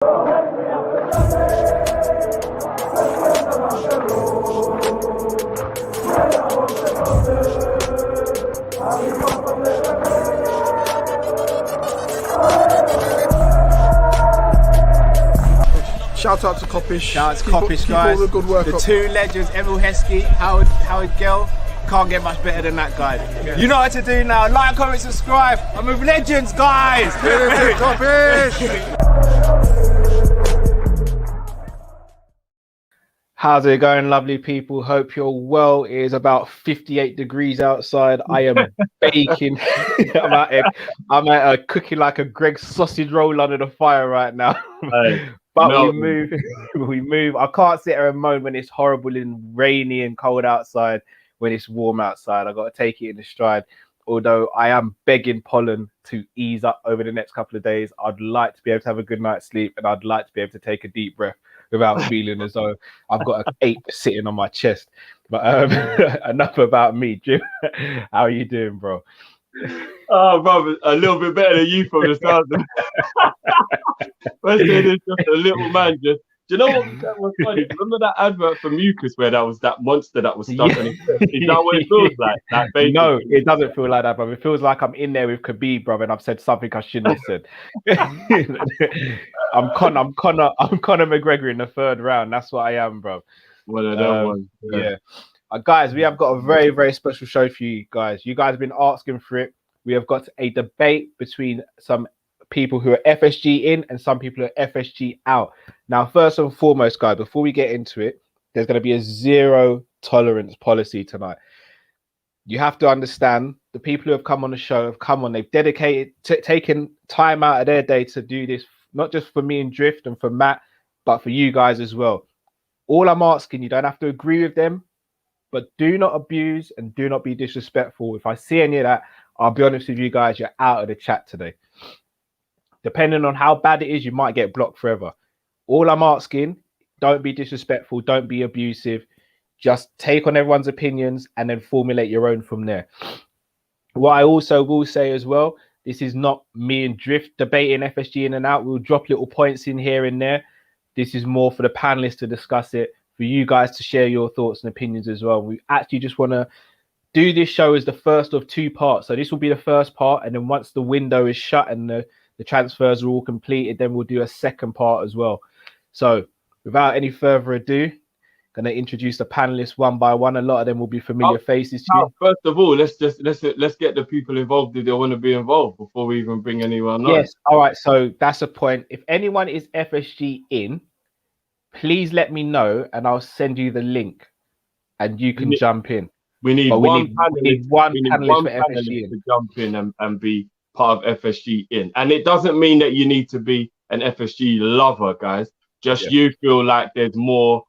Shout out to Kop-Ish. Shout out to Kopish, guys. Keep all the good work the up. two legends, Emil Heskey, Howard Gill. Can't get much better than that guy. Yeah. You know what to do now. Like, comment, subscribe. I'm with legends, guys. Kop-Ish. How's it going, lovely people? Hope you're well. It is about 58 degrees outside. I am baking. I'm out here cooking like a Greg's sausage roll under the fire right now. Hey, but no. we move. I can't sit here and moan when it's horrible and rainy and cold outside. When it's warm outside, I got to take it in the stride. Although I am begging pollen to ease up over the next couple of days. I'd like to be able to have a good night's sleep, and I'd like to be able to take a deep breath without feeling as though I've got an ache sitting on my chest. But enough about me. Jim, how are you doing, bro? Oh, brother, a little bit better than you from the start. Let's say this, just a little man. Just, do you know what was funny? Remember that advert for Mucus where that was that monster that was stuck on his chest? Is that what it feels like? That no, it doesn't feel like that, brother. It feels like I'm in there with Khabib, brother, and I've said something I shouldn't have said. I'm Conor McGregor in the third round. That's what I am, bro. One of them ones. Yeah. Guys, we have got a very, very special show for you guys. You guys have been asking for it. We have got a debate between some people who are FSG in and some people who are FSG out. Now, first and foremost, guys, before we get into it, there's going to be a zero tolerance policy tonight. You have to understand the people who have come on the show have come on. They've dedicated, taken time out of their day to do this, not just for me and Drift and for Matt, but for you guys as well. All I'm asking, you don't have to agree with them, but do not abuse and do not be disrespectful. If I see any of that, I'll be honest with you guys, you're out of the chat today. Depending on how bad it is, you might get blocked forever. All I'm asking, don't be disrespectful, don't be abusive. Just take on everyone's opinions and then formulate your own from there. What I also will say as well, this is not me and Drift debating FSG in and out. We'll drop little points in here and there. This is more for the panelists to discuss it, for you guys to share your thoughts and opinions as well. We actually just want to do this show as the first of two parts. So this will be the first part, and then once the window is shut and the transfers are all completed, then we'll do a second part as well. So without any further ado, going to introduce the panelists one by one. A lot of them will be familiar faces to you. First of all, let's get the people involved if they want to be involved before we even bring anyone on. Yes, all right. So that's a point. If anyone is FSG in, please let me know, and I'll send you the link, and you can jump in. We need one panelist for FSG to jump in and be part of FSG in. And it doesn't mean that you need to be an FSG lover, guys. Just you feel like there's more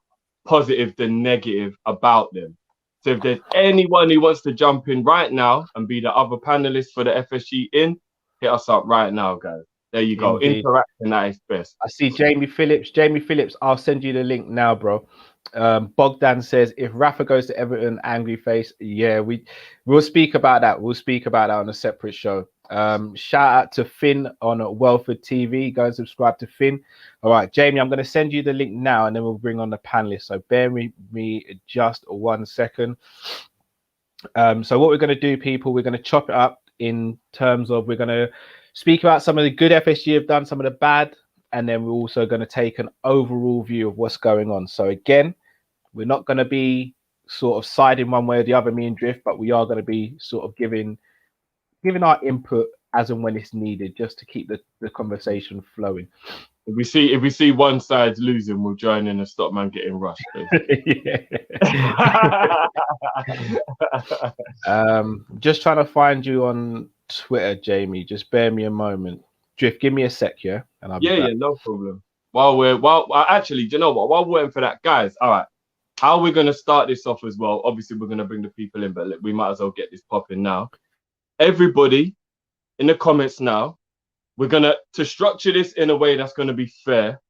positive than negative about them. So if there's anyone who wants to jump in right now and be the other panelist for the FSG in, hit us up right now, guys. There you go. Indeed. Interaction at its best. I see Jamie Phillips. Jamie Phillips, I'll send you the link now, bro. Bogdan says, if Rafa goes to Everton, angry face. Yeah, we'll speak about that. We'll speak about that on a separate show. Shout out to Finn on Welford TV. Go and subscribe to Finn. All right, Jamie, I'm going to send you the link now, and then we'll bring on the panelists. So bear with me just 1 second. So what we're going to do, people, we're going to chop it up in terms of, we're going to speak about some of the good FSG have done, some of the bad, and then we're also going to take an overall view of what's going on. So again, we're not going to be sort of siding one way or the other, me and Drift, but we are going to be sort of giving our input as and when it's needed, just to keep the conversation flowing. If we see one side losing, we'll join in and stop man getting rushed. Just trying to find you on Twitter, Jamie. Just bear me a moment. Drift, give me a sec, yeah? And I'll be back. No problem. Actually, do you know what? While we're waiting for that, guys, all right, how we're going to start this off as well, obviously we're going to bring the people in, but we might as well get this popping now. Everybody in the comments now, we're going to structure this in a way that's going to be fair,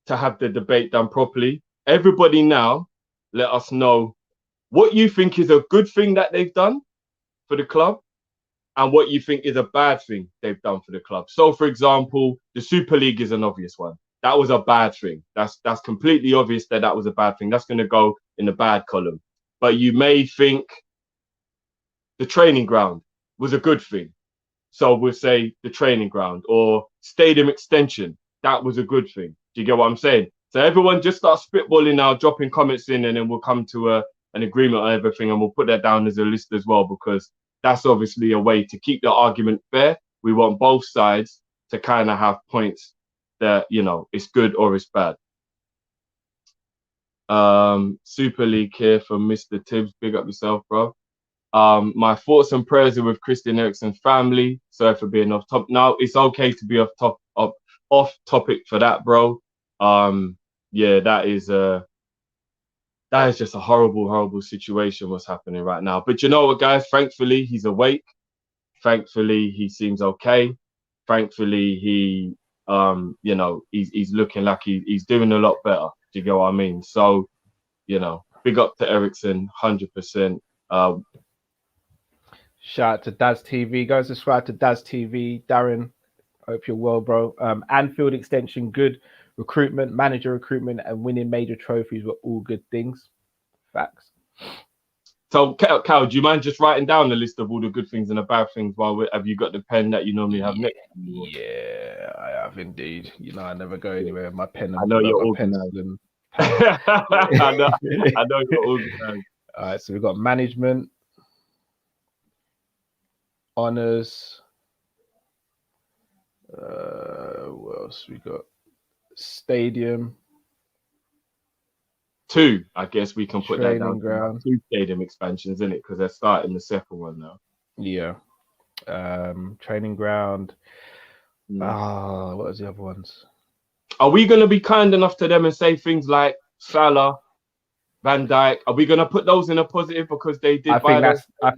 to have the debate done properly. Everybody now, let us know what you think is a good thing that they've done for the club, and what you think is a bad thing they've done for the club. So, for example, the Super League is an obvious one. That was a bad thing. That's completely obvious that was a bad thing. That's going to go in the bad column. But you may think the training ground was a good thing. So we'll say the training ground or stadium extension. That was a good thing. Do you get what I'm saying? So everyone just start spitballing now, dropping comments in, and then we'll come to an agreement on everything, and we'll put that down as a list as well, because that's obviously a way to keep the argument fair. We want both sides to kind of have points that, you know, it's good or it's bad. Super League here from Mr. Tibbs. Big up yourself, bro. My thoughts and prayers are with Christian Eriksen's family. Sorry for being off top. Now it's okay to be off topic for that, bro. Yeah, that is just a horrible situation what's happening right now. But you know what, guys? Thankfully, he's awake. Thankfully, he seems okay. Thankfully, he, you know, he's looking like he's doing a lot better. Do you get what I mean? So, you know, big up to Eriksen, 100%. Shout out to Daz TV. Go subscribe to Daz TV. Darren, hope you're well, bro. Anfield extension, good. Recruitment, manager recruitment, and winning major trophies were all good things. Facts. So, Cal, do you mind just writing down the list of all the good things and the bad things? Have you got the pen that you normally have next? Yeah, I have indeed. You know, I never go anywhere with my pen. I know you're organized. I know you're organized. All right, so we've got management, honors. What else we got? Stadium. 2, I guess we can put that down. Ground. 2 stadium expansions, in it, because they're starting the second one now. Yeah. Training ground. What was the other ones? Are we going to be kind enough to them and say things like Salah, Van Dijk? Are we going to put those in a positive because they did? I think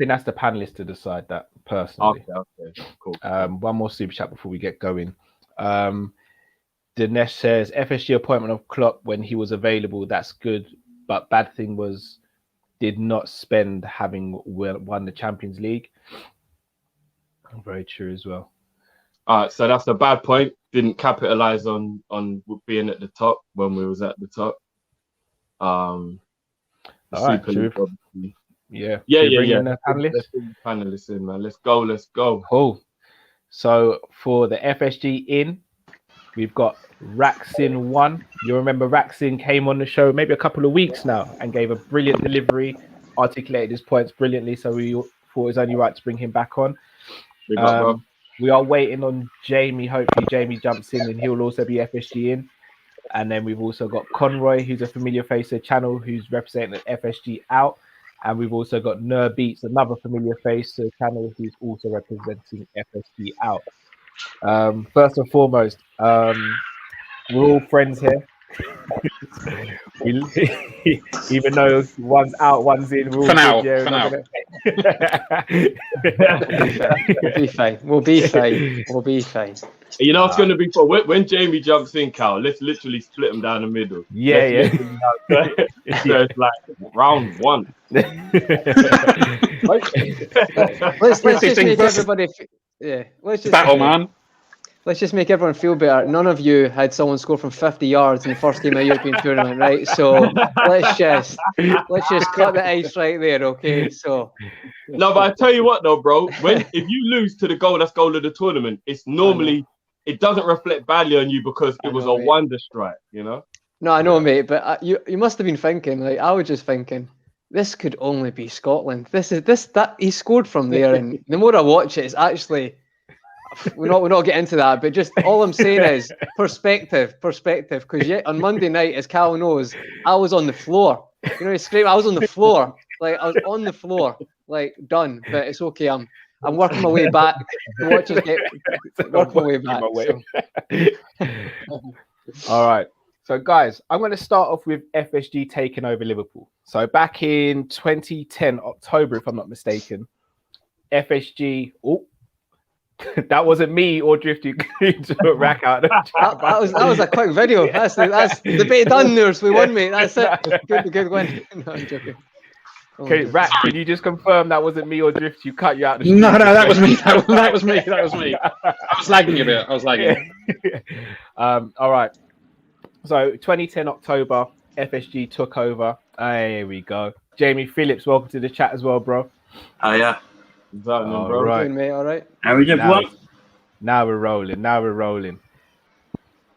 that's the panelists to decide that personally. Okay, cool. One more super chat before we get going. Dinesh says FSG appointment of Klopp when he was available. That's good, but bad thing was did not spend having won the Champions League. Very true as well. All right, so that's a bad point. Didn't capitalize on being at the top when we was at the top. All right, yeah. Panelists in, man. Let's go. Cool. So for the FSG in, we've got Raxin 1. You remember Raxin came on the show maybe a couple of weeks now and gave a brilliant delivery, articulated his points brilliantly. So we thought it was only right to bring him back on. We are waiting on Jamie. Hopefully Jamie jumps in and he'll also be FSG in. And then we've also got Conroy, who's a familiar face of the channel, who's representing FSG out. And we've also got Ner Beats, another familiar face to the channel, who's also representing FSG out. First and foremost, we're all friends here. Even though one's out, one's in. We're all for now. We'll be fine. You know, it's going to be fun. When Jamie jumps in, Cal, let's literally split them down the middle. Yeah. So it's like round 1. Let's just make everybody. Let's just make everyone feel better. None of you had someone score from 50 yards in the first game of the European tournament, right? So let's just cut the ice right there, okay? So no, but I tell you what, though, bro. If you lose to the goal of the tournament, it's normally it doesn't reflect badly on you because it was a wonder strike, you know. No, I know, mate, but you must have been thinking, like I was just thinking, this could only be Scotland. That he scored from there, and the more I watch it, it's actually. We're not getting into that, but just all I'm saying is perspective. Because on Monday night, as Cal knows, I was on the floor. You know, he screamed. I was on the floor, like I was on the floor, like done. But it's okay. I'm working my way back. Working my way back. All right. So, guys, I'm going to start off with FSG taking over Liverpool. So, back in 2010, October, if I'm not mistaken, FSG. Oh. That wasn't me or drifting to a rack out. that was a quick video. That's the debate done, nurse. We won, mate. That's it. Good win. No, I'm joking. Okay, Rat, can you just confirm that wasn't me or Drift? You cut you out the street. No, that was me. That was me. That was me. I was lagging a bit. All right. So 2010 October, FSG took over. Here we go. Jamie Phillips, welcome to the chat as well, bro. Oh yeah. All How right. you doing, mate? All right. How we doing? Now we're rolling.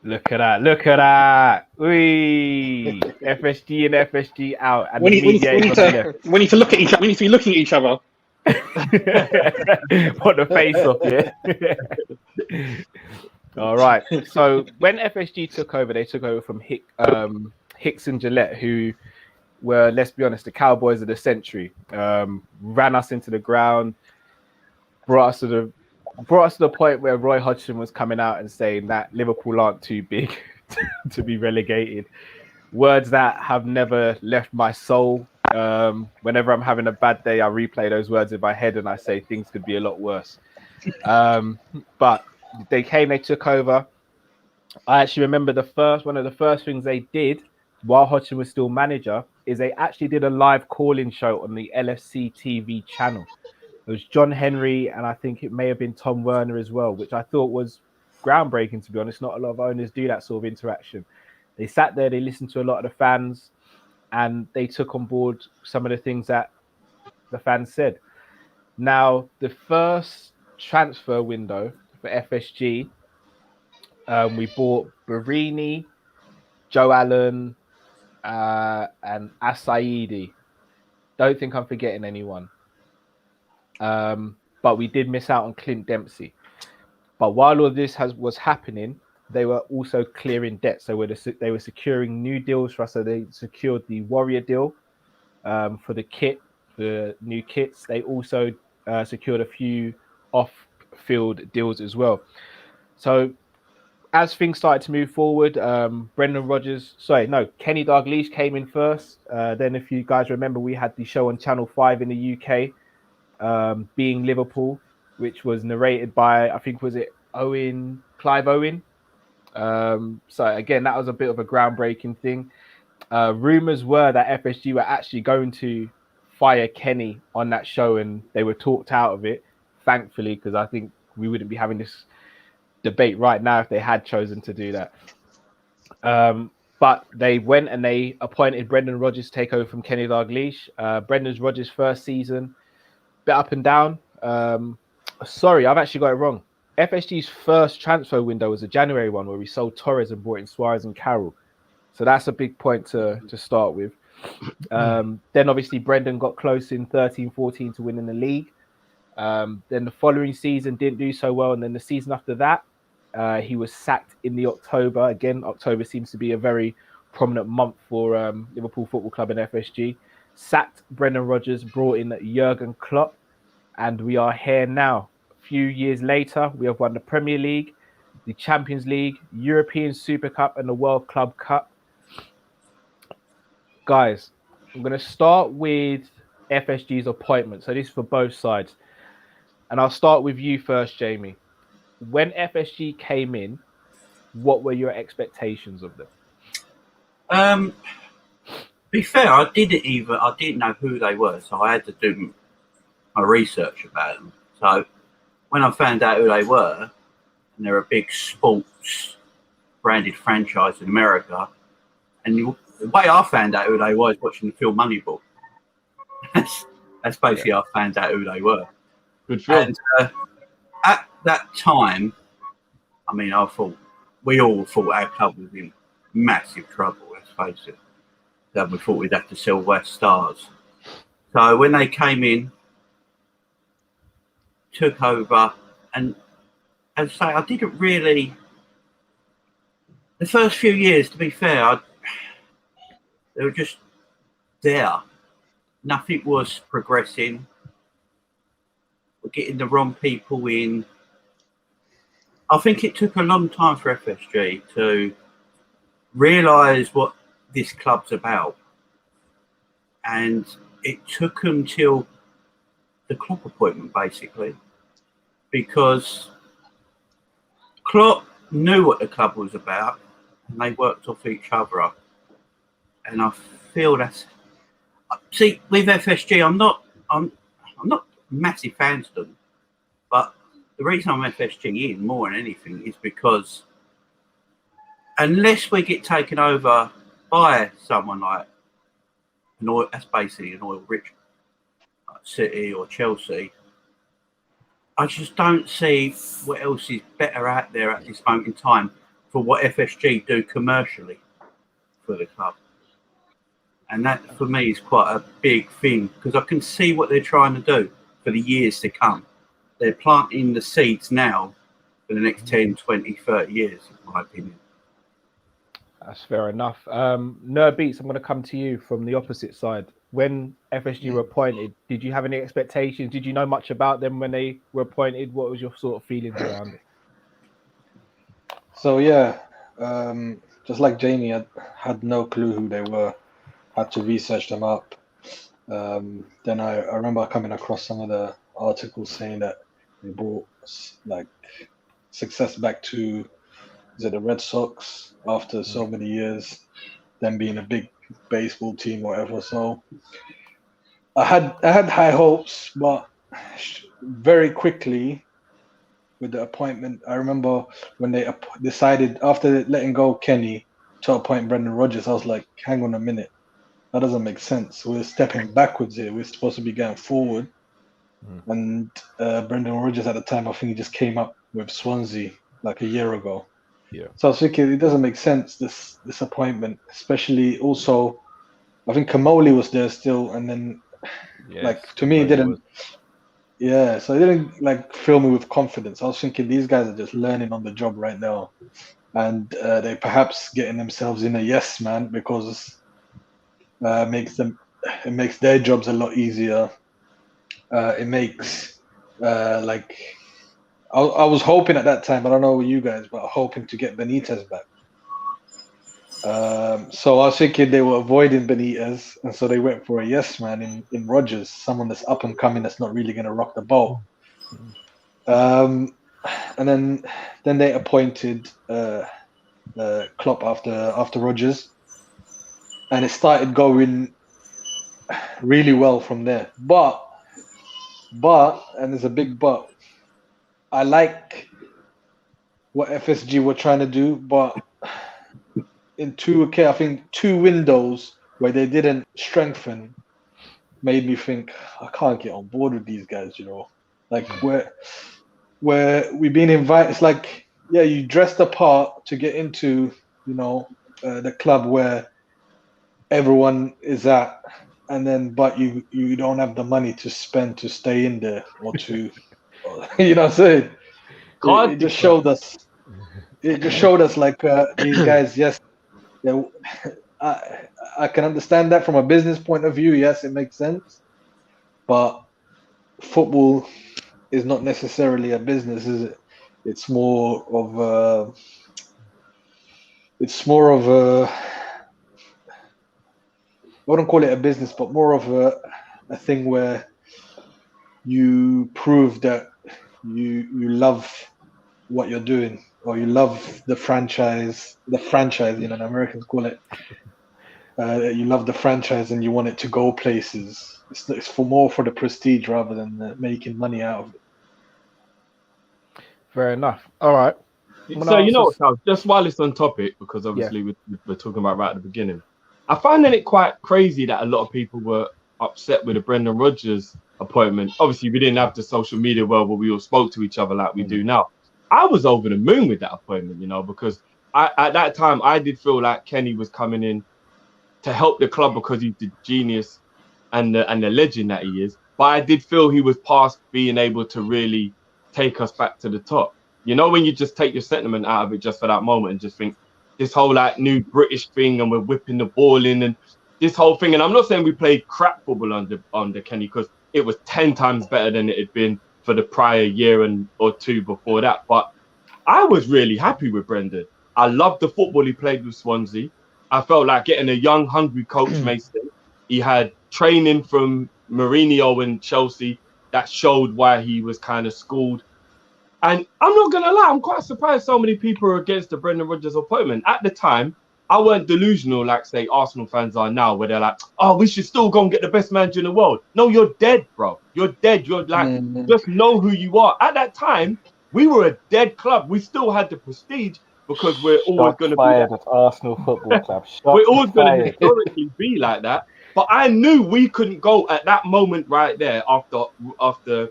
Look at that. Wee. FSG and FSG out. And We need to look at each other. We need to be looking at each other. Put the face off, yeah. All right. So when FSG took over, they took over from Hicks and Gillette, who were, let's be honest, the Cowboys of the century. Ran us into the ground, brought us to the point where Roy Hodgson was coming out and saying that Liverpool aren't too big to be relegated. Words that have never left my soul. Whenever I'm having a bad day, I replay those words in my head and I say things could be a lot worse. But they came, they took over. I actually remember one of the first things they did while Hodgson was still manager is they actually did a live call-in show on the LFC TV channel. It was John Henry, and I think it may have been Tom Werner as well, which I thought was groundbreaking, to be honest. Not a lot of owners do that sort of interaction. They sat there, they listened to a lot of the fans, and they took on board some of the things that the fans said. Now, the first transfer window for FSG, we bought Barini, Joe Allen, and Asaidi. Don't think I'm forgetting anyone. But we did miss out on Clint Dempsey. But while all of this was happening, they were also clearing debt. So they were securing new deals for us. So they secured the Warrior deal for the kit, the new kits. They also secured a few off-field deals as well. So as things started to move forward, Kenny Dalglish came in first. Then if you guys remember, we had the show on Channel 5 in the UK, Being Liverpool, which was narrated by, I think, was it Clive Owen? So again, that was a bit of a groundbreaking thing. Rumors were that FSG were actually going to fire Kenny on that show, and they were talked out of it, thankfully, because I think we wouldn't be having this debate right now if they had chosen to do that. But they went and they appointed Brendan Rodgers to take over from Kenny Dalglish. Brendan Rodgers' first season, bit up and down. Sorry, I've actually got it wrong. FSG's first transfer window was a January one where we sold Torres and brought in Suarez and Carroll. So that's a big point to start with. Then obviously Brendan got close in 13-14 to winning the league. Then the following season didn't do so well. And then the season after that, he was sacked in the October. Again, October seems to be a very prominent month for Liverpool Football Club and FSG. Sacked Brendan Rodgers, brought in Jurgen Klopp, and we are here now. A few years later, we have won the Premier League, the Champions League, European Super Cup, and the World Club Cup. Guys, I'm going to start with FSG's appointment. So this is for both sides. And I'll start with you first, Jamie. When FSG came in, what were your expectations of them? Be fair, I didn't know who they were, so I had to do my research about them. So when I found out who they were, and they're a big sports branded franchise in America, and the way I found out who they were is watching the film Moneyball. That's basically how I found out who they were. Good film. And at that time, I mean, we all thought our club was in massive trouble, let's face it. That we thought we'd have to sell West Stars. So when they came in, took over, and as I say, I didn't really. The first few years, to be fair, they were just there. Nothing was progressing. We're getting the wrong people in. I think it took a long time for FSG to realise what this club's about. And it took them till the Klopp appointment, basically. Because Klopp knew what the club was about, and they worked off each other. And I feel See, with FSG, I'm not massive fans of them, but the reason I'm FSG in more than anything is because unless we get taken over by someone like an oil, that's basically an oil rich like City or Chelsea, I just don't see what else is better out there at this moment in time for what FSG do commercially for the club. And that, for me, is quite a big thing because I can see what they're trying to do for the years to come. They're planting the seeds now for the next 10, 20, 30 years, in my opinion. That's fair enough. Nerd Beats, I'm going to come to you from the opposite side. When FSG were appointed, did you have any expectations? Did you know much about them when they were appointed? What was your sort of feelings around it? So, yeah, just like Jamie, I had no clue who they were. Had to research them up. Then I remember coming across some of the articles saying that they brought like success back to the Red Sox after so many years, them being a big baseball team, whatever. So I had high hopes, but very quickly with the appointment, I remember when they decided after letting go Kenny to appoint Brendan Rodgers, I was like, hang on a minute. That doesn't make sense. We're stepping backwards here. We're supposed to be going forward. And Brendan Rodgers at the time, I think he just came up with Swansea like a year ago. Yeah. So I was thinking it doesn't make sense, this appointment, especially also, I think Kamoli was there still. And then like, to me, it didn't. Yeah, so it didn't like fill me with confidence. I was thinking these guys are just learning on the job right now. And they perhaps getting themselves in a yes man because it makes their jobs a lot easier. It makes like I was hoping at that time, I don't know you guys, but hoping to get Benitez back. So I was thinking they were avoiding Benitez, and so they went for a yes man in Rodgers, someone that's up and coming, that's not really going to rock the boat. And then they appointed Klopp after Rodgers. And it started going really well from there. But, and there's a big but, I like what FSG were trying to do, but I think two windows where they didn't strengthen made me think, I can't get on board with these guys, you know. Like, where we've been invited, it's like, yeah, you dressed the part to get into, you know, the club where everyone is at, and then but you don't have the money to spend to stay in there or to you know what I'm saying? It just showed us like these guys, yes, I can understand that from a business point of view, yes, it makes sense, but football is not necessarily a business, is it? It's more of I wouldn't call it a business, but more of a thing where you prove that you love what you're doing, or you love the franchise, you know, Americans call it. You love the franchise and you want it to go places. It's more for the prestige rather than making money out of it. Fair enough. All right. So, you know, just while it's on topic, because obviously we're talking about right at the beginning, I find it quite crazy that a lot of people were upset with the Brendan Rodgers appointment. Obviously, we didn't have the social media world where we all spoke to each other like we do now. I was over the moon with that appointment, you know, because at that time, I did feel like Kenny was coming in to help the club because he's the genius and the legend that he is. But I did feel he was past being able to really take us back to the top. You know, when you just take your sentiment out of it just for that moment and just think, this whole like new British thing and we're whipping the ball in and this whole thing. And I'm not saying we played crap football under Kenny, because it was 10 times better than it had been for the prior year or two before that. But I was really happy with Brendan. I loved the football he played with Swansea. I felt like getting a young, hungry coach, Mason. He had training from Mourinho and Chelsea that showed why he was kind of schooled. And I'm not going to lie, I'm quite surprised so many people are against the Brendan Rodgers appointment. At the time, I weren't delusional like say Arsenal fans are now, where they're like, oh, we should still go and get the best manager in the world. No, you're dead, bro. You're dead. You're like, just know who you are. At that time, we were a dead club. We still had the prestige because we're always going to be fired at Arsenal Football Club. we're always going to historically be like that. But I knew we couldn't go at that moment right there after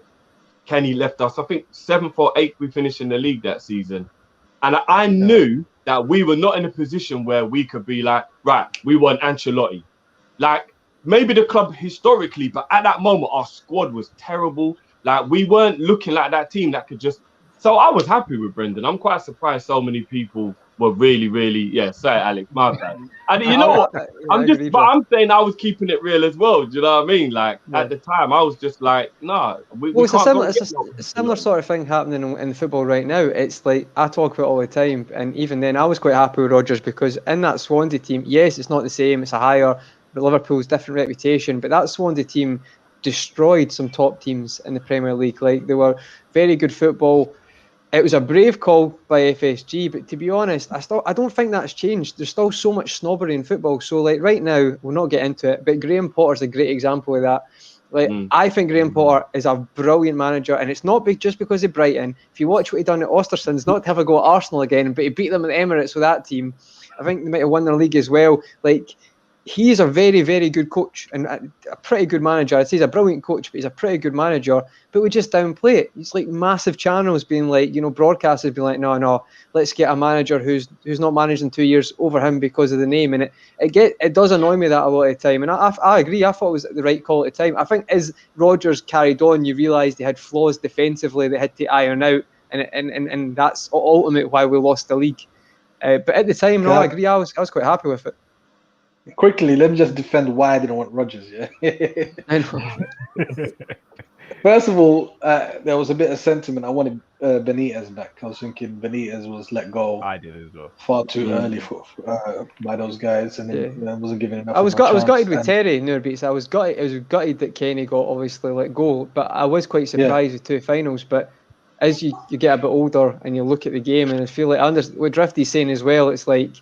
Kenny left us. I think 7th or 8th we finished in the league that season. And I knew that we were not in a position where we could be like, right, we want Ancelotti. Like, maybe the club historically, but at that moment, our squad was terrible. Like, we weren't looking like that team that could just... So I was happy with Brendan. I'm quite surprised so many people were really, sorry, Alex, my bad. And you know what? I'm saying I was keeping it real as well. Do you know what I mean? Like, at the time, I was just like, nah. It's a similar sort of thing happening in football right now. It's like, I talk about it all the time, and even then, I was quite happy with Rodgers because in that Swansea team, yes, it's not the same, it's a higher, but Liverpool's different reputation, but that Swansea team destroyed some top teams in the Premier League. Like, they were very good football. It was a brave call by FSG, but to be honest, I don't think that's changed. There's still so much snobbery in football. So, like, right now, we'll not get into it, but Graham Potter's a great example of that. Like, I think Graham Potter is a brilliant manager, and it's not just because of Brighton. If you watch what he done at Ostersund's, not to have a go at Arsenal again, but he beat them at the Emirates with that team. I think they might have won their league as well. Like, he's a very, very good coach and a pretty good manager. I'd say he's a brilliant coach, but he's a pretty good manager. But we just downplay it. It's like massive channels being like, you know, broadcasters being like, no, let's get a manager who's not managed in 2 years over him because of the name. And it does annoy me that a lot of the time. And I agree. I thought it was the right call at the time. I think as Rodgers carried on, you realised he had flaws defensively that had to iron out, and that's ultimately why we lost the league. But at the time, no, I agree. I was quite happy with it. Quickly, let me just defend why I didn't want Rodgers. Yeah. I know. First of all, there was a bit of sentiment. I wanted Benitez back. I was thinking Benitez was let go. I did as well. Far too early by those guys, and it wasn't given enough. I was gutted with Terry Beats. I was gutted that Kenny got obviously let go, but I was quite surprised with 2 finals. But as you get a bit older and you look at the game, and I feel like what Drifty's saying as well, it's like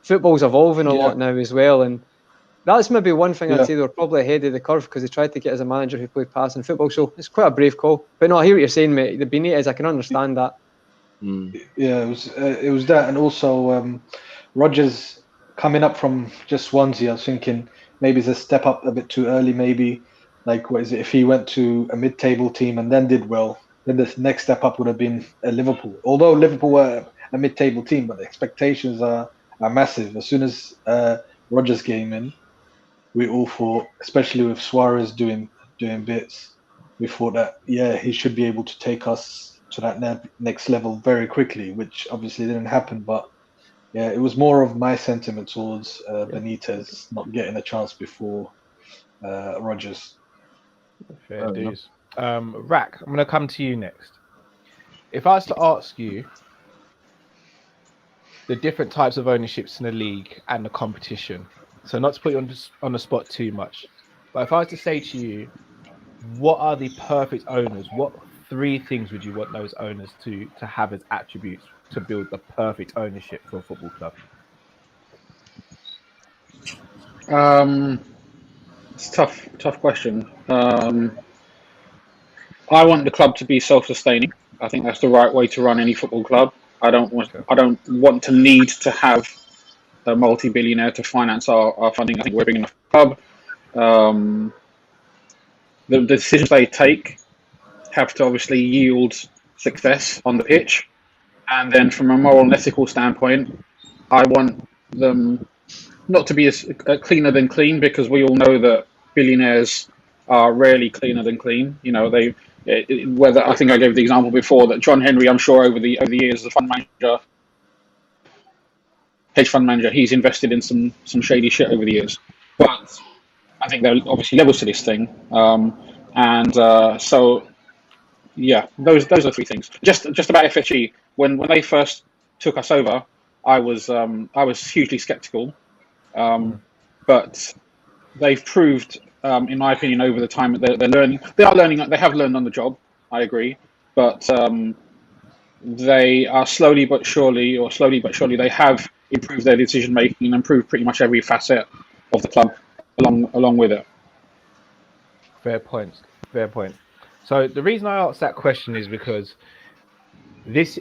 football's evolving a lot now as well, and that's maybe one thing I'd say they were probably ahead of the curve because they tried to get as a manager who played passing football. So it's quite a brave call. But no, I hear what you're saying, mate. The Benitez, I can understand that. Yeah, it was that, and also Rodgers coming up from just Swansea. I was thinking maybe it's a step up a bit too early. Maybe like what is it? If he went to a mid-table team and then did well, then the next step up would have been Liverpool. Although Liverpool were a mid-table team, but the expectations are massive. As soon as Rodgers came in, we all thought, especially with Suarez doing bits, we thought that he should be able to take us to that next level very quickly, which obviously didn't happen. But yeah, it was more of my sentiment towards Benitez not getting a chance before Rodgers. Fair dues. Rack, I'm going to come to you next. If I was to ask you the different types of ownerships in the league and the competition, so not to put you on the spot too much, but if I was to say to you, what are the perfect owners? What 3 things would you want those owners to have as attributes to build the perfect ownership for a football club? It's a tough question. I want the club to be self-sustaining. I think that's the right way to run any football club. I don't want to need to have a multi-billionaire to finance our funding. I think we're big enough club. The decisions they take have to obviously yield success on the pitch, and then from a moral and ethical standpoint, I want them not to be as cleaner than clean, because we all know that billionaires are rarely cleaner than clean. You know, whether I think I gave the example before that John Henry, I'm sure over the years as a hedge fund manager, he's invested in some shady shit over the years. But I think there are obviously levels to this thing, so yeah, those are 3 things. Just about FSG, when they first took us over, I was hugely skeptical, but they've proved, in my opinion, over the time that they're learning. They have learned on the job. I agree, but they are slowly but surely, they have improve their decision making, and improve pretty much every facet of the club along with it. Fair point. Fair point. So the reason I asked that question is because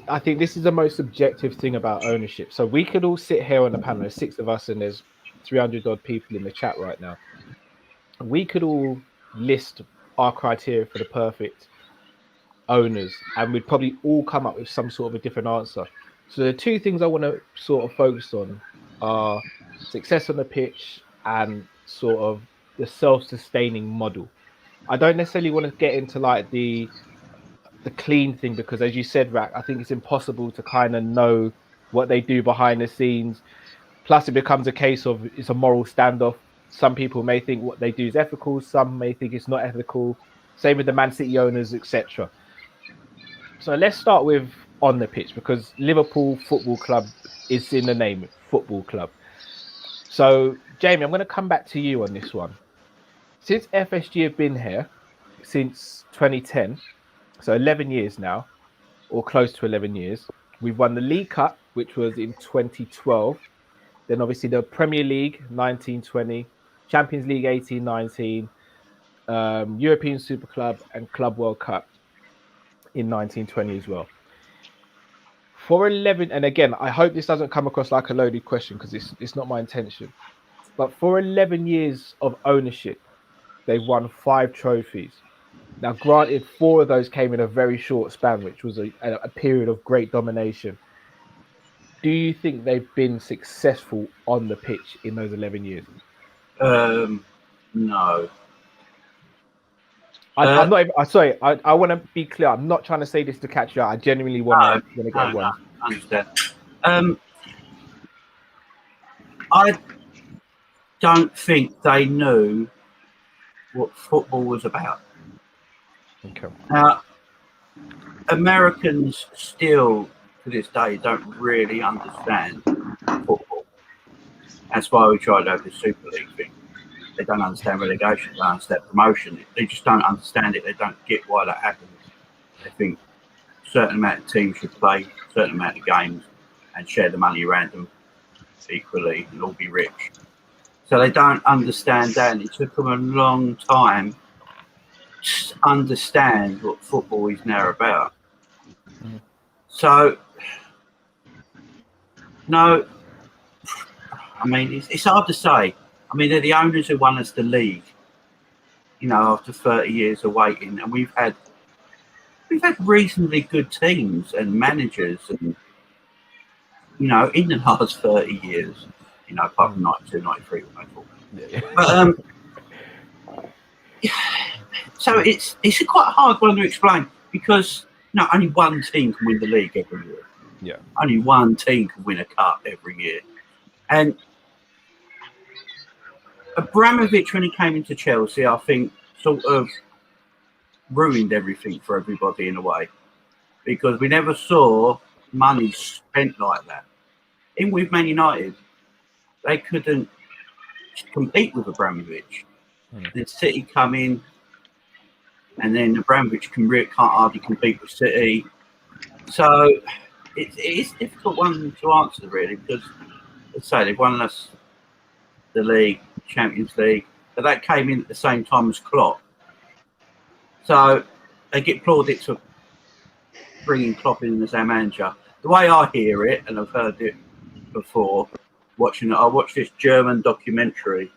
I think this is the most subjective thing about ownership. So we could all sit here on the panel, there's 6 of us, and there's 300 odd people in the chat right now. We could all list our criteria for the perfect owners, and we'd probably all come up with some sort of a different answer. So the 2 things I want to sort of focus on are success on the pitch and sort of the self-sustaining model. I don't necessarily want to get into like the clean thing, because as you said, Rack, I think it's impossible to kind of know what they do behind the scenes. Plus it becomes a case of it's a moral standoff. Some people may think what they do is ethical, some may think it's not ethical. Same with the Man City owners, etc. So let's start with on the pitch, because Liverpool Football Club is in the name, football club. So Jamie, I'm going to come back to you on this one. Since FSG have been here since 2010, so 11 years now, or close to 11 years, we've won the League Cup, which was in 2012. Then obviously the Premier League 1920, Champions League 1819, European Super Club and Club World Cup in 1920 as well. For 11, and again, I hope this doesn't come across like a loaded question, because it's not my intention. But for 11 years of ownership, they've won 5 trophies. Now, granted, 4 of those came in a very short span, which was a period of great domination. Do you think they've been successful on the pitch in those 11 years? No. I'm not. Sorry, I want to be clear. I'm not trying to say this to catch you out. I genuinely want to get one. No, I understand. I don't think they knew what football was about. Okay. Now, Americans still, to this day, don't really understand football. That's why we tried to have the Super League thing. They don't understand relegation, they don't understand promotion. They just don't understand it. They don't get why that happens. They think a certain amount of teams should play a certain amount of games and share the money around them equally and all be rich. So they don't understand that, and it took them a long time to understand what football is now about. Mm. So, no, I mean, it's hard to say. I mean, they're the owners who won us the league, you know, after 30 years of waiting, and we've had reasonably good teams and managers, and you know, in the last 30 years, you know, apart from 92, 93, when I thought. But so it's a quite hard one to explain, because no, only one team can win the league every year. Yeah. Only one team can win a cup every year, and Abramovich, when he came into Chelsea, I think sort of ruined everything for everybody in a way, because we never saw money spent like that. In with Man United, they couldn't compete with Abramovich. Then City come in, and then Abramovich can't hardly compete with City. So it is a difficult one to answer, really, because let's say they've won us the league, Champions League, but that came in at the same time as Klopp. So they get plaudits for bringing Klopp in as their manager. The way I hear it, and I've heard it before, I watched this German documentary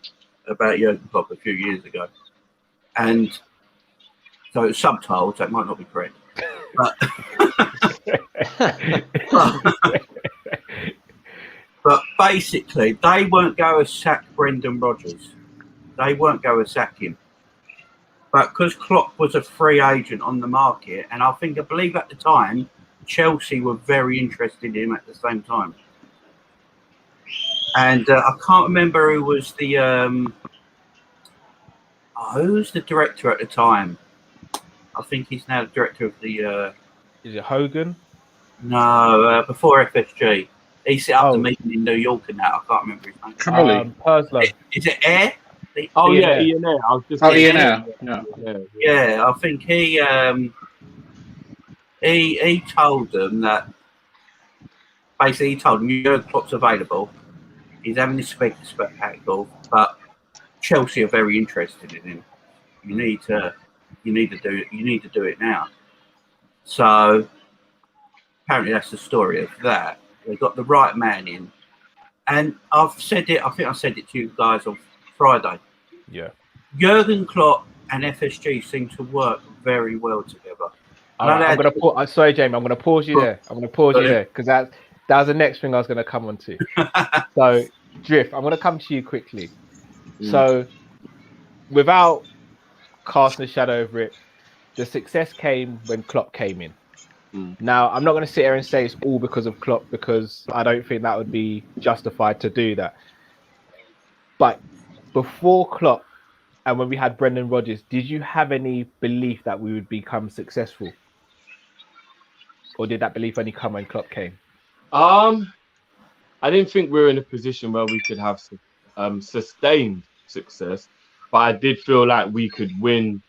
about Jurgen Klopp a few years ago, and so it's subtitled, so it might not be correct, but basically, they weren't going to sack Brendan Rodgers. They weren't going to sack him. But because Klopp was a free agent on the market, and I believe at the time, Chelsea were very interested in him at the same time. And I can't remember who was the director at the time. I think he's now the director of the... Is it Hogan? No, before FSG. He set up the meeting in New York and that. I can't remember his name. Perslow. Is it Air? Ian Air. I was just Ian Air. Yeah, I think he told them that basically he told him, Jurgen Klopp's available. He's having this spectacle, but Chelsea are very interested in him. You need to do it now. So apparently that's the story of that. They got the right man in, and I've said it. I think I said it to you guys on Friday. Yeah. Jurgen Klopp and FSG seem to work very well together. I'm gonna sorry, Jamie. I'm gonna pause you there. I'm gonna pause you there because that was the next thing I was gonna come on to. So, Drift, I'm gonna come to you quickly. So, without casting a shadow over it, the success came when Klopp came in. Now, I'm not going to sit here and say it's all because of Klopp, because I don't think that would be justified to do that. But before Klopp and when we had Brendan Rodgers, did you have any belief that we would become successful? Or did that belief only come when Klopp came? I didn't think we were in a position where we could have sustained success, but I did feel like we could win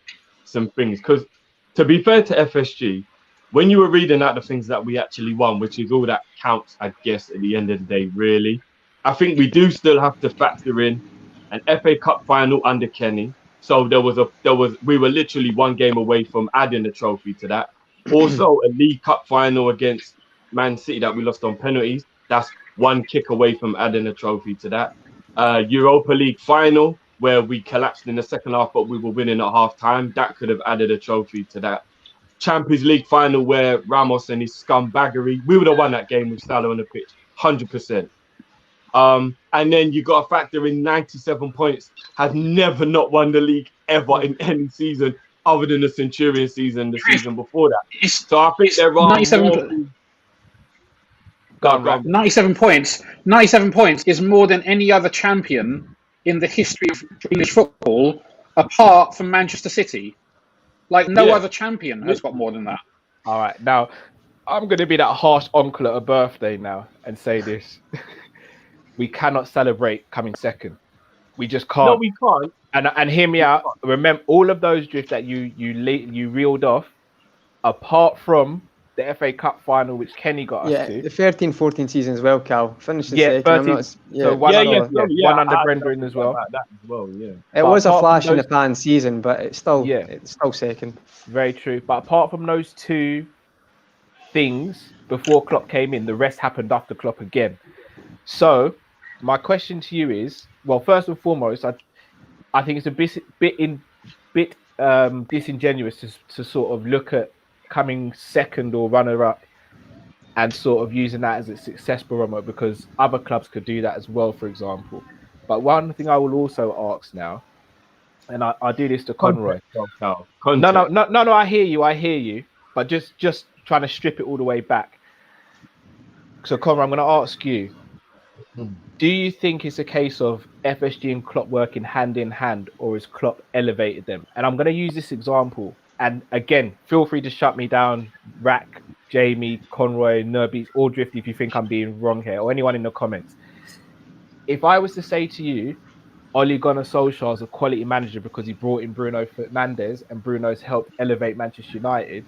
some things. Because to be fair to FSG, when you were reading out the things that we actually won, which is all that counts, I guess, at the end of the day, really, I think we do still have to factor in an FA Cup final under Kenny. So we were literally one game away from adding a trophy to that. Also, a League Cup final against Man City that we lost on penalties. That's one kick away from adding a trophy to that. Europa League final where we collapsed in the second half, but we were winning at half time. That could have added a trophy to that. Champions League final where Ramos and his scumbaggery, we would have won that game with Salah on the pitch, 100%. And then you got to factor in 97 points, has never not won the league ever in any season other than the Centurion season, the season before that. So I think there are 97 points. 97 points is more than any other champion in the history of English football, apart from Manchester City. Like, no other champion has got more than that. All right. Now, I'm going to be that harsh uncle at a birthday now and say this. We cannot celebrate coming second. We just can't. No, we can't. And hear me out. Remember, all of those drifts that you reeled off, apart from the FA Cup final, which Kenny got us to. The 13-14 season as well, Cal. Finished the second. 13, so one under Brendan as well. It was a flash in the pan season, but it's still second. Very true. But apart from those two things before Klopp came in, the rest happened after Klopp again. So my question to you is, well, first and foremost, I think it's a bit disingenuous to sort of look at coming second or runner-up and sort of using that as a success barometer, because other clubs could do that as well, for example. But one thing I will also ask now, and I do this to Conroy. No, I hear you. But just trying to strip it all the way back. So, Conroy, I'm going to ask you, do you think it's a case of FSG and Klopp working hand in hand, or has Klopp elevated them? And I'm going to use this example. And again, feel free to shut me down, Rack, Jamie, Conroy, Nurbeats, or Drift if you think I'm being wrong here, or anyone in the comments. If I was to say to you, Ole Gunnar Solskjaer is a quality manager because he brought in Bruno Fernandes and Bruno's helped elevate Manchester United,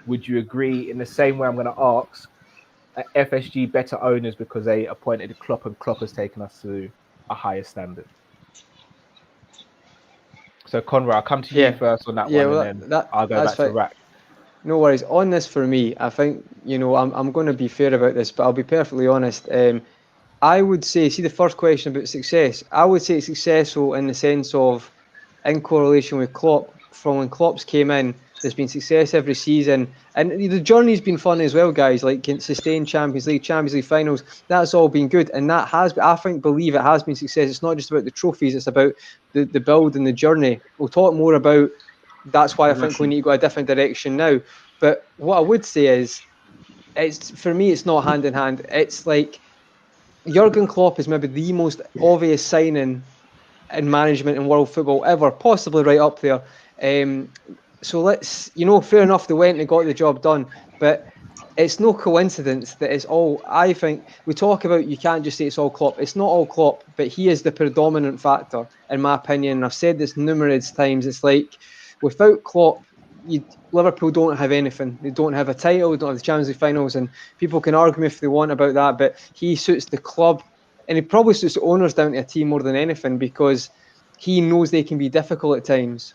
would you agree in the same way I'm going to ask, FSG better owners because they appointed Klopp and Klopp has taken us to a higher standard? So, Conrad, I'll come to you first on that one, and then I'll go back to Rack. No worries. On this, for me, I think, I'm going to be fair about this, but I'll be perfectly honest. I would say, see the first question about success, I would say it's successful in the sense of, in correlation with Klopp, from when Klopp's came in, there's been success every season. And the journey's been fun as well, guys, like sustained Champions League finals. That's all been good. And that has, believe it has been success. It's not just about the trophies, it's about the build and the journey. We'll talk more about, that's why I think we need to go a different direction now. But what I would say is, for me, it's not hand in hand. It's like, Jurgen Klopp is maybe the most obvious signing in management in world football ever, possibly right up there. So let's, fair enough, they went and got the job done, but it's no coincidence that it's all, I think, we talk about, you can't just say it's all Klopp. It's not all Klopp, but he is the predominant factor, in my opinion. And I've said this numerous times. It's like, without Klopp, Liverpool don't have anything. They don't have a title. They don't have the Champions League finals, and people can argue if they want about that. But he suits the club, and he probably suits the owners down to a team more than anything because he knows they can be difficult at times.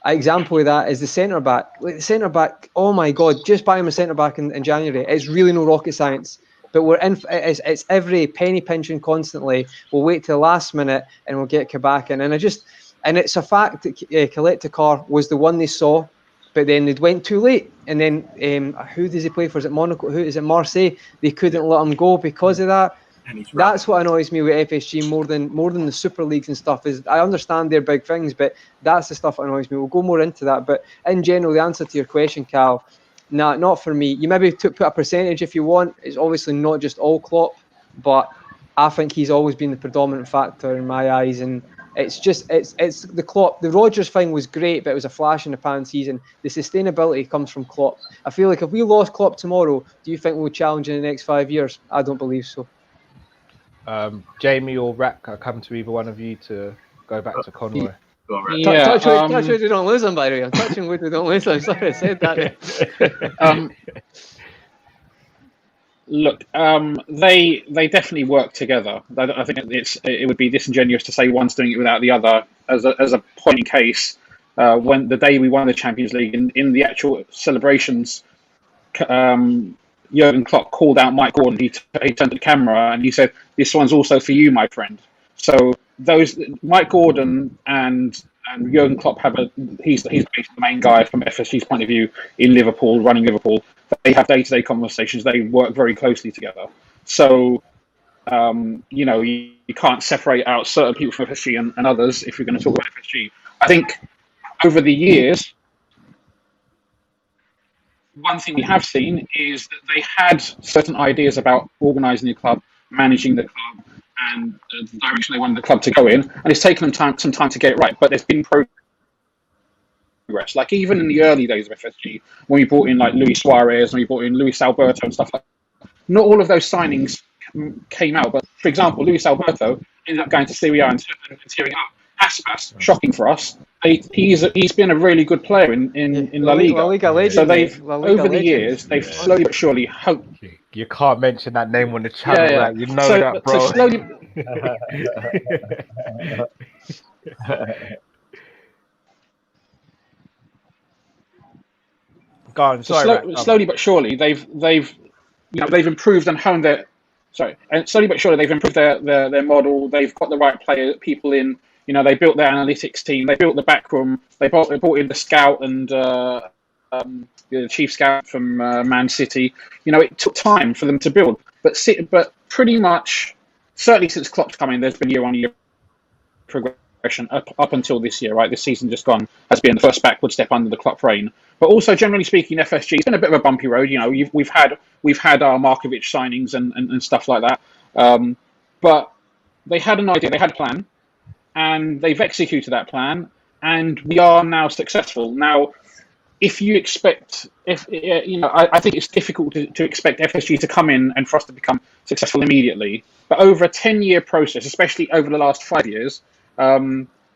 An example of that is the centre back. Like the centre back, oh my God! Just buy him a centre back in January. It's really no rocket science. But we're in. It's every penny pinching constantly. We'll wait till the last minute and we'll get Kabak in. And it's a fact that Colette Carr was the one they saw. But then they went too late, and then who does he play for? Is it Monaco? Who is it? Marseille? They couldn't let him go because of that. That's what annoys me with FSG more than the Super Leagues and stuff. Is I understand they're big things, but that's the stuff that annoys me. We'll go more into that. But in general, the answer to your question, Cal, nah, not for me. You maybe put a percentage if you want. It's obviously not just all Klopp, but I think he's always been the predominant factor in my eyes, and. It's the Klopp. The Rodgers thing was great, but it was a flash in the pan season. The sustainability comes from Klopp. I feel like if we lost Klopp tomorrow, do you think we'll challenge in the next 5 years? I don't believe so. Jamie or Rack, I come to either one of you to go back to Conroy. Touch wood, we don't lose them, by the way. I'm touching wood, we don't lose them. Sorry, I said that. Look, they definitely work together. I think it would be disingenuous to say one's doing it without the other. As a point in case, when the day we won the Champions League in the actual celebrations, Jurgen Klopp called out Mike Gordon. He turned to the camera and he said, "This one's also for you, my friend." So those Mike Gordon and Jurgen Klopp he's basically the main guy from FSG's point of view in Liverpool, running Liverpool. They have day-to-day conversations. They work very closely together. So, you can't separate out certain people from FSG and others if you're going to talk about FSG. I think over the years, one thing we have seen is that they had certain ideas about organising the club, managing the club, and the direction they wanted the club to go in. And it's taken them some time to get it right, but there's been progress. Like even in the early days of FSG, when we brought in like Luis Suarez and we brought in Luis Alberto and stuff like that, not all of those signings came out. But for example, Luis Alberto ended up going to Serie A and tearing up. Aspas, shocking for us. He's been a really good player in La Liga. La Liga legend, so they've over the legend. years they've slowly but surely hoped. You can't mention that name on the channel. Yeah. Right? You know that, bro. So slowly. Go on, sorry, slowly but surely they've improved and honed their slowly but surely they've improved their model. They've got the right people in. They built their analytics team. They built the back room. They brought in the scout and the chief scout from Man City. It took time for them to build, but pretty much certainly since Klopp's come in, there's been year-on-year progression up until this year. Right, this season just gone has been the first backward step under the Klopp reign. But also, generally speaking, FSG it's been a bit of a bumpy road. We've had our Markovic signings and stuff like that. But they had an idea, they had a plan, and they've executed that plan, and we are now successful. Now, if you expect, I think it's difficult to expect FSG to come in and for us to become successful immediately. But over a 10-year process, especially over the last 5 years,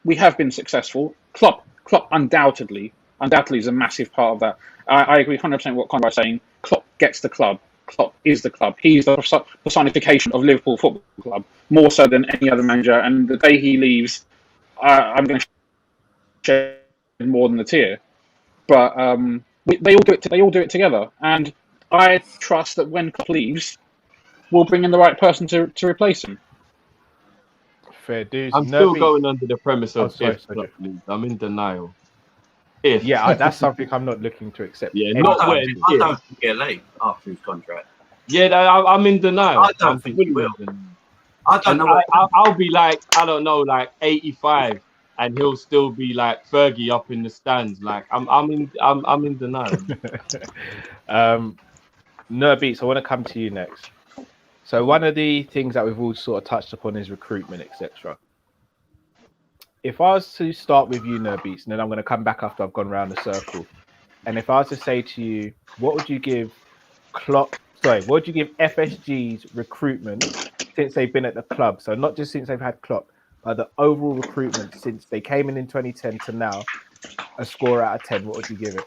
we have been successful. Klopp undoubtedly is a massive part of that. I agree 100% with what Conrad is saying. Klopp gets the club. Klopp is the club. He's the personification of Liverpool Football Club, more so than any other manager. And the day he leaves, I'm going to shed more than a tear. But they all do it together. And I trust that when Klopp leaves, we'll bring in the right person to replace him. Fair dues. I'm still going under the premise of I'm in denial. Yeah, that's something I'm not looking to accept. Yeah, I don't think he'll leave after his contract. Yeah, I'm in denial. I don't think he will. I don't know. I'll be like, I don't know, like 85, and he'll still be like Fergie up in the stands. Like I'm in denial. Beats, I want to come to you next. So one of the things that we've all sort of touched upon is recruitment, etc. If I was to start with you, Beats, and then I'm going to come back after I've gone around the circle. And if I was to say to you, what would you give FSG's recruitment since they've been at the club? So not just since they've had Klopp, but the overall recruitment since they came in 2010 to now, a score out of 10, what would you give it?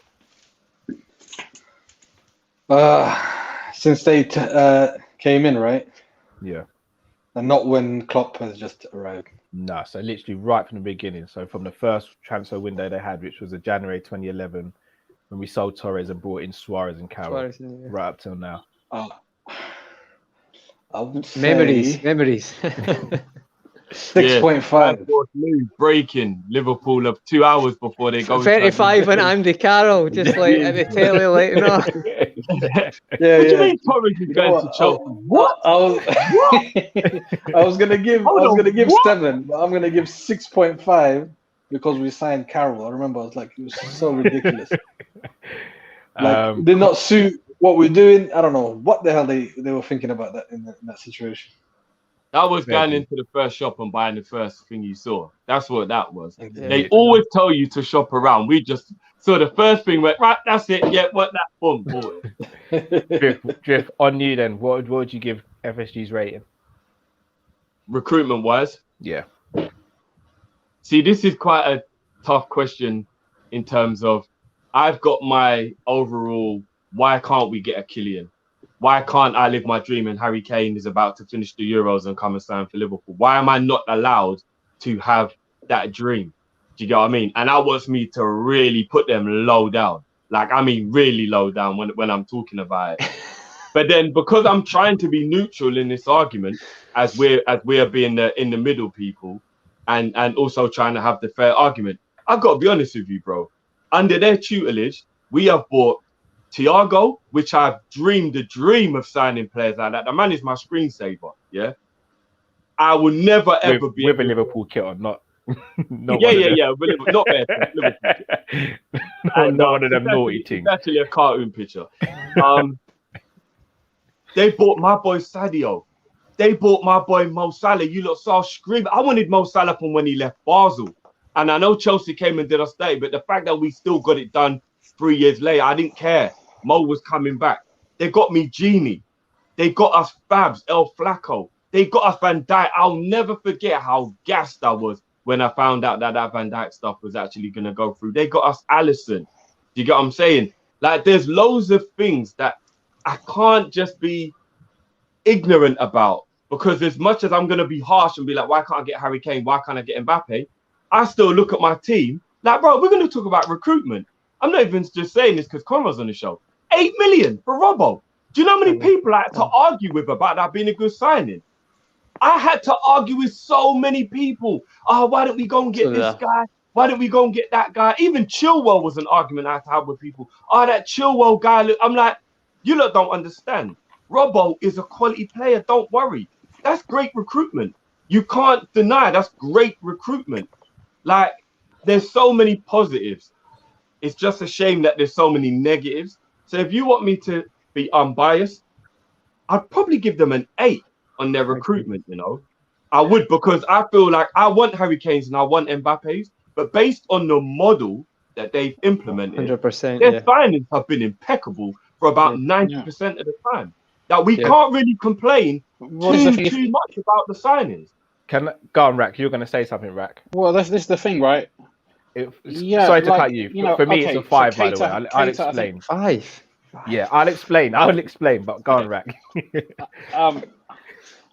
Since they came in, right? Yeah. And not when Klopp has just arrived. No, so literally right from the beginning. So from the first transfer window they had, which was a January 2011, when we sold Torres and brought in Suarez and Carroll, Suarez, yeah. right up till now. I would say Memories. 6.5. Breaking Liverpool of 2 hours before they go. 35 and Andy Carroll, just like at the telly, like, you know. What do you mean Torres is going to Chelsea? What? I was gonna give 7, but I'm gonna give 6.5 because we signed Carroll. I remember I was like, it was so ridiculous. Did not suit what we're doing. I don't know what the hell they were thinking about that in that situation. That was going into the first shop and buying the first thing you saw. That's what that was. Yeah. They always tell you to shop around. We just saw the first thing, went, right, that's it. Yeah, what that boom, boy. Drift, on you then. What would you give FSG's rating? Recruitment wise? Yeah. See, this is quite a tough question in terms of I've got my overall, why can't we get a Kylian? Why can't I live my dream and Harry Kane is about to finish the Euros and come and sign for Liverpool? Why am I not allowed to have that dream? Do you get what I mean? And that wants me to really put them low down. Like, I mean, really low down when I'm talking about it. But then because I'm trying to be neutral in this argument, as we're being in the middle people and also trying to have the fair argument, I've got to be honest with you, bro. Under their tutelage, we have bought Thiago, which I've dreamed the dream of signing players like that. The man is my screensaver, yeah? I will never, ever be... With a Liverpool kit on, not... Not bad. Not one of them naughty things. It's actually a cartoon picture. They bought my boy Sadio. They bought my boy Mo Salah. You lot saw screaming. I wanted Mo Salah from when he left Basel. And I know Chelsea came and did us dirty, but the fact that we still got it done 3 years later, I didn't care. Mo was coming back. They got me Genie. They got us Fabs, El Flacco. They got us Van Dijk. I'll never forget how gassed I was when I found out that Van Dijk stuff was actually going to go through. They got us Alisson. Do you get what I'm saying? Like, there's loads of things that I can't just be ignorant about, because as much as I'm going to be harsh and be like, why can't I get Harry Kane? Why can't I get Mbappe? I still look at my team like, bro, we're going to talk about recruitment. I'm not even just saying this because Conrad's on the show. 8 million for Robbo. Do you know how many people I had to argue with about that being a good signing? I had to argue with so many people. Oh, why don't we go and get this guy? Why don't we go and get that guy? Even Chilwell was an argument I had to have with people. Oh, that Chilwell guy. Look, I'm like, you lot don't understand. Robbo is a quality player. Don't worry. That's great recruitment. You can't deny that's great recruitment. Like, there's so many positives. It's just a shame that there's so many negatives. So if you want me to be unbiased, I'd probably give them an 8 on their recruitment, you know. I would, because I feel like I want Harry Kane's and I want Mbappe's, but based on the model that they've implemented, 100%, their signings have been impeccable for about 90% of the time. That we can't really complain too much about the signings. Go on, Rack. You're going to say something, Rack. Well, this is the thing, right? Sorry to cut you. For me, it's a 5, by the way. I'll explain. 5? Yeah, I'll explain. But go on, Rack.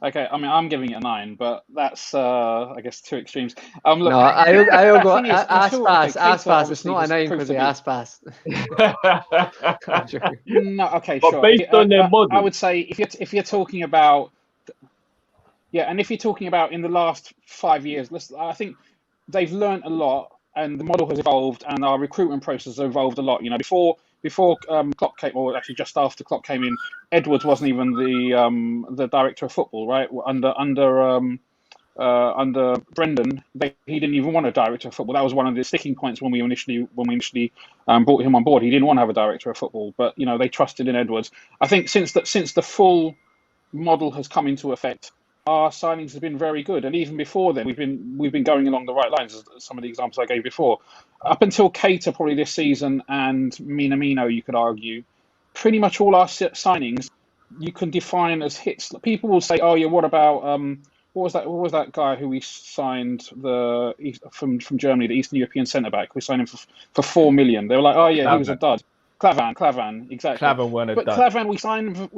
Okay, I mean, I'm giving it a 9, but that's, I guess, two extremes. Look, no, I'll go ass pass. It's not a 9 because the ass pass. No, okay, but sure. Based on their model, I would say if you're talking about, and if you're talking about in the last 5 years, I think they've learned a lot, and the model has evolved, and our recruitment process has evolved a lot. You know, before Klopp came, or actually just after Klopp came in, Edwards wasn't even the director of football, right? Under Brendan, he didn't even want a director of football. That was one of the sticking points when we initially brought him on board. He didn't want to have a director of football, but you know, they trusted in Edwards. I think since the full model has come into effect, our signings have been very good, and even before then, we've been going along the right lines. As some of the examples I gave before, up until Keita probably this season, and Minamino, you could argue, pretty much all our signings you can define as hits. People will say, "Oh yeah, what about what was that guy who we signed from Germany, the Eastern European centre back? We signed him for 4 million." They were like, "Oh yeah, he was a dud." Klavan, exactly. Klavan weren't a But dud. Klavan, we signed him.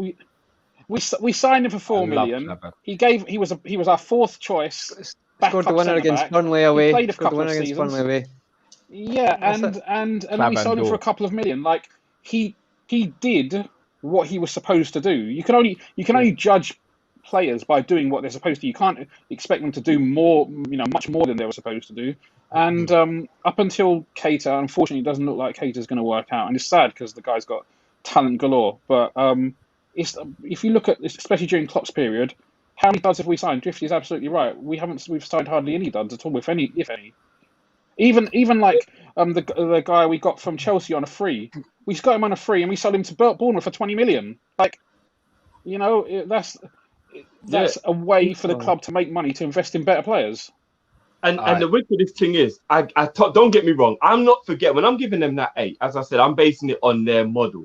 We signed him for 4 million. Klavan. He was our fourth choice. Scored the winner against Burnley away. He played a Scored the couple winner of against seasons. Burnley away. Yeah, and then we sold him for a couple of million. Like he did what he was supposed to do. You can only judge players by doing what they're supposed to. You can't expect them to do more, much more than they were supposed to do. And up until Keita, unfortunately, it doesn't look like Keita's going to work out, and it's sad because the guy's got talent galore. But if you look at this, especially during Klopp's period, how many duds have we signed? Drifty is absolutely right. We've signed hardly any duds at all, if any. Even like the guy we got from Chelsea on a free, we got him on a free and we sold him to Bournemouth for 20 million. Like, that's a way for the club to make money to invest in better players. And the wickedest thing is, don't get me wrong, I'm not forgetting when I'm giving them that 8. As I said, I'm basing it on their model.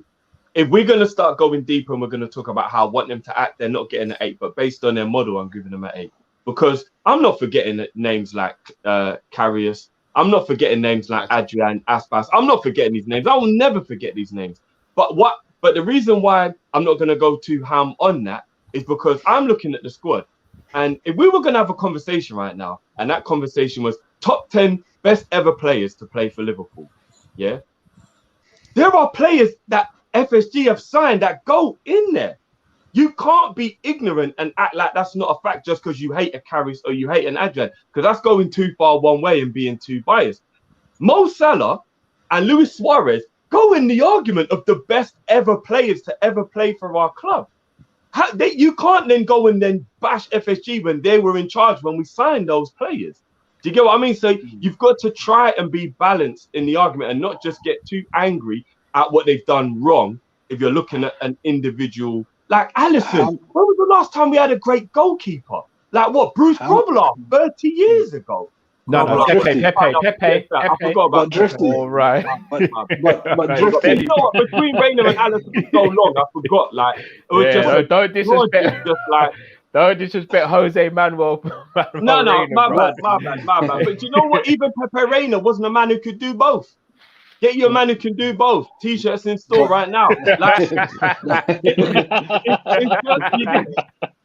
If we're going to start going deeper and we're going to talk about how I want them to act, they're not getting an 8. But based on their model, I'm giving them an 8 because I'm not forgetting names like Karius. I'm not forgetting names like Adrian, Aspas. I'm not forgetting these names. I will never forget these names. But the reason why I'm not going to go too ham on that is because I'm looking at the squad. And if we were going to have a conversation right now, and that conversation was top 10 best ever players to play for Liverpool, yeah, there are players that FSG have signed that go in there. You can't be ignorant and act like that's not a fact just because you hate a Karius or you hate an Adrian, because that's going too far one way and being too biased. Mo Salah and Luis Suarez go in the argument of the best ever players to ever play for our club. You can't then go and then bash FSG when they were in charge when we signed those players. Do you get what I mean? So you've got to try and be balanced in the argument and not just get too angry at what they've done wrong if you're looking at an individual. Like Alisson, when was the last time we had a great goalkeeper? Like what, Bruce Grobbelaar, 30 years ago? No, Pepe. I forgot about Drifty. All right. But You know what? Between Reina and Alisson for so long, I forgot. Like it was don't disrespect. Just like Don't disrespect Jose Manuel. No, Reina, my bad. But you know what? Even Pepe Reina wasn't a man who could do both. Get you a man who can do both. T-shirts in store right now. Like,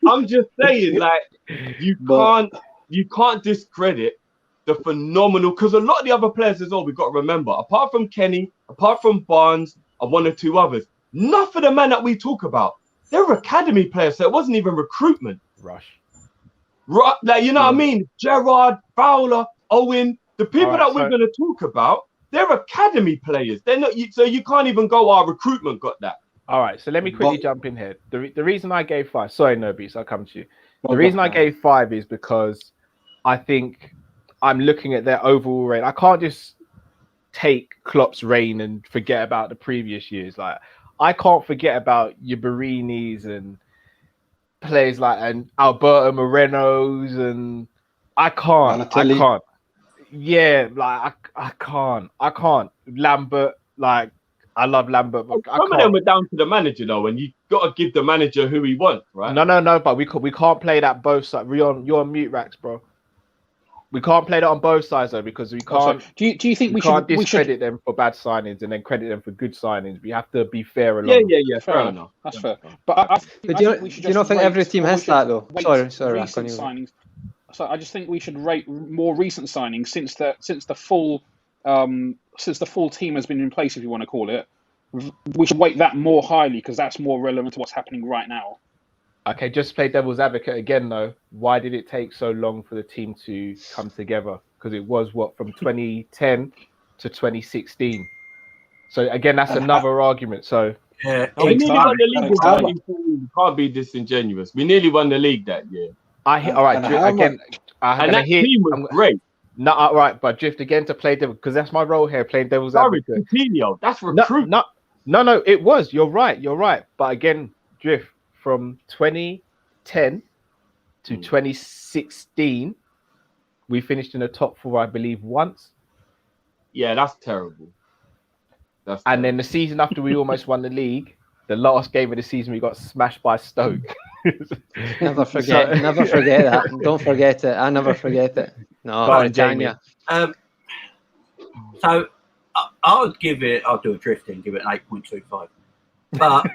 I'm just saying, like, you can't discredit the phenomenal, because a lot of the other players as well, we've got to remember, apart from Kenny, apart from Barnes and one or two others, none of the men that we talk about, they're academy players, so it wasn't even recruitment. Rush. Right, like, you know what I mean? Gerrard, Fowler, Owen, the people we're going to talk about, they're academy players. They're not, so you can't even go, our recruitment got that. All right, so let me quickly jump in here. The reason I gave 5, sorry, Nobies, I'll come to you. The reason I gave 5 is because I think I'm looking at their overall reign. I can't just take Klopp's reign and forget about the previous years. Like, I can't forget about your Barinis and players like and Alberto Moreno's, and I can't. Yeah, like I can't. Lambert, like I love Lambert, but some of them were down to the manager though, and you got to give the manager who he wants, right? No, but we can't play that both sides. You're on mute, Rax, bro. We can't play that on both sides though, because we can't. Do you think we can't should discredit them for bad signings and then credit them for good signings? We have to be fair along. Yeah. Fair enough. That's fair. But do you not think every team has that though? Sorry, recent signings. So I just think we should rate more recent signings since the full team has been in place, if you want to call it. We should weight that more highly because that's more relevant to what's happening right now. Okay, just play devil's advocate again though. Why did it take so long for the team to come together? Because it was from 2010 to 2016. So again, that's another argument. So Yeah, we nearly won the league. We can't be disingenuous. We nearly won the league that year. All right, again, and that team was great. No, all right, but Drift again to play devil, because that's my role here, playing devil's advocate. Coutinho, that's recruit. No, it was. You're right. But again, Drift, from 2010 to 2016, we finished in the top 4, I believe, once. Yeah, that's terrible. And then the season after we almost won the league, the last game of the season, we got smashed by Stoke. Never forget that. Don't forget it. I never forget it. No, Britannia. So I would give it. I'll do a drifting. Give it an 8.25. But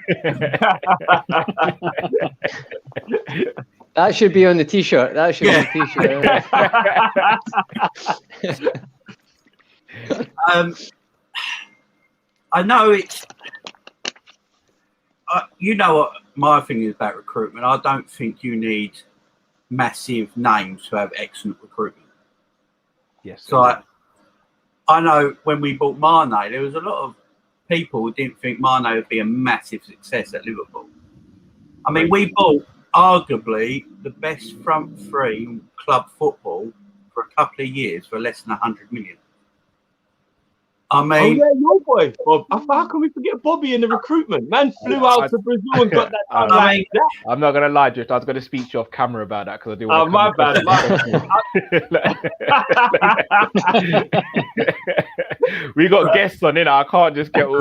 That should be on the t-shirt. That should be on the t-shirt. I know it's. You know what my thing is about recruitment. I don't think you need massive names to have excellent recruitment. Yes. So I know when we bought Mane, there was a lot of people who didn't think Mane would be a massive success at Liverpool. I mean, we bought arguably the best front three in club football for a couple of years for less than 100 million. I mean, your boy, Bob. How can we forget Bobby in the recruitment? Man flew out to Brazil and got that done like that. I'm not gonna lie, Drift. I was gonna speak to you off camera about that because I do. My bad. We got guests on, I can't just get all.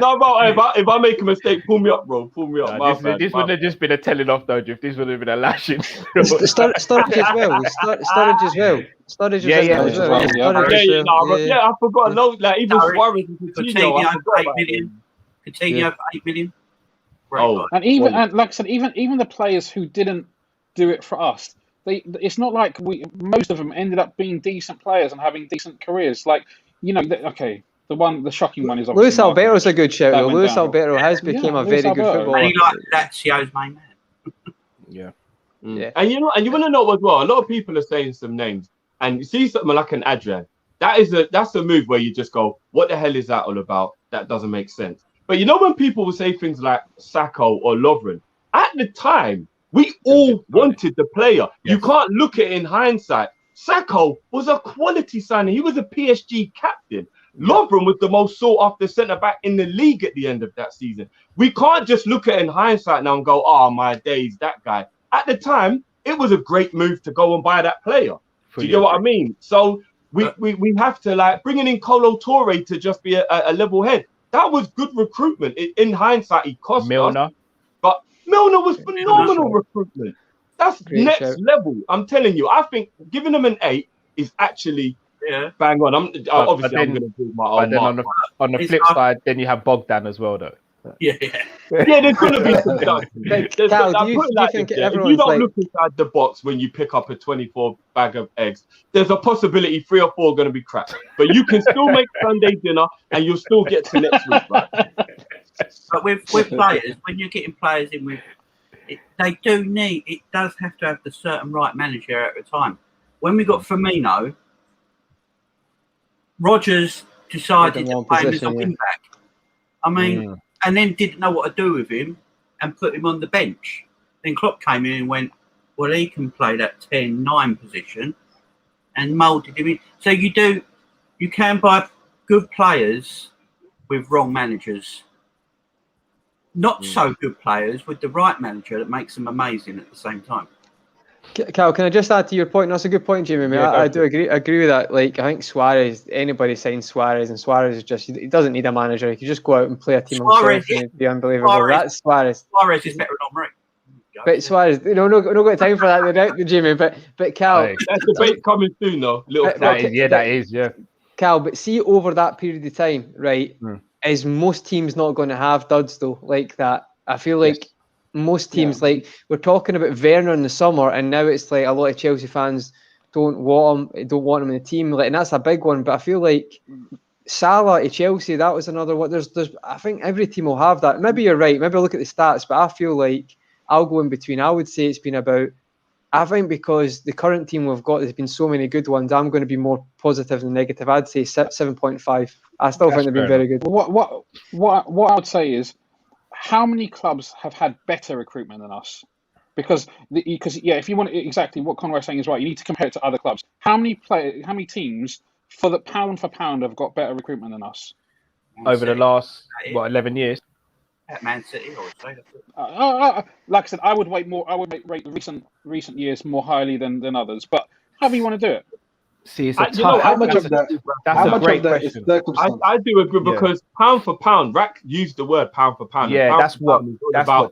No, bro. If I make a mistake, pull me up, bro. Pull me up. This wouldn't have just been a telling off, though, Drift. This would have been a lashing. Sturridge as well. Sturridge as well. Sturridge as well. Yeah, I forgot. No, like even Suarez and Coutinho for 8 million. Coutinho for 8 million. And like I said, even the players who didn't do it for us, it's not like most of them ended up being decent players and having decent careers. Like, the shocking one is obviously Luis Alberto's a good shout. Luis Alberto has become a very good footballer. And he like Lazio's main man. Yeah. Yeah. And you want to know as well. A lot of people are saying some names, and you see something like an Adrian. That's a move where you just go, what the hell is that all about? That doesn't make sense. But when people will say things like Sacco or Lovren, at the time, we all wanted the player. Yes. You can't look at it in hindsight. Sacco was a quality signing. He was a PSG captain. Lovren was the most sought after centre-back in the league at the end of that season. We can't just look at it in hindsight now and go, oh, my days, that guy. At the time, it was a great move to go and buy that player. Do you get what I mean? So we have to bringing in Colo Touré to just be a level head. That was good recruitment. In hindsight, he cost us. But Milner was phenomenal recruitment. That's great next level. I'm telling you. I think giving him an 8 is actually bang on. I'm going to do my own mark. On the flip side, then you have Bogdan as well, though. Yeah, there's going to be some stuff. If you don't look inside the box when you pick up a 24 bag of eggs, there's a possibility 3 or 4 are going to be crap. But you can still make Sunday dinner and you'll still get to next week, right? But with players, when you're getting players in with, it does have to have the certain right manager at the time. When we got Firmino, Rodgers decided to play him as a wing back. I mean, and then didn't know what to do with him and put him on the bench. Then Klopp came in and went, well, he can play that 10-9 position and moulded him in. So you can buy good players with wrong managers. Not so good players with the right manager that makes them amazing at the same time. Cal, can I just add to your point? That's a good point, Jamie. Yeah, I do agree with that. Like, I think Suarez, anybody signs Suarez, and Suarez is he doesn't need a manager. He can just go out and play a team himself and it'd be unbelievable. That's Suarez. Suarez is better than Henry. But Suarez, no got time for that, Jamie. But Cal, that's debate coming soon, though. That is. Cal, but see over that period of time, right? Is most teams not going to have duds though like that? I feel like. Most teams, like we're talking about Werner in the summer, and now it's like a lot of Chelsea fans don't want him in the team, and that's a big one. But I feel like Salah at Chelsea, that was another one. There's I think every team will have that. Maybe you're right. Maybe look at the stats, but I feel like I'll go in between. I would say it's been about. I think because the current team we've got, there's been so many good ones. I'm going to be more positive than negative. I'd say 7.5. I still think they've been very good. What I would say is, how many clubs have had better recruitment than us? Because if you want exactly what Conrad is saying is right, you need to compare it to other clubs. How many teams for pound have got better recruitment than us over the last 11 years? Man City, I would say. Like I said, I would rate the recent years more highly than others. But how do you want to do it? See, it's how much of that? That's a great question. I do agree because pound for pound, Rack used the word pound for pound. Yeah, that's what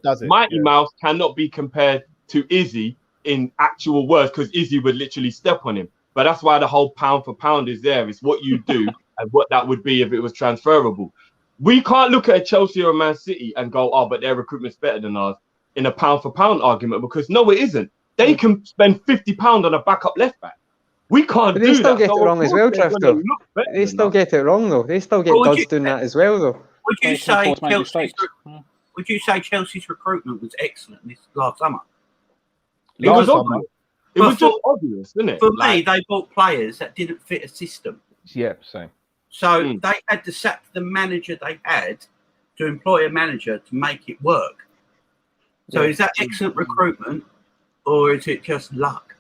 does it. Mighty Mouse cannot be compared to Izzy in actual words because Izzy would literally step on him. But that's why the whole pound for pound is there. It's what you do and what that would be if it was transferable. We can't look at a Chelsea or a Man City and go, oh, but their recruitment's better than ours in a pound for pound argument, because no, it isn't. They can spend £50 on a backup left back. We can't But do they still that. get So it wrong as well, Trev, though. They still get it wrong, though. They still get duds doing that as well, though. Would you They can say afford to make mistakes. Chelsea's recruitment was excellent this last summer? It was Last obvious. summer. It was just obvious, isn't it? For me, they bought players that didn't fit a system. Yeah, same. So they had to sack the manager they had to employ a manager to make it work. So is that excellent recruitment, or is it just luck?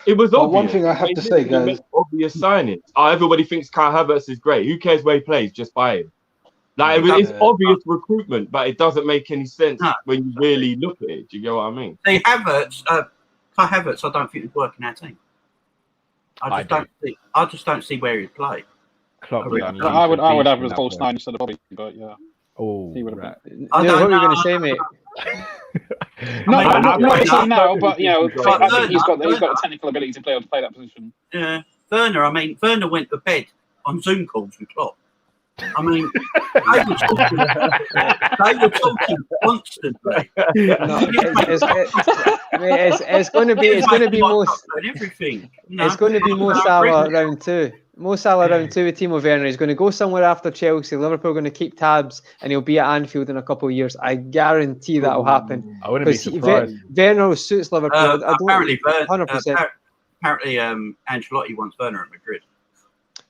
It was Well, obvious. one thing I have to say, literally guys. made obvious signings. Oh, everybody thinks Kai Havertz is great. Who cares where he plays? Just buy him. Like, it's obvious recruitment, but it doesn't make any sense when you really look at it. Do you get what I mean? See, Kai Havertz, I don't think would work in our team. I just don't see where he'd play. Klopp, I would have a false 9 instead of Bobby, but yeah. Oh, He would have right. What were you going to say, mate? Not necessarily now, but you know, But I think he's got Werner- the technical ability to play that position. Yeah, Werner went to bed on Zoom calls with Klopp. I mean, they were talking constantly. No, it's going to be most. Everything. It's going to be Mo Salah round 2. Mo Salah round 2 with Timo Werner. He's going to go somewhere after Chelsea. Liverpool are going to keep tabs, and he'll be at Anfield in a couple of years. I guarantee that will happen. I wouldn't be surprised. Werner suits Liverpool. Apparently, 100%. Apparently, Ancelotti wants Werner at Madrid.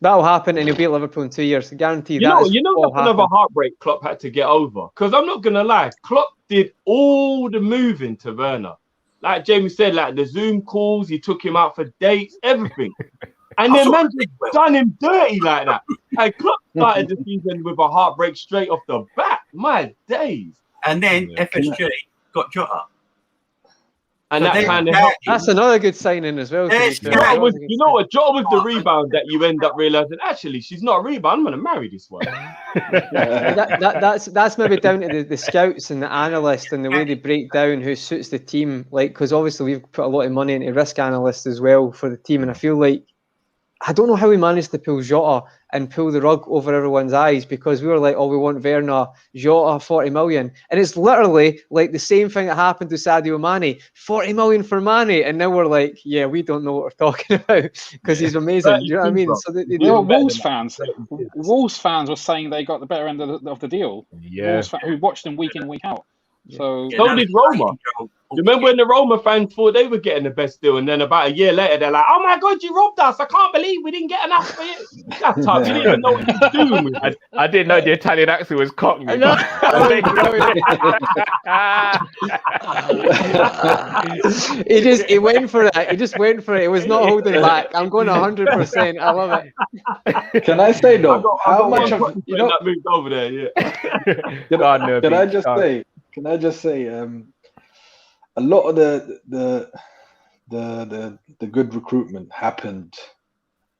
That'll happen, and he'll be at Liverpool in 2 years. I guarantee You know that's another heartbreak Klopp had to get over. Because I'm not going to lie, Klopp did all the moving to Werner. Like Jamie said, like the Zoom calls, he took him out for dates, everything. And then man just done him dirty like that. And Klopp started the season with a heartbreak straight off the bat. My days. And then FSG got Jota. And So that they- kind of helped. That's another good signing as well. Yes, to be yeah. fair. You know what? Jota was the rebound that you end up realizing, actually, she's not a rebound. I'm going to marry this one. That's maybe down to the scouts and the analysts and the way they break down who suits the team. Like, because obviously we've put a lot of money into risk analysts as well for the team, and I feel like I don't know how we managed to pull Jota and pull the rug over everyone's eyes, because we were like, oh, we want Werner, Jota, 40 million. And it's literally like the same thing that happened to Sadio Mane, 40 million for Mane. And now we're like, yeah, we don't know what we're talking about because he's amazing. Do you know what I mean? So they You know, Wolves fans were saying they got the better end of the deal. Yeah. Wolves who watched them week in, week out. So So did Roma. You remember when the Roma fans thought they were getting the best deal, and then about a year later they're like, "Oh my God, you robbed us! I can't believe we didn't get enough for you." That's tough. You didn't even know what you were doing with it. I didn't know the Italian accent was Cockney. He went for it. He just went for it. He was not holding back. I'm going 100%. I love it. Can I say though? How much of that moved over there? Yeah. Can I just say? A lot of the good recruitment happened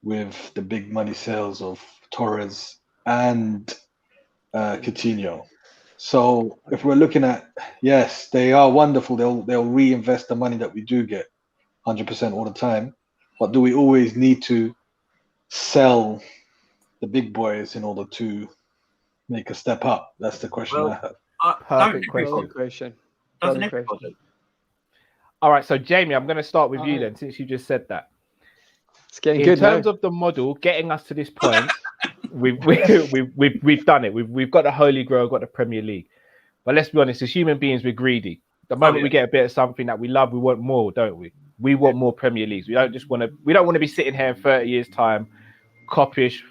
with the big money sales of Torres and Coutinho. So if we're looking at, yes, they are wonderful. They'll reinvest the money that we do get 100% all the time. But do we always need to sell the big boys in order to make a step up? That's the question I have. Perfect question. Doesn't everybody? All right, so Jamie, I'm going to start with you then, since you just said that. It's getting In good terms now. of the model, getting us to this point, we've done it. We've got the Holy Grail, got the Premier League. But let's be honest, as human beings, we're greedy. The moment we get a bit of something that we love, we want more, don't we? We want more Premier Leagues. We don't want to be sitting here in 30 years' time, Kop-Ish,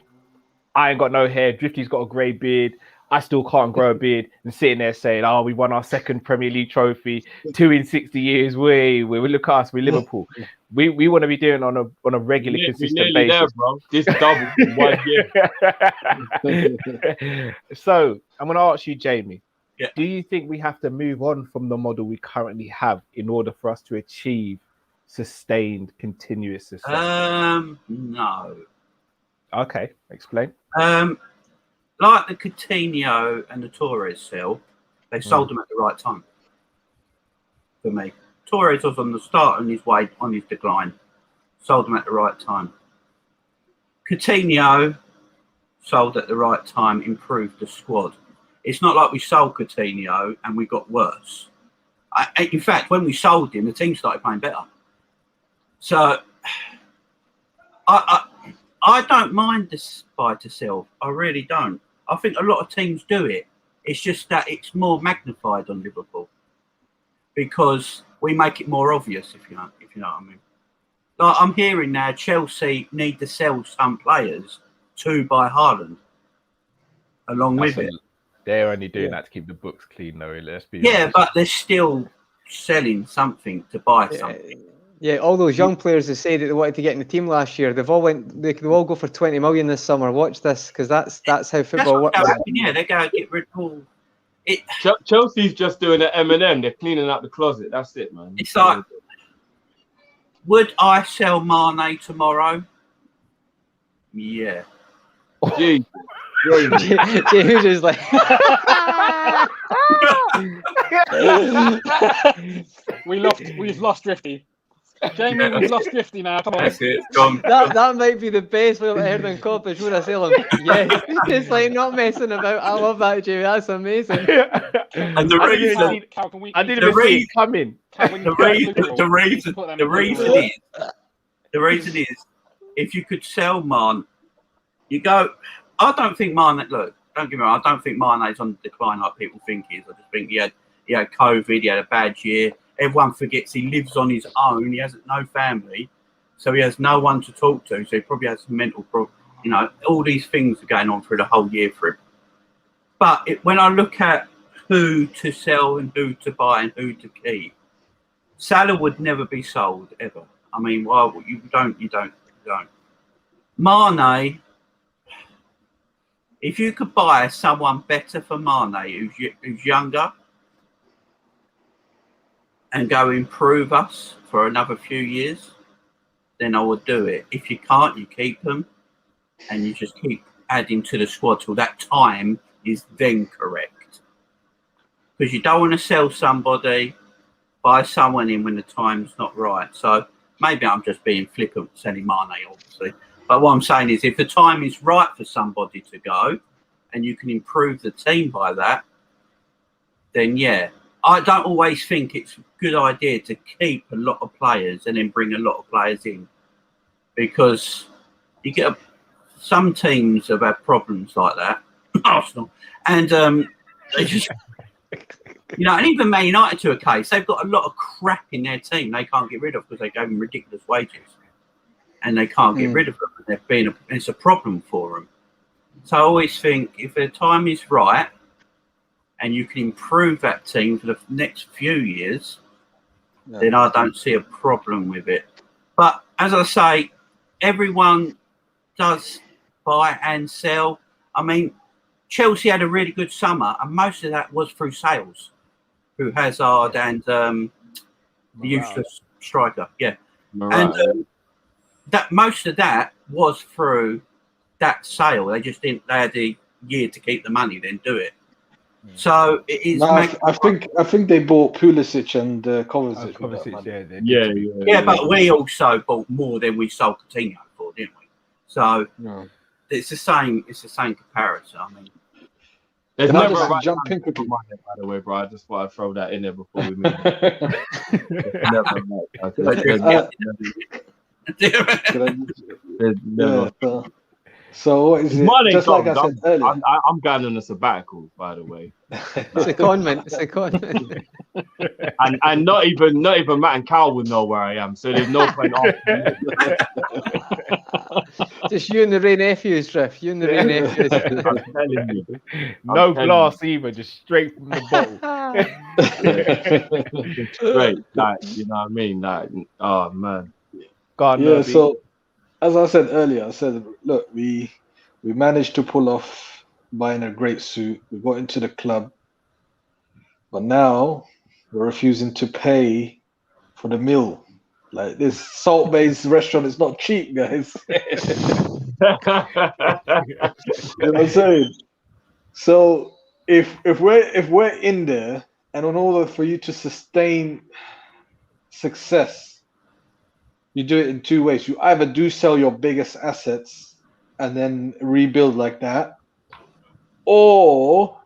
I ain't got no hair, Drifty's got a grey beard, I still can't grow a beard, and sitting there saying, "Oh, we won our second Premier League trophy, 2 in 60 years." We look at us, we're Liverpool. We want to be doing on a regular, consistent basis. There, bro. This double in 1 year. So I'm going to ask you, Jamie. Yeah. Do you think we have to move on from the model we currently have in order for us to achieve sustained, continuous success? No. Okay, explain. Like the Coutinho and the Torres sale, they sold them at the right time. For me, Torres was on the start on his way on his decline, sold them at the right time. Coutinho, sold at the right time, improved the squad. It's not like we sold Coutinho and we got worse. In fact, when we sold him, the team started playing better. So I don't mind this buy to sell. I really don't. I think a lot of teams do it. It's just that it's more magnified on Liverpool because we make it more obvious, if you know what I mean. Like I'm hearing now, Chelsea need to sell some players to buy Haaland along with it. They're only doing that to keep the books clean, though. Let's be honest. But they're still selling something to buy something. Yeah, all those young players that say that they wanted to get in the team last year, they've all go for 20 million this summer. Watch this, because that's how football works. Yeah, they're going to get rid of all. Chelsea's just doing an M&M. They're cleaning out the closet. That's it, man. It's like, would I sell Mane tomorrow? Yeah. Jeez. James is like, we've lost Drifty. Jamie, we've lost Drifty now. Come on. That's it. It's gone. that might be the best way I've ever heard than Kopish. Would I sell him? Yes. It's like not messing about. I love that, Jamie. That's amazing. And the reason I didn't even see it coming. The reason is, if you could sell Man, you go. I don't think Mane. Look, don't get me wrong. I don't think Mane's on the decline like people think he is. I just think he had COVID. He had a bad year. Everyone forgets he lives on his own. He has no family, so he has no one to talk to. So he probably has some mental problems. You know, all these things are going on through the whole year for him. But when I look at who to sell and who to buy and who to keep, Salah would never be sold ever. I mean, well, you don't. Mane. If you could buy someone better for Mane, who's younger, and go improve us for another few years, then I would do it. If you can't, you keep them, and you just keep adding to the squad till that time is then correct. Because you don't want to sell somebody, buy someone in when the time's not right. So maybe I'm just being flippant selling Mane, obviously. But what I'm saying is, if the time is right for somebody to go and you can improve the team by that, then yeah. I don't always think it's a good idea to keep a lot of players and then bring a lot of players in, because you get some teams have had problems like that, Arsenal, and they just, and even Man United to a case, they've got a lot of crap in their team they can't get rid of because they gave them ridiculous wages. And they can't get rid of them. It's a problem for them. So I always think if the time is right and you can improve that team for the next few years, then I don't see a problem with it. But as I say, everyone does buy and sell. I mean, Chelsea had a really good summer, and most of that was through sales, through Hazard and the useless striker. Yeah. And that most of that was through that sale. They just didn't. They had a year to keep the money, then do it. So it is. No, I think they bought Pulisic and Kovacic. Yeah, but we also bought more than we sold Coutinho for, didn't we? So it's the same. It's the same comparison. I mean, there's Can I never just a right jump time in quickly? by the way, bro. I just thought I'd throw that in there before we move. So what is it? Money Just like I comes. said earlier. I'm going on a sabbatical, by the way. it's a convent. It's a convent. and not even Matt and Cal would know where I am, so there's no point asking. Just you and the Ray nephews, Drift. You and the Ray nephews. I'm telling you. No glass either, just straight from the bottle. Straight, like, you know what I mean? Like, oh man. God, Yeah, so as I said earlier, I said, look, we managed to pull off buying a great suit. We got into the club, but now we're refusing to pay for the meal. Like, this salt-based restaurant is not cheap, guys. You know what I'm saying? So if we're in there, and in order for you to sustain success, you do it in two ways. You either do sell your biggest assets and then rebuild like that, or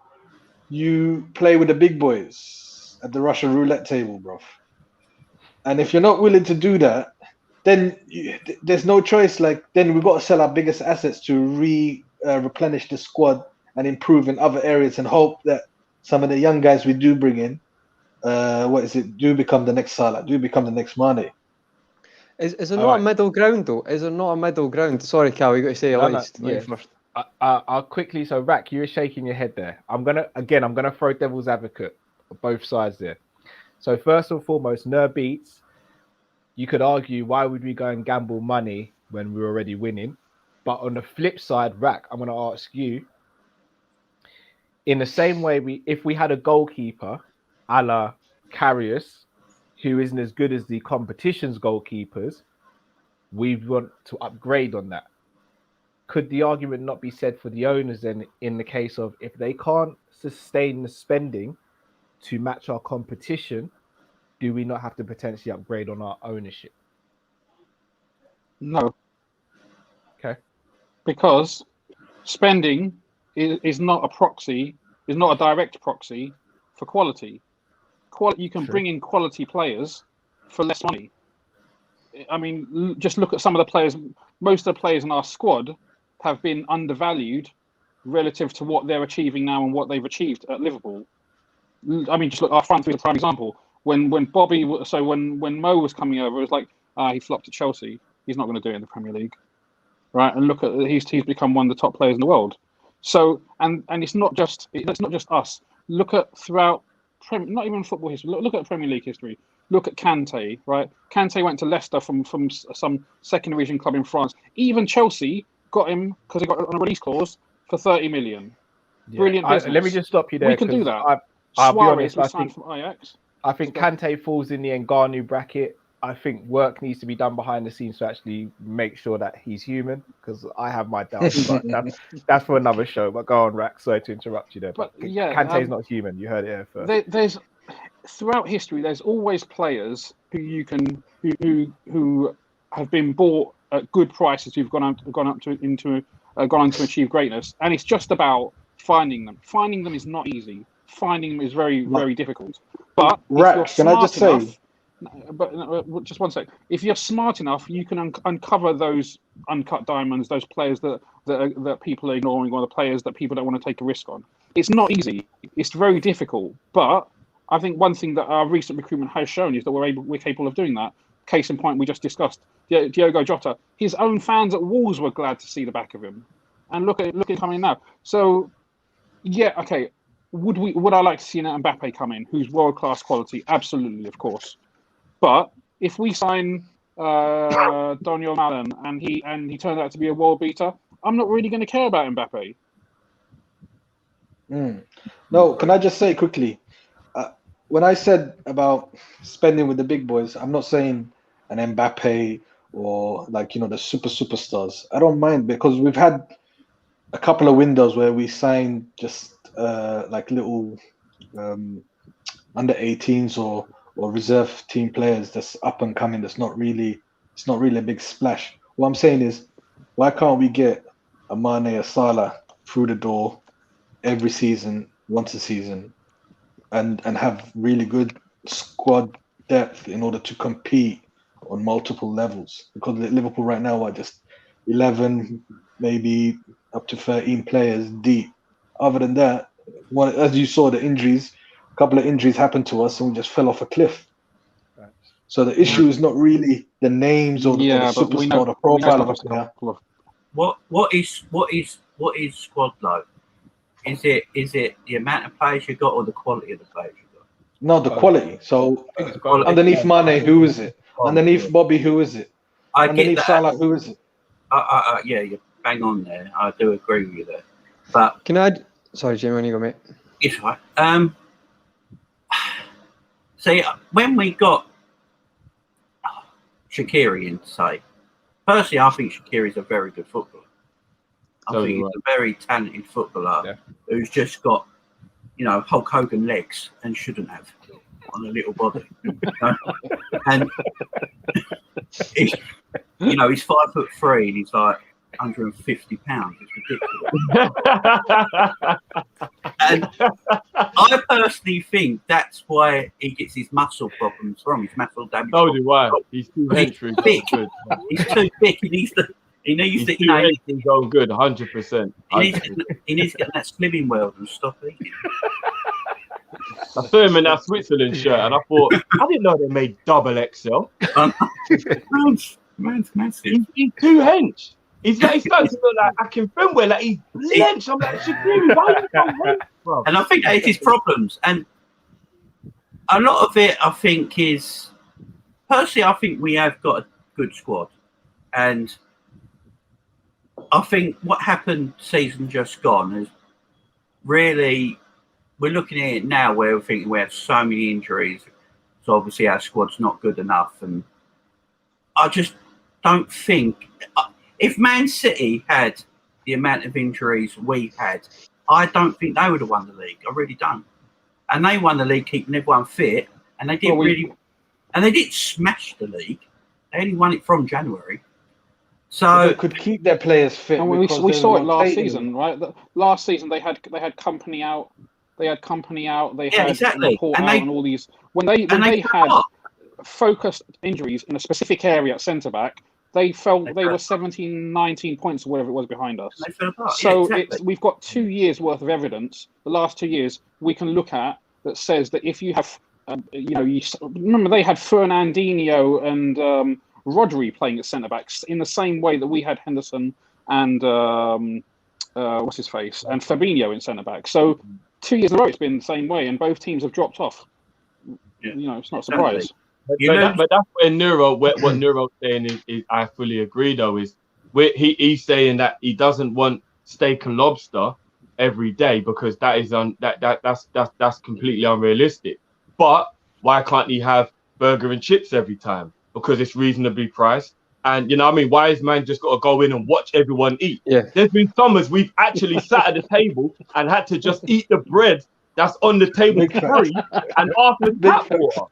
you play with the big boys at the Russian roulette table, bro. And if you're not willing to do that, then there's no choice. Like, then we've got to sell our biggest assets to replenish the squad and improve in other areas, and hope that some of the young guys we do bring in, do become the next Salah, do become the next Mane. Is there not a middle ground though? Is there not a middle ground? Sorry, Cal, you got to say at least. No, yeah. First. I'll quickly. So, Rack, you were shaking your head there. I'm gonna throw devil's advocate on both sides there. So, first and foremost, Beats. You could argue, why would we go and gamble money when we're already winning? But on the flip side, Rack, I'm going to ask you, in the same way, if we had a goalkeeper, a la Karius, who isn't as good as the competition's goalkeepers, we want to upgrade on that. Could the argument not be said for the owners then, in the case of, if they can't sustain the spending to match our competition, do we not have to potentially upgrade on our ownership? No. Okay. Because spending is not a proxy, is not a direct proxy for quality. You can bring in quality players for less money. I mean, just look at some of the players. Most of the players in our squad have been undervalued relative to what they're achieving now and what they've achieved at Liverpool. I mean, just look, our front three is a prime example. When Mo was coming over, it was like, he flopped at Chelsea. He's not going to do it in the Premier League, right? And look at he's become one of the top players in the world. So and it's not just us. Look at throughout, not even football history. Look at Premier League history. Look at Kante, right? Kante went to Leicester from some second division club in France. Even Chelsea got him because he got on a release clause for 30 million. Yeah. Brilliant business. Let me just stop you there. We can do that. I'll be honest. I think from Ajax. I think Kante falls in the Ngannou bracket. I think work needs to be done behind the scenes to actually make sure that he's human, because I have my doubts. But that's for another show. But go on, Rack. Sorry to interrupt you there. But yeah, Kante's not human. You heard it here first. There's throughout history, there's always players who have been bought at good prices, who've gone on to achieve greatness, and it's just about finding them. Finding them is not easy. Finding them is very, very difficult. But Rack, can I just say? But just one sec. If you're smart enough, you can uncover those uncut diamonds, those players that people are ignoring, or the players that people don't want to take a risk on. It's not easy. It's very difficult. But I think one thing that our recent recruitment has shown is that we're capable of doing that. Case in point, we just discussed Diogo Jota. His own fans at Wolves were glad to see the back of him, and look at coming now. So, yeah, okay. Would I like to see an Mbappe come in, who's world class quality? Absolutely, of course. But if we sign Daniel Malen and he turns out to be a world beater, I'm not really going to care about Mbappe. No, can I just say quickly? When I said about spending with the big boys, I'm not saying an Mbappe or the superstars. I don't mind, because we've had a couple of windows where we signed just little under 18s or reserve team players that's up and coming. It's not really a big splash. What I'm saying is, why can't we get a Mane, a Salah through the door every season, once a season, and have really good squad depth in order to compete on multiple levels? Because Liverpool right now are just 11, maybe up to 13 players deep. Other than that, as you saw, the injuries, a couple of injuries happened to us and we just fell off a cliff. Right. So the issue is not really the names or the superstar or the profile of a player. What is squad low? Is it the amount of players you got or the quality of the players you got? No, the quality. So underneath Mane, who is it? Underneath Bobby, who is it? Underneath Salah, who is it? Yeah, you're bang on there. I do agree with you there. But can I? Sorry, Jim, when you go, mate. It's right. See, when we got Shaqiri in, say, personally, I think Shaqiri is a very good footballer. I think he's a very talented footballer who's just got, Hulk Hogan legs and shouldn't have. on a little body. And he's 5'3" and he's like 150 pounds. It's ridiculous. And I personally think that's why he gets his muscle problems from, his muscle damage. Told you why. He's too henchry. He's too thick. He needs to, he's going good, 100%. He needs to get that slimming world and stop eating. I saw him in that Switzerland shirt and I thought, I didn't know they made double XL. Man's massive. He's too hench. He's starting to look like Akin Fenway, like he's blenched. I'm like, Shaqiri, why are you so hench, bro? And I think that is his problems. And a lot of it, I think, is... Personally, I think we have got a good squad. And I think what happened season just gone is really... We're looking at it now where we're thinking we have so many injuries. So obviously our squad's not good enough. And I just don't think... If Man City had the amount of injuries we had, I don't think they would have won the league. I really don't. And they won the league keeping everyone fit. And they didn't And they didn't smash the league. They only won it from January. So they could keep their players fit. And we saw it last season, right? Last season they had Company out. They had Company out. They had Laporte out, and all these. When they had focused injuries in a specific area at centre back, they felt they were 17, 19 points or whatever it was behind us. They fell apart. So we've got 2 years worth of evidence. The last 2 years we can look at that says that if you have, you remember they had Fernandinho and Rodri playing at centre backs in the same way that we had Henderson and what's his face and Fabinho in centre back. So 2 years in a row it's been the same way, and both teams have dropped off. Yeah. It's not a surprise. But that's where what Neuro's saying is I fully agree though, is he's saying that he doesn't want steak and lobster every day because that is that's completely unrealistic. But why can't he have burger and chips every time? Because it's reasonably priced. And why is man just got to go in and watch everyone eat? Yeah. There's been summers we've actually sat at the table and had to just eat the bread that's on the table free and after tap water.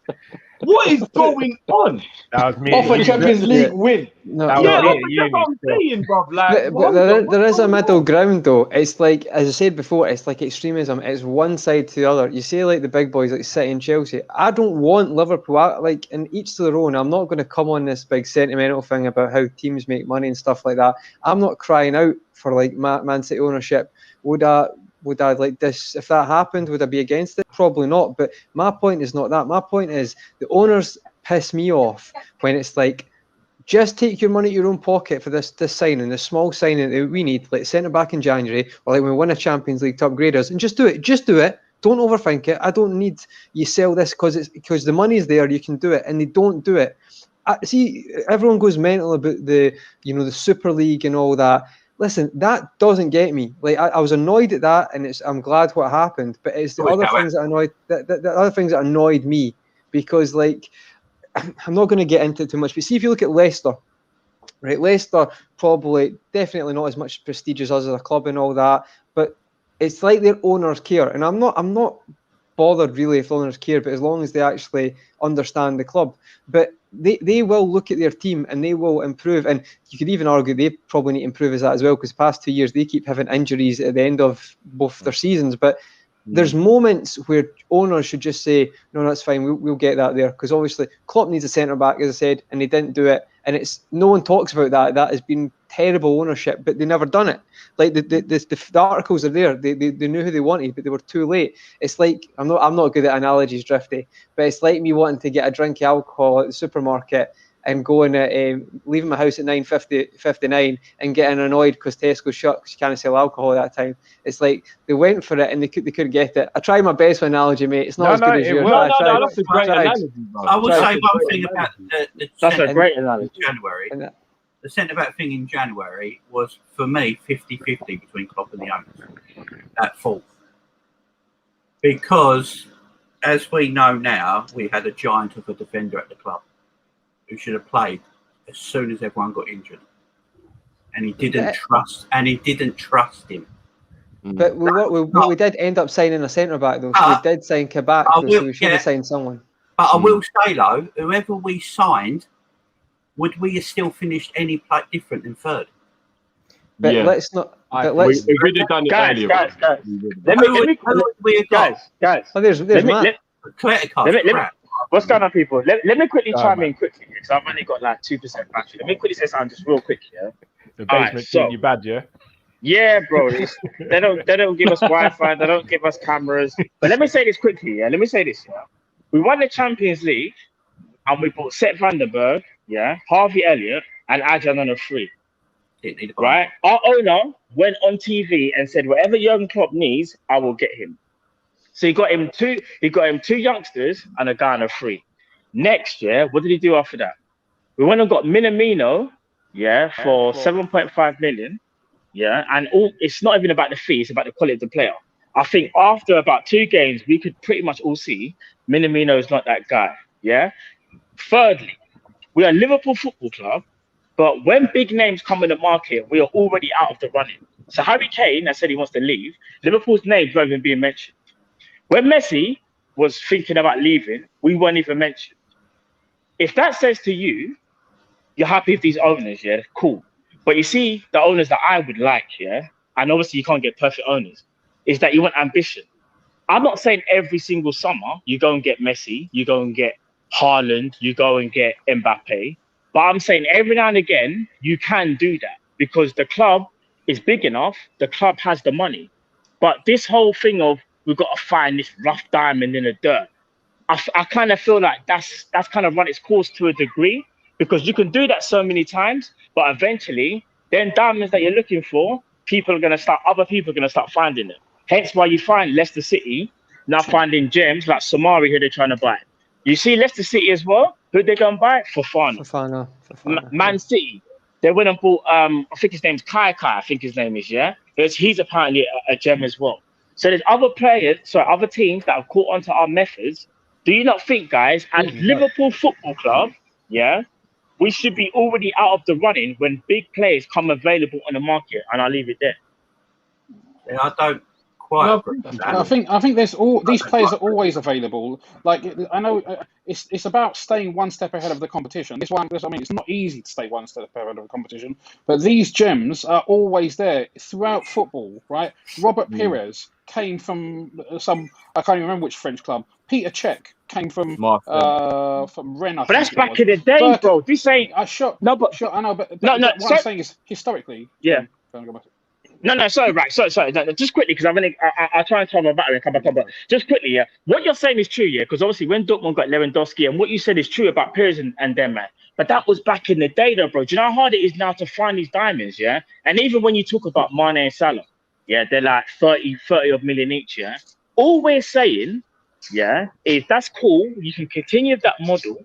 What is going on? That was me. Off a Champions League win. No, That's what I'm saying, bruv. Like, but there is a middle ground though. It's like, as I said before, it's like extremism. It's one side to the other. You say like the big boys like City and Chelsea. I don't want Liverpool. In each to their own. I'm not going to come on this big sentimental thing about how teams make money and stuff like that. I'm not crying out for like Man City ownership. Would I like this? If that happened, would I be against it? Probably not. But my point is not that. My point is the owners piss me off when it's like, just take your money out your own pocket for this signing, this small signing that we need, like centre back in January, or like when we win a Champions League to upgrade us, and just do it. Just do it. Don't overthink it. I don't need you sell this because the money's there. You can do it, and they don't do it. See, everyone goes mental about the Super League and all that. Listen, that doesn't get me. Like I was annoyed at that, and I'm glad what happened. But it's the other things that annoyed the other things that annoyed me, because like I'm not going to get into it too much. But see, if you look at Leicester, right? Leicester definitely not as much prestige as us as a club and all that. But it's like their owners care, and I'm not bothered really if owners care, but as long as they actually understand the club. But they will look at their team and they will improve. And you could even argue they probably need to improve as that as well, because the past 2 years they keep having injuries at the end of both their seasons. But there's moments where owners should just say, no, that's fine, we'll get that there. Because obviously Klopp needs a centre-back, as I said, and they didn't do it. And no one talks about that. That has been terrible ownership, but they never done it. Like the articles are there. They knew who they wanted, but they were too late. It's like I'm not good at analogies, Drifty, but it's like me wanting to get a drink of alcohol at the supermarket and going leaving my house at 9:59 and getting annoyed because Tesco's shut because you can't sell alcohol at that time. It's like they went for it and they couldn't get it. I tried my best with analogy, mate. It's not as good as yours. That's a great analogy, bro. I would say one thing about that's a great analogy. January. The centre-back thing in January was, for me, 50-50 between Klopp and the owners at fault. Because, as we know now, we had a giant of a defender at the club who should have played as soon as everyone got injured. And he didn't trust him. But we did end up signing a centre back though. So we did sign Quebec, so we should have signed someone. But I will say though, whoever we signed, would we have still finished any play different than third? But let's not. But let's. We would have done it earlier. Guys. Let me Guys. Oh, there's Matt. What's going on, people? Let me quickly chime in quickly because I've only got like 2% battery. Let me quickly say something just real quick, yeah. The basement treating you bad, yeah. Yeah, bro. They don't give us Wi-Fi. They don't give us cameras. But let me say this quickly, yeah. Let me say this, yeah. We won the Champions League, and we bought Seth Vandenberg, yeah, Harvey Elliott, and Adjan on a free. Right? Our owner went on TV and said, "Whatever Jurgen Klopp needs, I will get him." So he got him two youngsters and a guy on a free. Next year, what did he do after that? We went and got Minamino, yeah, for 7.5 million. Yeah, and it's not even about the fee, it's about the quality of the player. I think after about 2 games, we could pretty much all see Minamino is not that guy. Yeah. Thirdly, we are Liverpool Football Club, but when big names come in the market, we are already out of the running. So Harry Kane has said he wants to leave. Liverpool's name's not even being mentioned. When Messi was thinking about leaving, we weren't even mentioned. If that says to you, you're happy with these owners, yeah, cool. But you see, the owners that I would like, yeah, and obviously you can't get perfect owners, is that you want ambition. I'm not saying every single summer you go and get Messi, you go and get Haaland, you go and get Mbappe. But I'm saying every now and again, you can do that because the club is big enough, the club has the money. But this whole thing of we've got to find this rough diamond in the dirt, I kind of feel like that's kind of run its course to a degree. Because you can do that so many times, but eventually, then diamonds that you're looking for, other people are going to start finding them. Hence why you find Leicester City now finding gems like Samari, who they're trying to buy. You see Leicester City as well, who they're going to buy? Fofana. Man City, they went and bought, I think his name's Kai, I think his name is, yeah? He's apparently a gem as well. So there's other teams that have caught onto our methods. Do you not think, guys, as Liverpool Football Club, yeah, we should be already out of the running when big players come available on the market, and I'll leave it there. Yeah, I don't quite. I think there's these players are always available. Like I know it's about staying one step ahead of the competition. I mean, it's not easy to stay one step ahead of the competition, but these gems are always there throughout football, right? Robert Pires came from I can't even remember which French club. Peter Cech came from Rennes. But that's back in the day, bro. This ain't. I know, but what I'm saying is historically. Yeah. No, sorry. No, just quickly, because I'll try and time my battery and come back on. But just quickly, yeah. What you're saying is true, yeah. Because obviously, when Dortmund got Lewandowski, and what you said is true about Pires and them, man. But that was back in the day, though, bro. Do you know how hard it is now to find these diamonds, yeah? And even when you talk about Mane and Salah, yeah, they're like 30 odd million each, yeah. All we're saying, yeah, is that's cool. You can continue that model,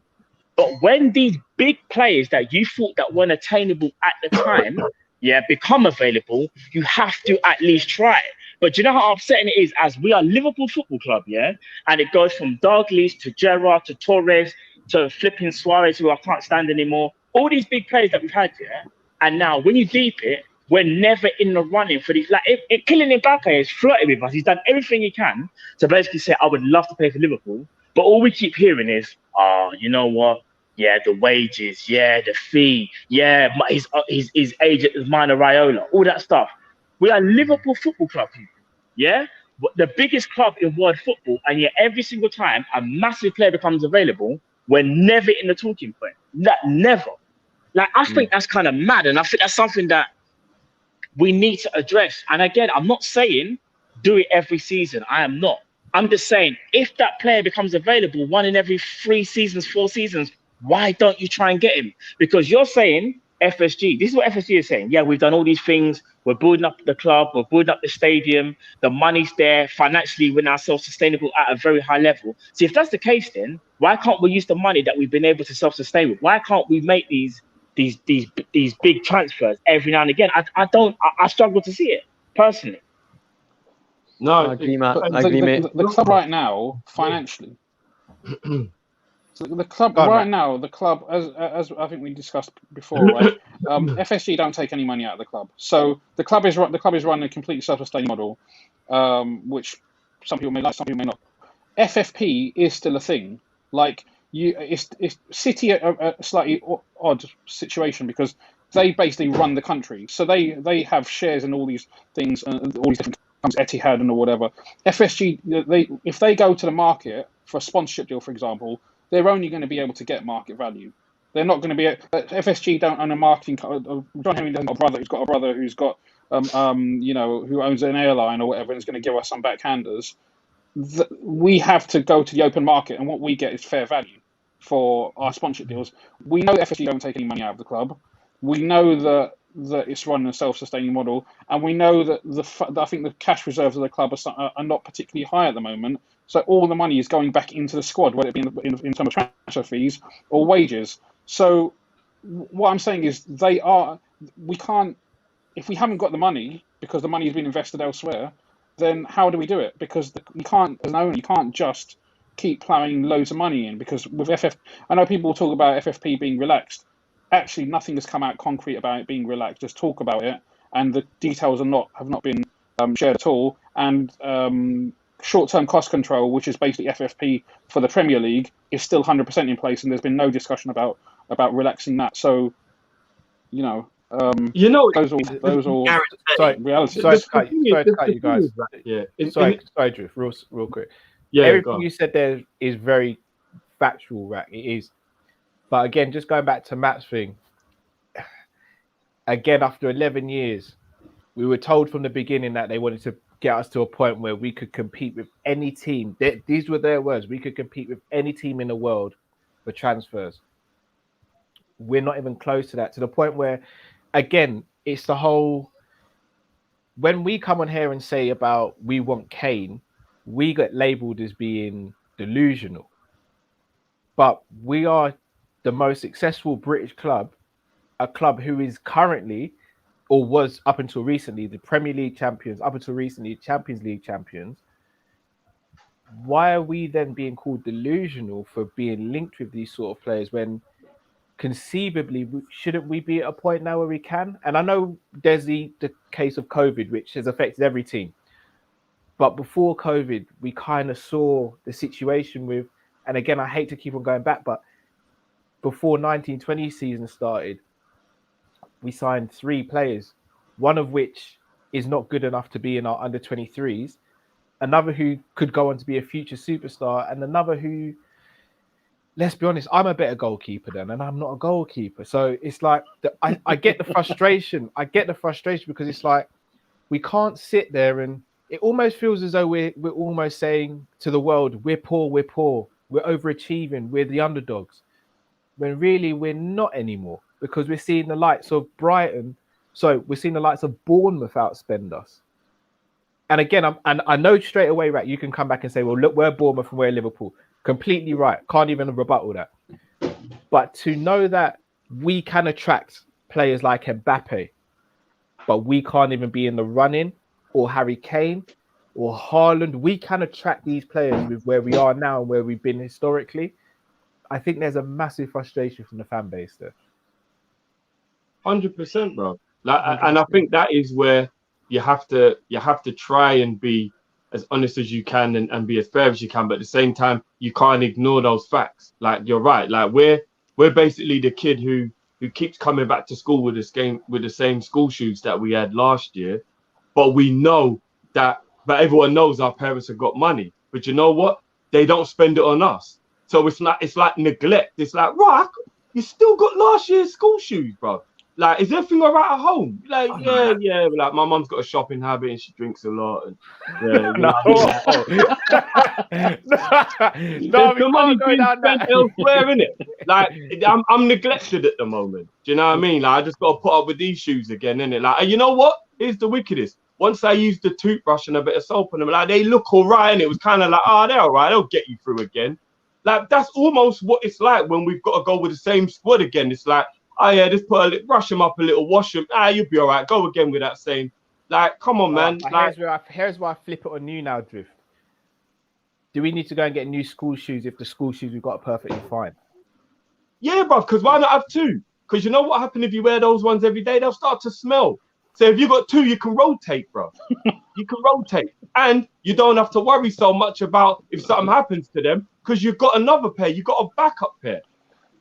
but when these big players that you thought that weren't attainable at the time, yeah, become available, you have to at least try it. But do you know how upsetting it is? As we are Liverpool Football Club, yeah, and it goes from Dalglish to Gerrard to Torres to flipping Suarez, who I can't stand anymore. All these big players that we've had, yeah, and now when you deep it, we're never in the running for these. Like, Kylian Mbappe has flirted with us. He's done everything he can to basically say, I would love to play for Liverpool. But all we keep hearing is, you know what? Yeah, the wages. Yeah, the fee. Yeah, his agent is Mino Raiola. All that stuff. We are Liverpool Football Club, people. Yeah? The biggest club in world football. And yet every single time a massive player becomes available, we're never in the talking point. Never. Like, I think that's kind of mad. And I think that's something that we need to address. And again, I'm not saying do it every season. I am not. I'm just saying if that player becomes available 1 in every 3 seasons, 4 seasons, why don't you try and get him? Because you're saying FSG. This is what FSG is saying. Yeah, we've done all these things. We're building up the club. We're building up the stadium. The money's there. Financially, we're now self-sustainable at a very high level. See, if that's the case, then why can't we use the money that we've been able to self-sustain with? Why can't we make these big transfers every now and again? I struggle to see it personally. No, I agree, Matt. The club right now, financially. So the club right now, as I think we discussed before, right? FSG don't take any money out of the club, so the club is run a completely self-sustaining model, which some people may like, some people may not. FFP is still a thing. Like it's City a slightly odd situation because they basically run the country, so they have shares in all these things, all these different companies, Etihad and or whatever. FSG, if they go to the market for a sponsorship deal, for example, they're only going to be able to get market value. They're not going to be. FSG don't own a marketing. John Henry doesn't have a brother who's got a brother who's got, who owns an airline or whatever, and is going to give us some backhanders. We have to go to the open market, and what we get is fair value for our sponsorship deals. We know that FSG don't take any money out of the club. We know that it's run a self-sustaining model, and we know that I think the cash reserves of the club are not particularly high at the moment. So all the money is going back into the squad, whether it be in terms of transfer fees or wages. So what I'm saying is we can't, if we haven't got the money because the money has been invested elsewhere, then how do we do it? Because you can't, as an owner, you can't just keep ploughing loads of money in, because with I know people talk about FFP being relaxed. Actually, nothing has come out concrete about it being relaxed. Just talk about it, and the details have not been shared at all. And short-term cost control, which is basically FFP for the Premier League, is still 100% in place, and there's been no discussion about relaxing that. So, those all reality. Sorry to cut you guys. Yeah. Sorry, Drift, real quick. Yeah, everything you said there is very factual, right? It is. But again, just going back to Matt's thing, again, after 11 years, we were told from the beginning that they wanted to get us to a point where we could compete with any team. These were their words. We could compete with any team in the world for transfers. We're not even close to that, to the point where, again, it's the whole, when we come on here and say about we want Kane, we get labeled as being delusional. But we are the most successful British club, a club who is currently, or was up until recently, the Premier League champions, up until recently, Champions League champions. Why are we then being called delusional for being linked with these sort of players when conceivably, shouldn't we be at a point now where we can? And I know there's the case of COVID, which has affected every team. But before COVID, we kind of saw the situation with, and again, I hate to keep on going back, but before 1920 season started, we signed 3 players, one of which is not good enough to be in our under 23s, another who could go on to be a future superstar, and another who, let's be honest, I'm a better goalkeeper than, and I'm not a goalkeeper. So it's like, I get the frustration. I get the frustration because it's like, we can't sit there, and it almost feels as though we're almost saying to the world, we're poor, we're overachieving, we're the underdogs. When really we're not anymore, because we're seeing the likes of Brighton. So we're seeing the likes of Bournemouth outspend us. And again, I know straight away, right, you can come back and say, well, look, we're Bournemouth and we're Liverpool. Completely right. Can't even rebuttal that. But to know that we can attract players like Mbappe, but we can't even be in the running, or Harry Kane or Haaland, we can attract these players with where we are now and where we've been historically. I think there's a massive frustration from the fan base there. 100%, bro. And I think that is where you have to try and be as honest as you can and be as fair as you can, but at the same time, you can't ignore those facts. Like, you're right. Like, we're basically the kid who keeps coming back to school with the same school shoes that we had last year, but we know that. But everyone knows our parents have got money. But you know what? They don't spend it on us. So it's like neglect. It's like, right, you still got last year's school shoes, bro. Like, is everything all right at home? Like, yeah. Like, my mum's got a shopping habit and she drinks a lot. And no, the money's being spent elsewhere, innit? Like, I'm neglected at the moment. Do you know what I mean? Like, I just got to put up with these shoes again, innit? Like, and you know what? Here's the wickedest. Once I used the toothbrush and a bit of soap on them, like, they look all right, and it was kind of like, they're all right. They'll get you through again. Like, that's almost what it's like when we've got to go with the same squad again. It's like, just brush them up a little, wash them. You'll be all right. Go again with that same. Like, come on, man. Like, here's where I flip it on you now, Drift. Do we need to go and get new school shoes if the school shoes we've got are perfectly fine? Yeah, bro, because why not have 2? Because you know what happens if you wear those ones every day? They'll start to smell. So if you got two, you can rotate, bro. You can rotate. And you don't have to worry so much about if something happens to them because you've got another pair. You've got a backup pair.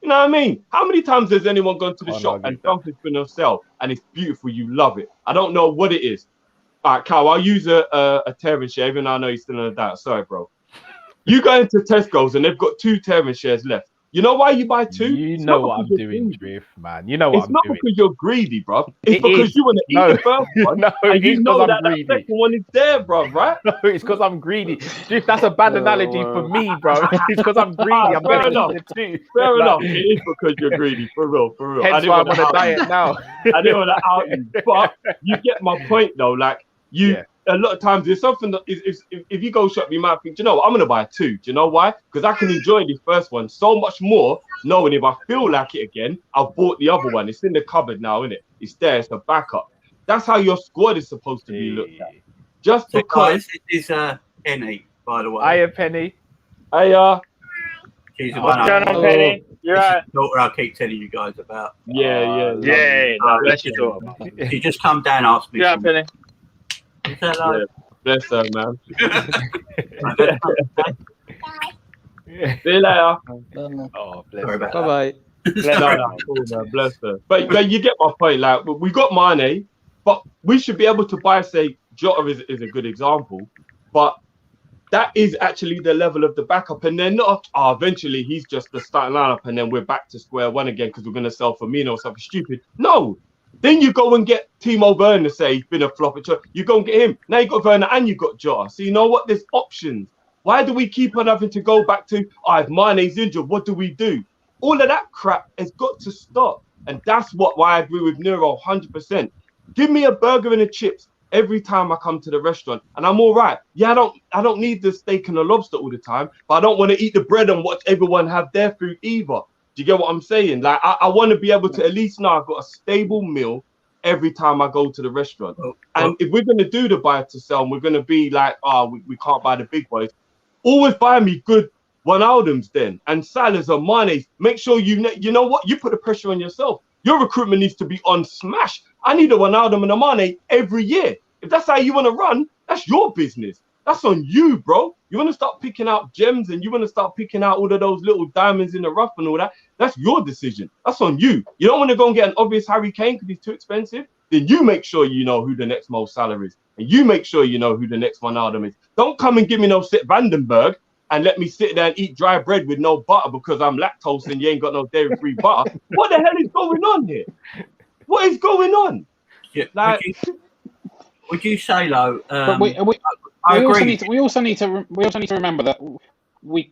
You know what I mean? How many times has anyone gone to the shop and something's been on sale and it's beautiful, you love it? I don't know what it is. All right, Cal, I'll use a tearing share, even though I know you're still in a doubt. Sorry, bro. You go into Tesco's and they've got 2 tearing shares left. You know why you buy 2? You know what I'm doing, Drift, man. You know what I'm doing. It's not because you're greedy, bro. It's because you want to eat the first one. No, and you know that greedy. The second one is there, bro, right? No, it's because I'm greedy. Drift, that's a bad analogy for me, bro. It's because I'm greedy. I'm going to eat the 2. Fair enough. It is because you're greedy, for real, for real. Hence why I'm on a diet now. I didn't want to out you, but you get my point, though. Like, a lot of times there's something that is if you go shop, you might think, you know what, I'm gonna buy 2. Do you know why? Because I can enjoy this first one so much more, knowing if I feel like it again, I've bought the other one. It's in the cupboard now, isn't it? It's there, it's a backup. That's how your squad is supposed to be looked at. Just so because guys, it is Penny, by the way. Hiya, Penny. Hiya. She's the What's one going on, Penny? You're right. daughter I keep telling you guys about. Yeah. No, bless your daughter. She just come down and asked me. Yeah, Penny. Is that like, Bless her, man. See you later. Oh, bless Sorry her. about Bye bye. Cool, man. Bless her. But you get my point. Like, we got Mane, but we should be able to buy, say, Jota is a good example, but that is actually the level of the backup. And then not, eventually he's just the starting lineup and then we're back to square one again because we're going to sell Firmino or something stupid. No. Then you go and get Timo Werner, say he's been a flop. You go and get him. Now you got Werner and you got Jota. So you know what? There's options. Why do we keep on having to go back to, if Mane's injured, what do we do? All of that crap has got to stop. And that's why I agree with Nero 100%. Give me a burger and a chips every time I come to the restaurant and I'm all right. Yeah, I don't need the steak and the lobster all the time, but I don't want to eat the bread and watch everyone have their food either. Do you get what I'm saying? Like, I want to be able to at least know I've got a stable meal every time I go to the restaurant. And if we're going to do the buy to sell and we're going to be like, we can't buy the big boys, always buy me good Wijnaldums then and Salahs or Mane's. Make sure you know what? You put the pressure on yourself. Your recruitment needs to be on smash. I need a Wijnaldum and a Mane every year. If that's how you want to run, that's your business. That's on you, bro. You want to start picking out gems and you want to start picking out all of those little diamonds in the rough and all that. That's your decision. That's on you. You don't want to go and get an obvious Harry Kane because he's too expensive. Then you make sure you know who the next Mo Salah is. And you make sure you know who the next Wijnaldum is. Don't come and give me no Sit Vandenberg and let me sit there and eat dry bread with no butter because I'm lactose and you ain't got no dairy-free butter. What the hell is going on here? What is going on? Yeah, like, would you say though? But we also need to remember that we.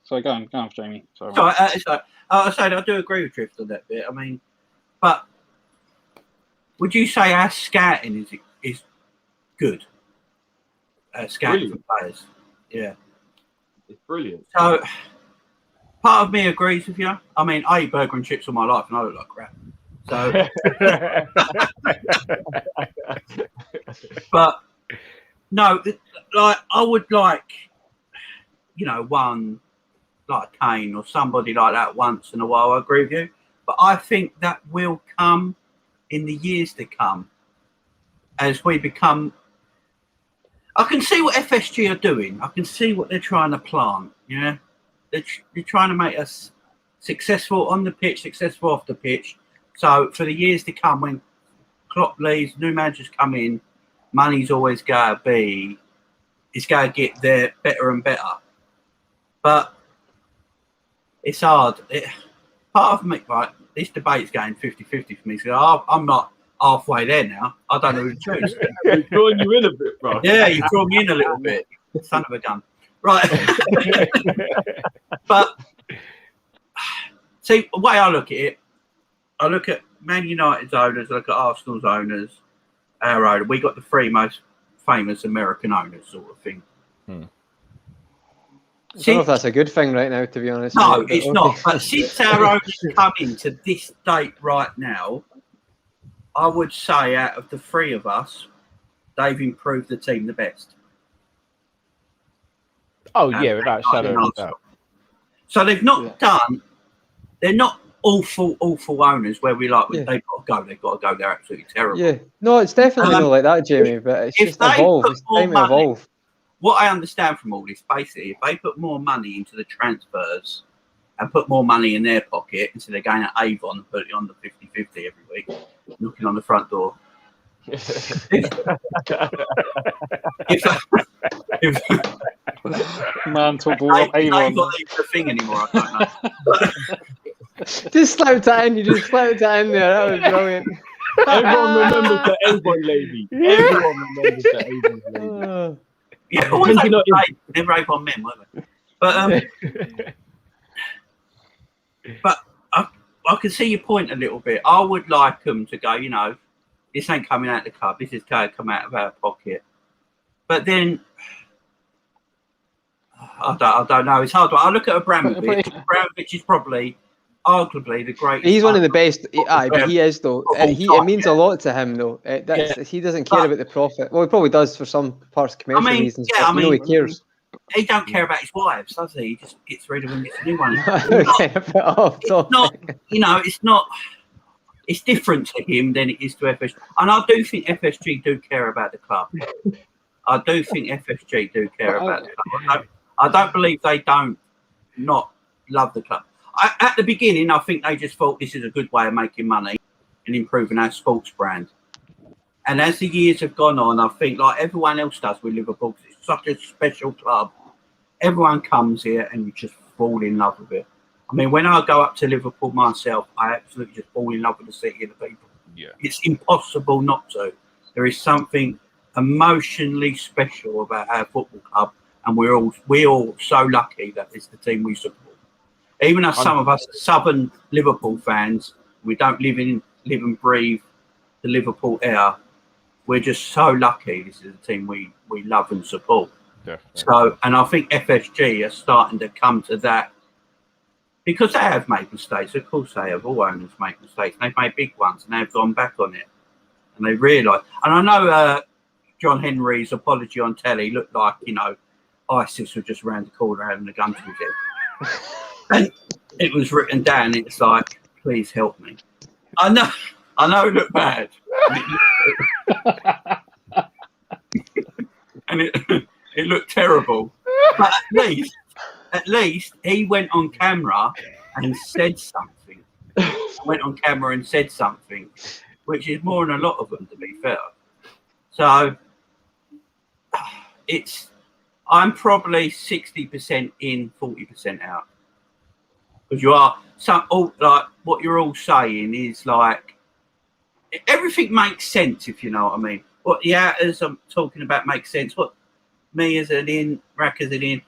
Sorry, go on, Jamie. Sorry. I said I do agree with Drift on that bit. I mean, but would you say our scouting is good? Scouting for players, yeah, it's brilliant. So part of me agrees with you. I mean, I eat burger and chips all my life, and I look like crap. So, but no, like I would like, one like Kane or somebody like that once in a while. I agree with you, but I think that will come in the years to come as we become. I can see what FSG are doing. I can see what they're trying to plant. Yeah, they're trying to make us successful on the pitch, successful off the pitch. So for the years to come, when Klopp leaves, new managers come in, money's always going to be, it's going to get there better and better. But it's hard. Part of me, right, this debate's going 50-50 for me. So I'm not halfway there now. I don't know who to choose. He's drawing you in a bit, bro. Yeah, you draw me in a little bit. Son of a gun. Right. But see, the way I look at it, I look at Man United's owners, I look at Arsenal's owners, our owner. We got the 3 most famous American owners, sort of thing. I don't know if that's a good thing right now, to be honest. No, it's not. But since our owners come into this date right now, I would say out of the 3 of us, they've improved the team the best. Oh, yeah, without shadow of a doubt. So they've not done, they're not awful owners where we like they've got to go, they're absolutely terrible. Yeah, no, it's definitely not like that, Jamie. But it's just evolve. It's time to evolve. What I understand from all this, basically, if they put more money into the transfers and put more money in their pocket instead of going at Avon and put it on the 50-50 every week, knocking on the front door. Man, talk about Avon. Avon ain't the thing anymore. I don't know. Just slipped that in. You just slipped that in there. That was brilliant. Everyone remembers the Avon lady. Everyone remembers the Avon lady. Yeah, always never Avon men, weren't they? But I can see your point a little bit. I would like them to go, you know, this ain't coming out of the club. This is going to come out of our pocket. But then, I don't know. It's hard. I look at Abramovich. Abramovich is probably, arguably, the greatest. He's one of the best. But he is, though. It means a lot to him, though. He doesn't care about the profit. Well, he probably does for some parts, commercial reasons. Yeah, but he cares. He don't care about his wives, does he? He just gets rid of them and gets a new one. It's not, you know, it's not. It's different to him than it is to FSG. And I do think FSG do care about the club. I do think FSG do care about the club. I don't believe they don't not love the club. At the beginning, I think they just thought this is a good way of making money and improving our sports brand. And as the years have gone on, I think like everyone else does with Liverpool, it's such a special club. Everyone comes here and you just fall in love with it. I mean, when I go up to Liverpool myself, I absolutely just fall in love with the city and the people. Yeah. It's impossible not to. There is something emotionally special about our football club, and we're all so lucky that it's the team we support. Even as some of us Southern Liverpool fans, we don't live and breathe the Liverpool air. We're just so lucky. This is a team we love and support. Definitely. So, and I think FSG are starting to come to that. Because they have made mistakes, of course they have. All owners make mistakes. They've made big ones, and they've gone back on it. And they realise. And I know John Henry's apology on telly looked like, you know, ISIS were just around the corner having a gun to his head. And it was written down. It's like, please help me. I know it looked bad. And it looked terrible. But at least he went on camera and said something. Which is more than a lot of them, to be fair. So I'm probably 60% in, 40% out. Because you are like what you're all saying is like everything makes sense, if you know what I mean. What the outers I'm talking about makes sense. What me as an in, Rack as an in,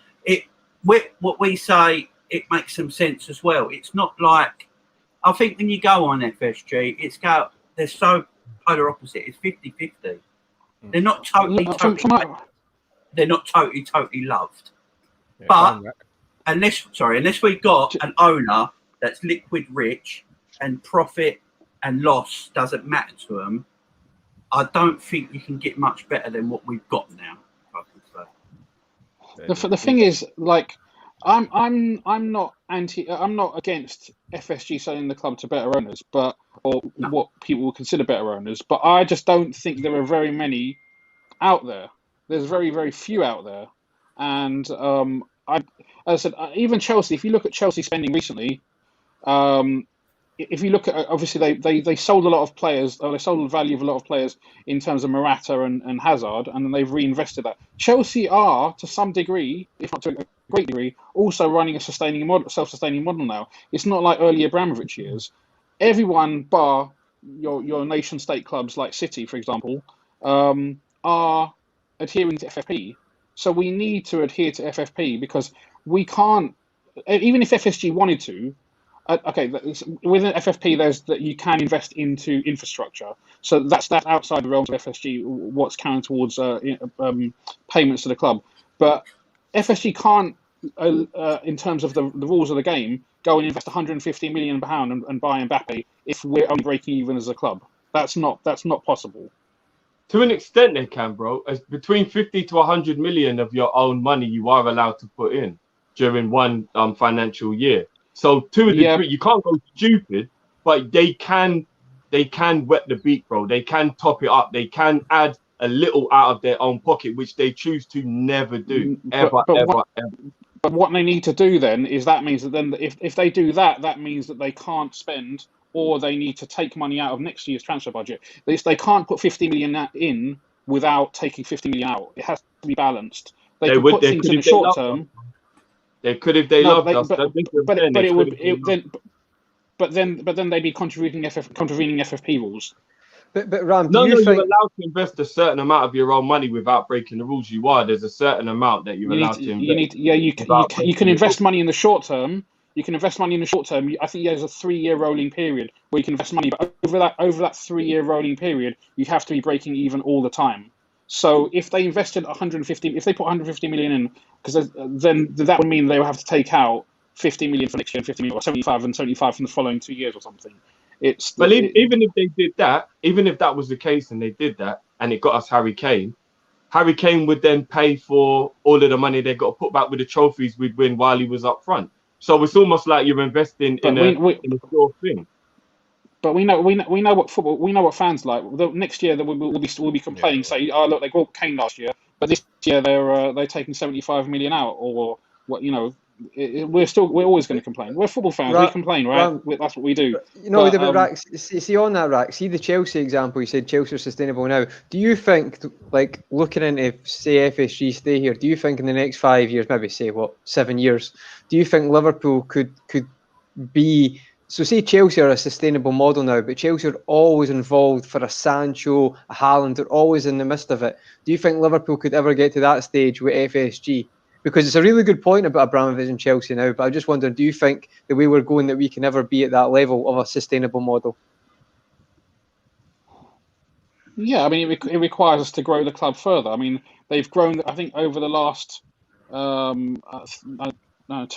what we say, it makes some sense as well. It's not like, I think when you go on FSG, they're so polar opposite. It's 50-50. They're not totally loved. Yeah, but unless we got an owner that's liquid rich and profit and loss doesn't matter to them, I don't think you can get much better than what we've got now. The thing is, like, I'm not against FSG selling the club to better owners, what people would consider better owners. But I just don't think there are very many out there. There's very, very few out there, and as I said, even Chelsea. If you look at Chelsea spending recently, if you look at, obviously they sold a lot of players, or they sold the value of a lot of players in terms of Morata and Hazard, and then they've reinvested that. Chelsea are, to some degree, if not to a great degree, also running a self-sustaining model now. It's not like early Abramovich years. Everyone, bar your nation-state clubs like City, for example, are adhering to FFP. So we need to adhere to FFP because we can't, even if FSG wanted to. Within FFP, there's that you can invest into infrastructure. So that's outside the realms of FSG. What's counted towards payments to the club, but FSG can't, in terms of the rules of the game, go and invest £150 million and buy Mbappe if we're only breaking even as a club. That's not possible. To an extent, they can, bro. As between 50 to 100 million of your own money you are allowed to put in during one financial year. So to a Yeah. degree, you can't go stupid, but they can wet the beak, bro. They can top it up. They can add a little out of their own pocket, which they choose to never do, ever. But what they need to do then is that means that then if they do that, that means that they can't spend, or they need to take money out of next year's transfer budget. They can't put 50 million in without taking 50 million out. It has to be balanced. They can put things in the short term. They could if they loved us. But then they'd be contravening FFP rules. But Ram, you're allowed to invest a certain amount of your own money without breaking the rules. You are. There's a certain amount that you're allowed to invest. You can invest money in the short term. You can invest money in the short term. I think there's a 3-year rolling period where you can invest money, but over that 3-year rolling period, you have to be breaking even all the time. So if they invested 150, if they put 150 million in, because then that would mean they would have to take out 50 million for next year and 50 million, or 75 and 75 from the following 2 years or something. Even if they did that, even if that was the case and they did that, and it got us Harry Kane would then pay for all of the money they got to put back with the trophies we'd win while he was up front. So it's almost like you're investing in a sure thing. But we know what football. We know what fans like. Next year we'll be complaining, say, "Oh look, they bought Kane last year, but this year they're taking 75 million out," or what? We're always going to complain. We're football fans. We complain, right? That's what we do. Rax, see on that, Rax. See the Chelsea example. You said Chelsea are sustainable now. Do you think, like looking into say FSG stay here? Do you think in the next 5 years, maybe say 7 years? Do you think Liverpool could be? So say Chelsea are a sustainable model now, but Chelsea are always involved for a Sancho, a Haaland. They're always in the midst of it. Do you think Liverpool could ever get to that stage with FSG? Because it's a really good point about Abramovich and Chelsea now, but I just wonder, do you think the way we're going that we can ever be at that level of a sustainable model? Yeah, I mean, it requires us to grow the club further. I mean, they've grown, I think, over the last 2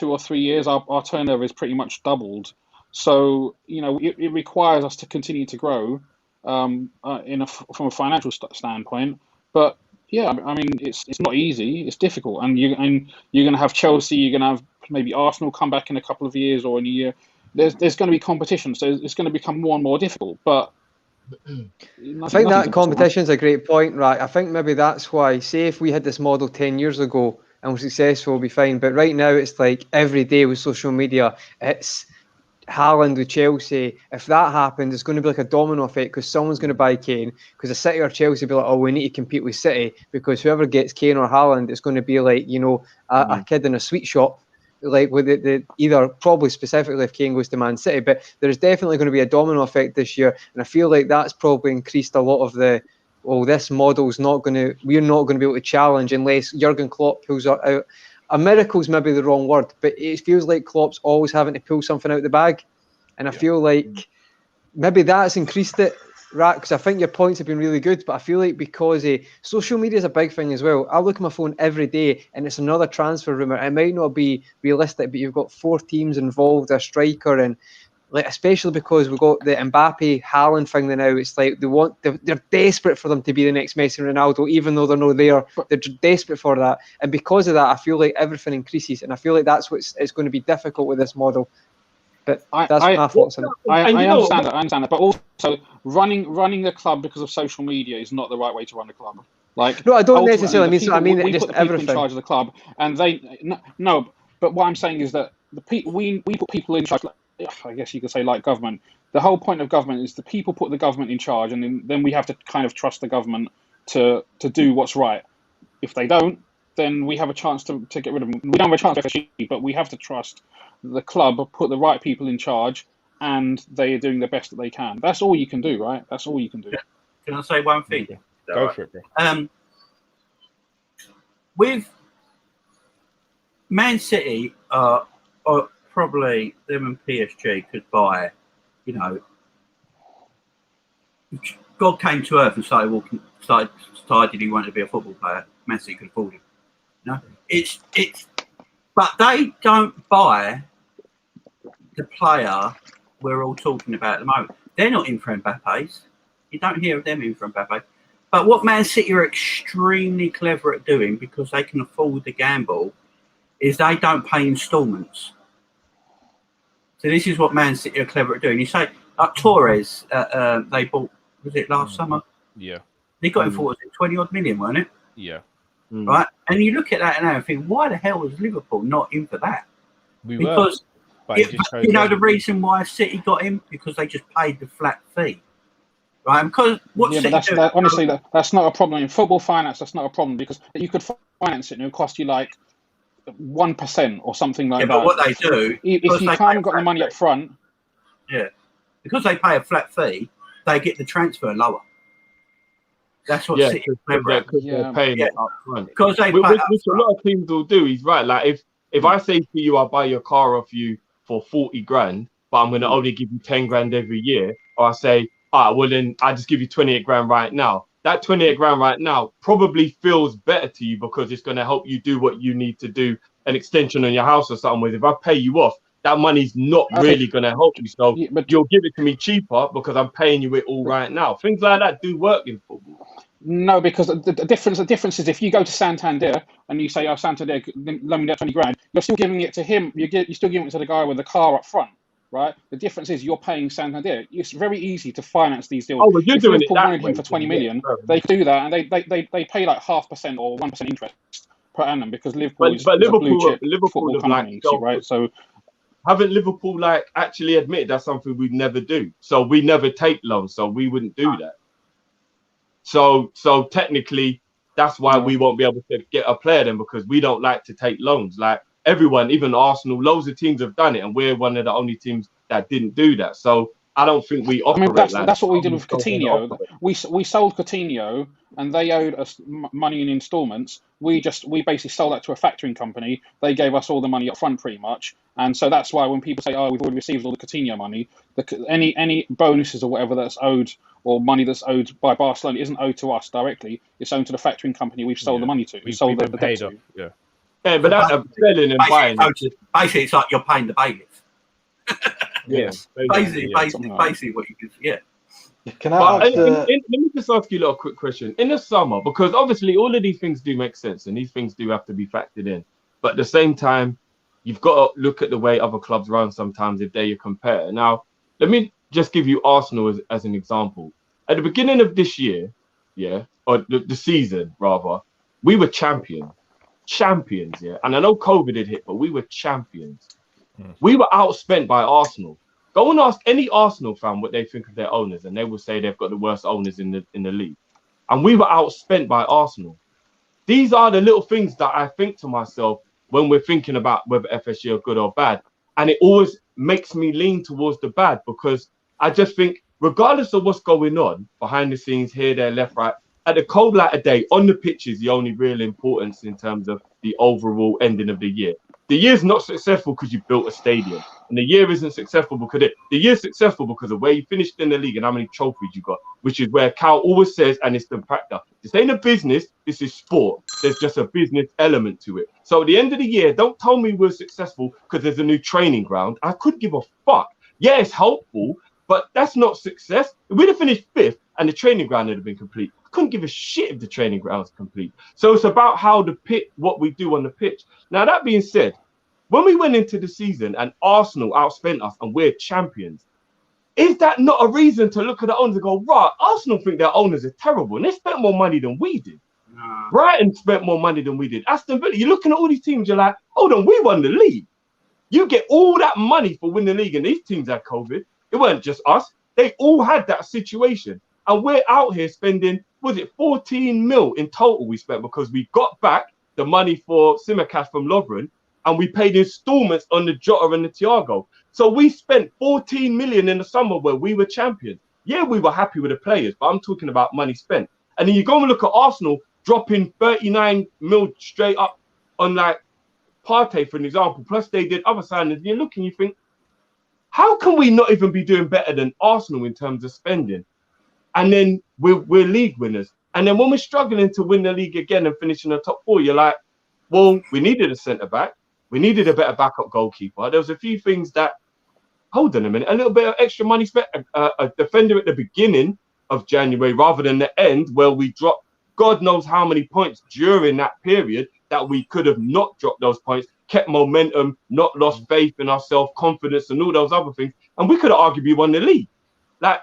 or 3 years, our turnover is pretty much doubled. So, it requires us to continue to grow from a financial standpoint. But yeah, I mean, it's not easy. It's difficult, and you're going to have Chelsea. You're going to have maybe Arsenal come back in a couple of years or in a year. There's going to be competition, so it's going to become more and more difficult. But I think that competition is a great point, right? I think maybe that's why. Say if we had this model 10 years ago and we're successful, we'll be fine. But right now, it's like every day with social media, it's Haaland with Chelsea. If that happens, it's going to be like a domino effect because someone's going to buy Kane. Because the City or Chelsea will be like, oh, we need to compete with City because whoever gets Kane or Haaland, it's going to be like a kid in a sweet shop, like with the either probably specifically if Kane goes to Man City. But there's definitely going to be a domino effect this year, and I feel like that's probably increased a lot of the. Oh, this model's not going to. We're not going to be able to challenge unless Jurgen Klopp pulls out. A miracle's maybe the wrong word, but it feels like Klopp's always having to pull something out of the bag. And I feel like maybe that's increased it, right? Because I think your points have been really good, but I feel like because social media is a big thing as well. I look at my phone every day and it's another transfer rumour. It might not be realistic, but you've got 4 teams involved, a striker, and like especially because we've got the Mbappe Haaland thing now. It's like they're desperate for them to be the next Messi and Ronaldo, even though they're not there. They're desperate for that, and because of that, I feel like everything increases, and I feel like that's it's going to be difficult with this model. But that's my thoughts on it. I understand that, but also running the club because of social media is not the right way to run the club. Like, no, I don't necessarily mean. I mean we just put the people everything. in charge of the club, and no. But what I'm saying is that we put people in charge. I guess you could say like government. The whole point of government is the people put the government in charge, and then we have to kind of trust the government to do what's right. If they don't, then we have a chance to get rid of them. We don't have a chance to FSG, but we have to trust the club put the right people in charge, and they are doing the best that they can. That's all you can do, right? That's all you can do. Can I say one thing? Go for it, bro. With Man City are probably them and PSG could buy, God came to earth and decided he wanted to be a football player. Man City could afford him. But they don't buy the player we're all talking about at the moment. They're not in for Mbappe's. You don't hear of them in for Mbappe. But what Man City are extremely clever at doing, because they can afford the gamble, is they don't pay instalments. So this is what Man City are clever at doing. You say, like Torres, they bought, was it last summer? Yeah. They got him for, was it 20 odd million, wasn't it? Yeah. Right? And you look at that now and think, why the hell was Liverpool not in for that? Because you know the reason why City got him? Because they just paid the flat fee. Right? And because honestly, that's not a problem. In football finance, that's not a problem because you could finance it and it would cost you like 1% or something like that. But what they do, if you haven't got the money up front, because they pay a flat fee, they get the transfer lower. That's what City they're paying it up front. Because they which a lot of teams will do. He's right. Like if I say to you, I'll buy your car off you for 40 grand, but I'm going to only give you 10 grand every year, or I say, all right, well then I just give you 28 grand right now. That 28 grand right now probably feels better to you because it's going to help you do what you need to do, an extension on your house or something. With if I pay you off, that money's not really going to help you. So but you'll give it to me cheaper because I'm paying you it all right now. Things like that do work in football. No, because the difference is if you go to Santander and you say, "Oh, Santander, let me get 20 grand," you're still giving it to him. You're still giving it to the guy with the car up front, right? The difference is you're paying Santander. It's very easy to finance these deals. Oh, but you're doing it that way. Him for 20 million. They do that, and they pay like 0.5% or 1% interest per annum because Liverpool is a blue chip football company, right? So. Haven't Liverpool actually admitted that's something we'd never do? So we never take loans, so we wouldn't do that. So technically, that's why we won't be able to get a player then because we don't like to take loans. Like everyone, even Arsenal, loads of teams have done it, and we're one of the only teams that didn't do that. So I don't think we operate that's what we did with Coutinho. We sold Coutinho, and they owed us money in instalments. We basically sold that to a factoring company. They gave us all the money up front, pretty much. And so that's why when people say, "Oh, we've already received all the Coutinho money," any bonuses or whatever that's owed or money that's owed by Barcelona isn't owed to us directly. It's owed to the factoring company we've sold the money to. We sold the debt to. Yeah, but that's selling and buying. Basically, it's like you're paying the bailiff. Yes, basically what you could, Can I ask let me just ask you a little quick question. In the summer, because obviously all of these things do make sense and these things do have to be factored in, but at the same time, you've got to look at the way other clubs run sometimes if they're your competitor. Now, let me just give you Arsenal as an example. At the beginning of this year, or the season rather, we were champions, yeah. And I know COVID had hit, but we were champions. We were outspent by Arsenal. Go and ask any Arsenal fan what they think of their owners, and they will say they've got the worst owners in the league. And we were outspent by Arsenal. These are the little things that I think to myself when we're thinking about whether FSG are good or bad. And it always makes me lean towards the bad because I just think, regardless of what's going on behind the scenes, here, there, left, right, at the cold light of day, on the pitch is the only real importance in terms of the overall ending of the year. The year's not successful because you built a stadium. And the year isn't successful because the year's successful because of where you finished in the league and how many trophies you got, which is where Cal always says, and it's the factor. This ain't a business, this is sport. There's just a business element to it. So at the end of the year, don't tell me we're successful because there's a new training ground. I couldn't give a fuck. Yeah, it's helpful, but that's not success. If we'd have finished 5th and the training ground would have been complete, I couldn't give a shit if the training ground's complete. So it's about what we do on the pitch. Now, that being said, when we went into the season and Arsenal outspent us and we're champions, is that not a reason to look at the owners and go, right, Arsenal think their owners are terrible and they spent more money than we did. Brighton spent more money than we did. Aston Villa, you're looking at all these teams, you're like, hold on, we won the league. You get all that money for winning the league and these teams had COVID. It weren't just us. They all had that situation. And we're out here spending, was it 14 mil in total we spent because we got back the money for Simicast from Lovren and we paid installments on the Jota and the Thiago. So we spent 14 million in the summer where we were champions. Yeah, we were happy with the players, but I'm talking about money spent. And then you go and look at Arsenal dropping 39 mil straight up on like Partey, for an example, plus they did other signings. And you're looking, you think, how can we not even be doing better than Arsenal in terms of spending? And then we're league winners. And then when we're struggling to win the league again and finish in the top 4, you're like, well, we needed a centre-back. We needed a better backup goalkeeper. There was a few things that, hold on a minute, a little bit of extra money spent, a defender at the beginning of January rather than the end where we dropped God knows how many points during that period that we could have not dropped those points kept momentum, not lost faith in our self-confidence and all those other things. And we could have arguably won the league. Like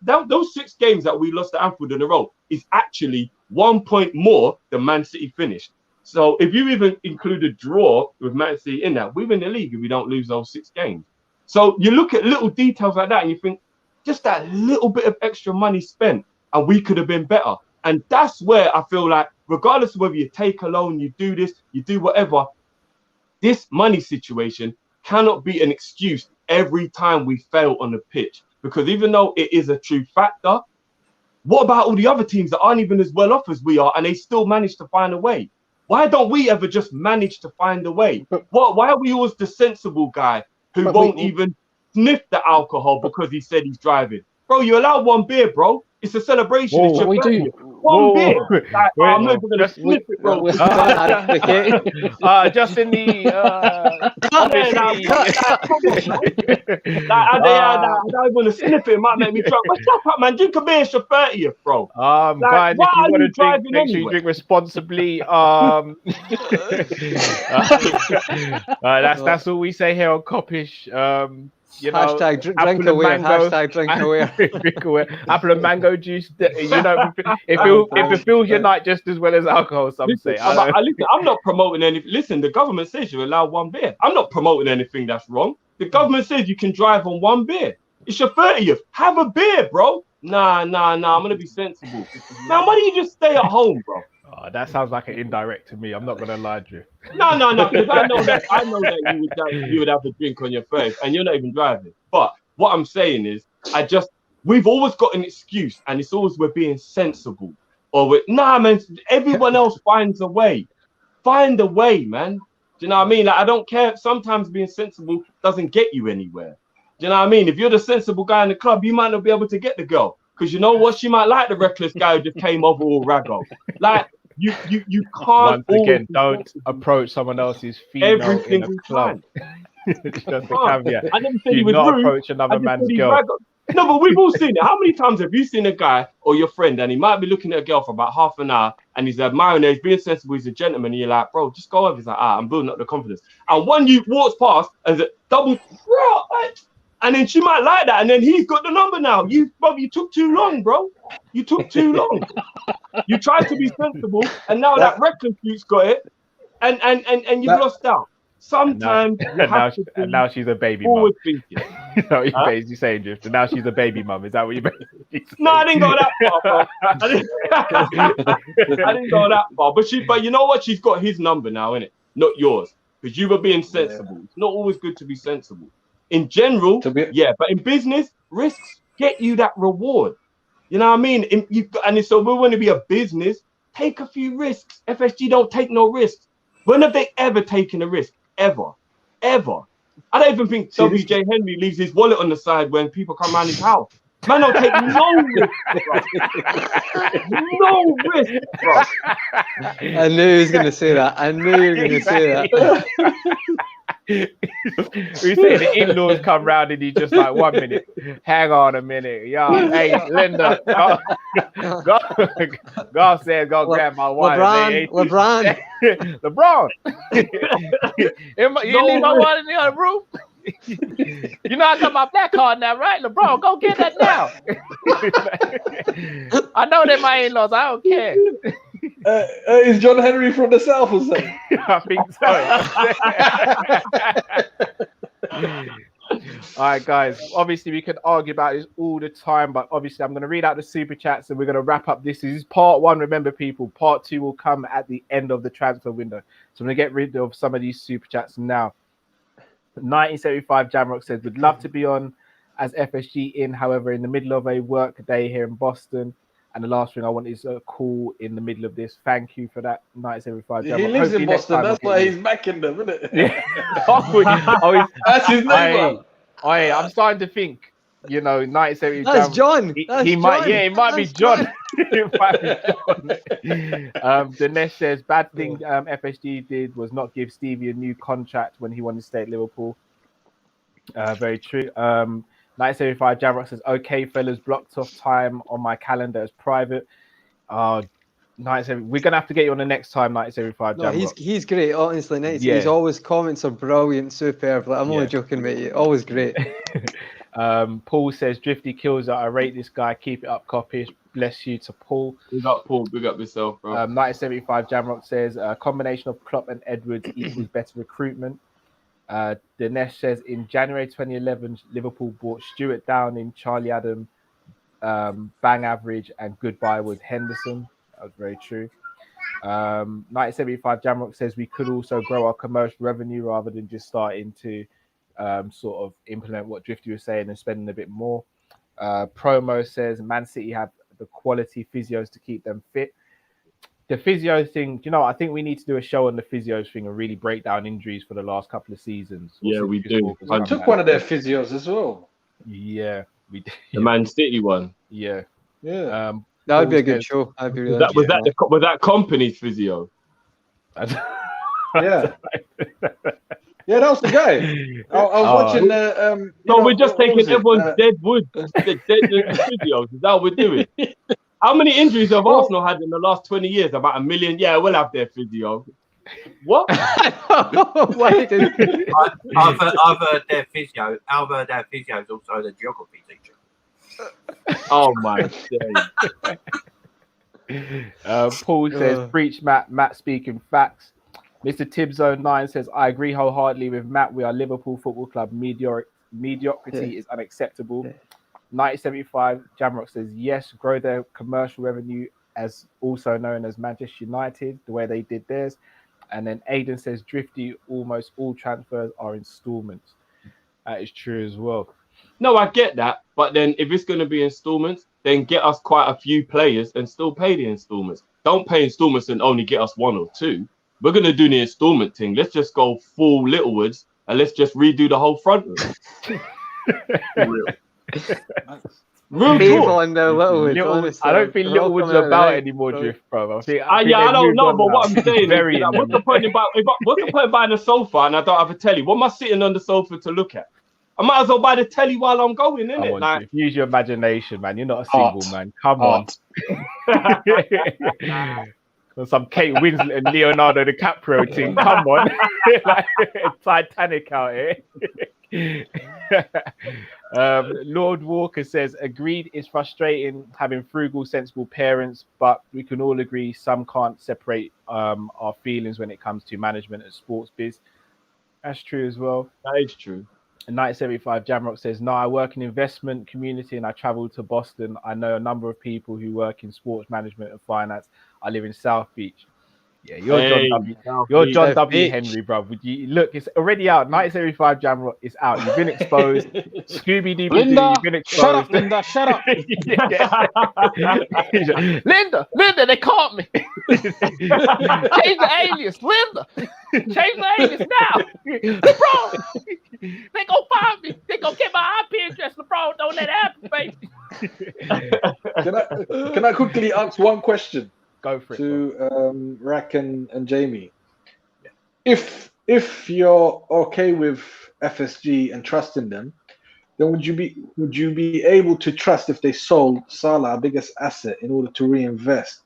those 6 games that we lost at Anfield in a row is actually 1 point more than Man City finished. So if you even include a draw with Man City in that, we win the league if we don't lose those 6 games. So you look at little details like that and you think, just that little bit of extra money spent and we could have been better. And that's where I feel like, regardless of whether you take a loan, you do this, you do whatever, this money situation cannot be an excuse every time we fail on the pitch. Because even though it is a true factor, what about all the other teams that aren't even as well off as we are and they still manage to find a way? Why don't we ever just manage to find a way? Why are we always the sensible guy who won't even sniff the alcohol because he said he's driving? Bro, you allow 1 beer, bro. It's a celebration. Whoa, it's your we birthday. do. 1 beer. Like, I'm not even gonna sniff it, bro. Just in the I don't want to sniff it. It might make me drunk. But shut up, man. Drink a beer. It's your 30th, bro. Guys, if you want to drink, make sure you drink responsibly. That's all we say here on Kop-Ish. You know, hashtag drink aware. Hashtag drink aware. Drink aware. Apple and mango juice. You know, it fills your night just as well as alcohol. Some say. I'm not promoting anything. Listen, the government says you allow 1 beer. I'm not promoting anything that's wrong. The government says you can drive on 1 beer. It's your 30th. Have a beer, bro. Nah. I'm gonna be sensible. Man, why don't you just stay at home, bro? Oh, that sounds like an indirect to me. I'm not gonna lie to you. No, because I know that you would have a drink on your face, and you're not even driving. But what I'm saying is, we've always got an excuse, and it's always we're being sensible, or man. Everyone else finds a way. Find a way, man. Do you know what I mean? Like, I don't care. Sometimes being sensible doesn't get you anywhere. Do you know what I mean? If you're the sensible guy in the club, you might not be able to get the girl, because you know what? She might like the reckless guy who just came over all raggo. Like. You can't. Once again, don't approach someone else's female in a club. Just a caveat. I never said Do he was not rude. approach another man's girl. No, but we've all seen it. How many times have you seen a guy or your friend and he might be looking at a girl for about half an hour and he's admiring her, he's being sensible, he's a gentleman, and you're like, bro, just go over. He's like, I'm building up the confidence. And when you walks past and the double, bro, and then she might like that, and then he's got the number now. You took too long, bro. You took too long. You tried to be sensible, and now that reckless dude's got it, and you've lost out. Sometimes and now she's a baby mum. No, you're basically saying, Drift. And now she's a baby mum. Is that what you're basically saying? No, I didn't go that far, bro. I didn't go that far. But you know what? She's got his number now, innit? Not yours. Because you were being sensible. Yeah. It's not always good to be sensible. In general, yeah, but in business, risks get you that reward. You know what I mean? So we want to be a business. Take a few risks. FSG don't take no risks. When have they ever taken a risk? Ever. I don't even think WJ Henry leaves his wallet on the side when people come around his house. Man don't take no risk, bro. No risk, bro. I knew he was going to say that. We say the in-laws come round and he's just like, 1 minute, hang on a minute, yeah, hey Linda, God said go grab my wife. LeBron. You leave my wallet in the other room. You know I got my black card now, right? LeBron, go get that now. I know they're my in-laws. I don't care. Is John Henry from the South or something? I think so. All right, guys. Obviously, we could argue about this all the time, but obviously, I'm going to read out the super chats and we're going to wrap up this. This is part 1. Remember, people, part 2 will come at the end of the transfer window. So I'm going to get rid of some of these super chats now. 1975 Jamrock says, would love to be on as FSG in, however, in the middle of a work day here in Boston. And the last thing I want is a call in the middle of this. Thank you for that, 1975 Jamrock. He lives in Boston, that's why he's backing them, isn't it? Yeah. That's his neighbour. I'm starting to think, 1970. That's John. He might be John. It might be John. Dinesh says, bad thing FSG did was not give Stevie a new contract when he wanted to stay at Liverpool. Very true. 1975 Jamrock says, okay, fellas, blocked off time on my calendar as private. We're gonna have to get you on the next time. 1975. No, he's great. Honestly, his always comments are brilliant, superb. Like, I'm only joking with you. Always great. Paul says Drifty kills it. I rate this guy. Keep it up, Kopish. Bless you to Paul. Big up Paul. Big up yourself, bro. 1975. Jamrock says a combination of Klopp and Edwards equals better recruitment. Dinesh says in January 2011, Liverpool bought Stuart Downing, Charlie Adam, bang average, and goodbye was Henderson. That was very true. 1975 Jamrock says we could also grow our commercial revenue rather than just starting to sort of implement what Drifty was saying and spending a bit more. Promo says Man City have the quality physios to keep them fit. The physio thing, I think we need to do a show on the physios thing and really break down injuries for the last couple of seasons. Yeah, we do. I took one of their physios as well. Yeah, we did. The Man City one. Yeah. Yeah. That would be a good show. I'd be really was that company's physio? Yeah. Yeah, that was the guy. I was watching the. So we're just taking everyone's dead wood, dead physios. Is that what we're doing? How many injuries have Arsenal had in the last 20 years? About 1 million. Yeah, we'll have their physio. What? I've heard their physio. I've heard their physio is also the geography teacher. Oh my God. Paul says, preach Matt speaking facts. Mr. Tibbs09 says, I agree wholeheartedly with Matt. We are Liverpool Football Club. Mediocrity is unacceptable. 1975, Jamrock says, yes, grow their commercial revenue as also known as Manchester United, the way they did theirs. And then Aidan says, Drifty, almost all transfers are installments. That is true as well. No, I get that. But then if it's going to be installments, then get us quite a few players and still pay the installments. Don't pay installments and only get us 1 or 2. We're going to do the installment thing. Let's just go full Littlewoods and let's just redo the whole front room. Real People in the Littlewoods. I don't think Littlewoods are about anymore, Drift, bro. I don't know, but what I'm saying is, what's the point of buying a sofa and I don't have a telly? What am I sitting on the sofa to look at? I might as well buy the telly while I'm going, innit? Like, use your imagination, man. You're not a single man. Come on. Some Kate Winslet and Leonardo DiCaprio thing. Come on. Like, Titanic out here. Lord Walker says, agreed, it's frustrating having frugal, sensible parents, but we can all agree some can't separate our feelings when it comes to management and sports biz. That's true as well. That is true. In 1975, Jamrock says, no, I work in investment community and I travel to Boston. I know a number of people who work in sports management and finance. I live in South Beach. Yeah, you're John W. Henry, bro. Look, it's already out. 1975 Jamrock is out. You've been exposed. Scooby DVD, Linda, you've been exposed. shut up, Linda, shut up. Linda, they caught me. Change the alias, Linda. Change the alias now. LeBron, they gonna find me. They gonna get my IP address. LeBron, don't let that happen, baby. Can I quickly ask one question? Go for it. To Rack and Jamie. If you're okay with FSG and trusting them, then would you be able to trust if they sold Salah, our biggest asset, in order to reinvest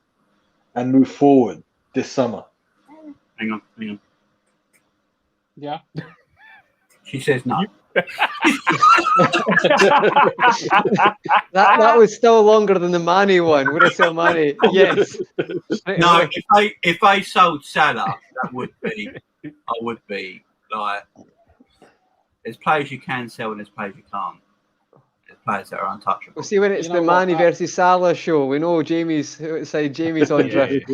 and move forward this summer? Hang on. Yeah. She says no. that was still longer than the Manny one. Would I say Manny? Yes. No, if they sold Salah, I would be like, there's players you can sell and there's players you can't. There's players that are untouchable. Well, see, when it's the Manny versus Salah show, we know Jamie's on drift.